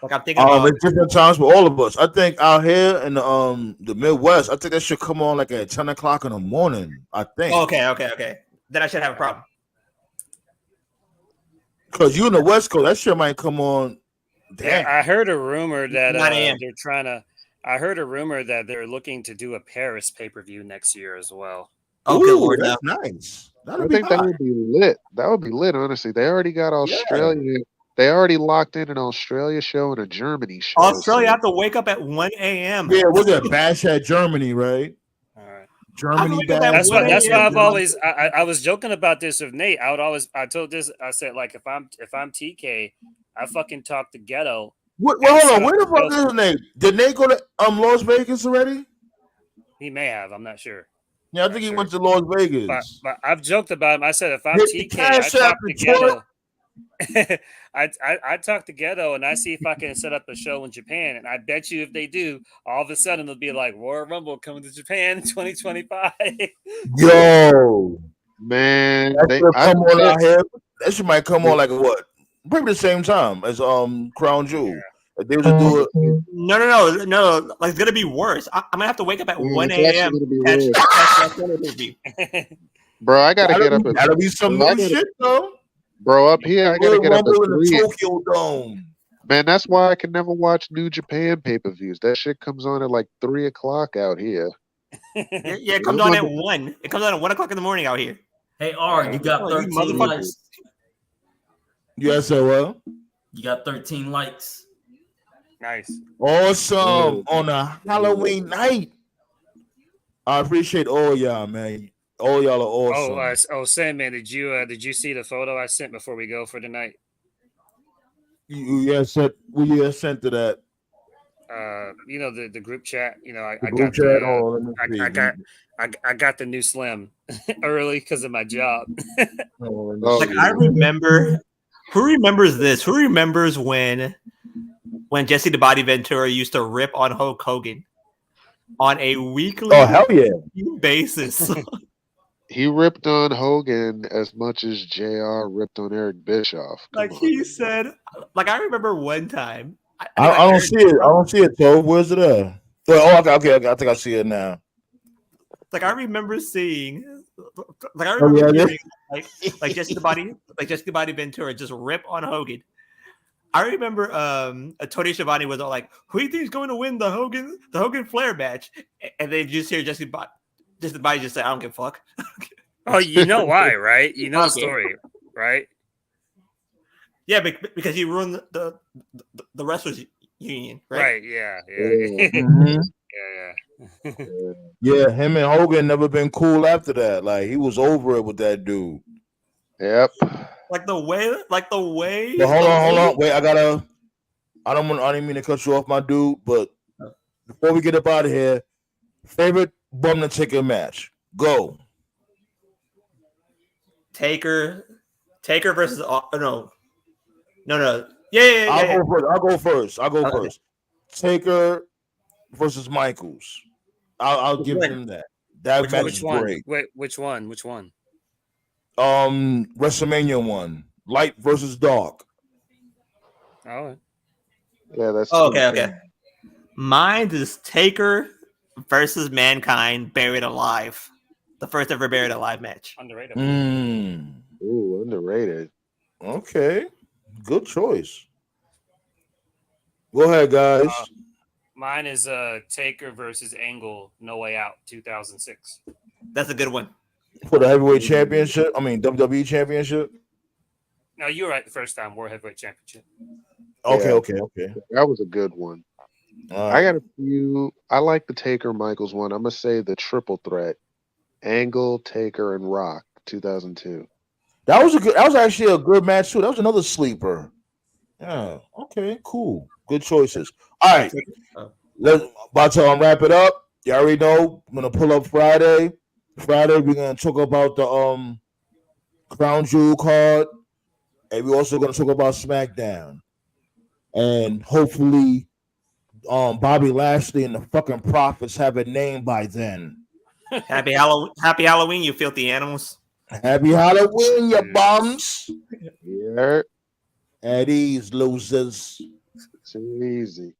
Like I'm thinking about It's different times for all of us. I think out here in the Midwest, I think that should come on like at 10 o'clock in the morning. I think. Okay. Then I should have a problem. Because you in the West Coast, that shit might come on. Yeah, Damn. I heard a rumor that 9 a.m. they're trying to. I heard a rumor that they're looking to do a Paris pay per view next year as well. Oh, good lord, that's no. nice. I That'll be think that hot. would be lit. That would be lit, honestly. They already got Australia. They already locked in an Australia show and a Germany show. Australia have to wake up at 1 a.m. Yeah, what's that? Bash at Germany, right? All right. Germany wake up at bash. That's why I've Yeah. always. I was joking about this with Nate. I told this. I said like if I'm TK, I fucking talk to Ghetto. Hold on. Where the fuck is Nate? Did Nate go to Las Vegas already? He may have. I'm not sure. Yeah, I think he went to Las Vegas. But I've joked about him. I said if I'm Hit the TK, I Cash talk App to and Ghetto. I talk to Ghetto and I see if I can set up a show in Japan. And I bet you if they do, all of a sudden it'll be like Royal Rumble coming to Japan in 2025. Yo, Man, come on out here. That shit might come on like what? Probably the same time as Crown Jewel. Yeah. Like they would do it. No. Like it's gonna be worse. I'm gonna have to wake up at 1 it's actually a.m. gonna be catch worse. that Sunday pay-per-view. Bro, I gotta get up at That'll be some new shit though. Bro, up here, I gotta Royal get up at Rumble in the 3. Tokyo Dome. Man, that's why I can never watch New Japan pay-per-views. That shit comes on at like 3 o'clock out here. Yeah, it comes on at 1. It comes on at 1 o'clock in the morning out here. Hey, R, you got 13 likes. Yes, I will. You got 13 likes. Nice. Awesome on a Halloween night. I appreciate all y'all, man. All y'all are awesome. Sandman, did you see the photo I sent before we go for tonight? You sent to that. The group chat. I got the new Slim early because of my job. I remember. Who remembers this? Who remembers when Jesse the Body Ventura used to rip on Hulk Hogan on a weekly basis? He ripped on Hogan as much as JR ripped on Eric Bischoff. He said, I remember one time. I don't see it. I don't see it, though. Where's it at? Okay. I think I see it now. I remember seeing, hearing, Jesse the Body Ventura just rip on Hogan. I remember Tony Schiavone was all like, "Who do you think is going to win the Hogan Flair match?" And they just hear Jesse the Body just say, "I don't give a fuck." Oh, you know why, right? You know the story, right? Yeah, because he ruined the wrestlers union, right? Right. Yeah. Mm-hmm. Yeah, him and Hogan never been cool after that. Like he was over it with that dude. Yep. The way. But hold on. Wait, I didn't mean to cut you off, my dude. But before we get up out of here, favorite bum the ticket match. Go. Taker versus no. Yeah. I'll go first. Taker versus Michaels. I'll give him that. That match is great. Wait, which one? WrestleMania 1. Light versus dark. Oh. Yeah, that's okay. Mine is Taker versus Mankind Buried Alive. The first ever Buried Alive match. Underrated. Ooh, underrated. Okay. Good choice. Go ahead, guys. Mine is Taker versus Angle, No Way Out, 2006. That's a good one. For the heavyweight championship. I mean WWE championship. No, you were right the first time. World Heavyweight Championship. Okay, Yeah. okay. That was a good one. All I right. got a few. I like the Taker Michaels one. I'm gonna say the triple threat: Angle, Taker, and Rock, 2002. That was actually a good match too. That was another sleeper. Yeah. Okay. Cool. Good choices. All right. Let's about to wrap it up. You already know. I'm gonna pull up Friday. Friday we're gonna talk about the Crown Jewel card, and we're also gonna talk about SmackDown, and hopefully, Bobby Lashley and the fucking Profits have a name by then. Happy Halloween, you filthy animals. Happy Halloween, you bums. Yeah, At ease, losers. too easy.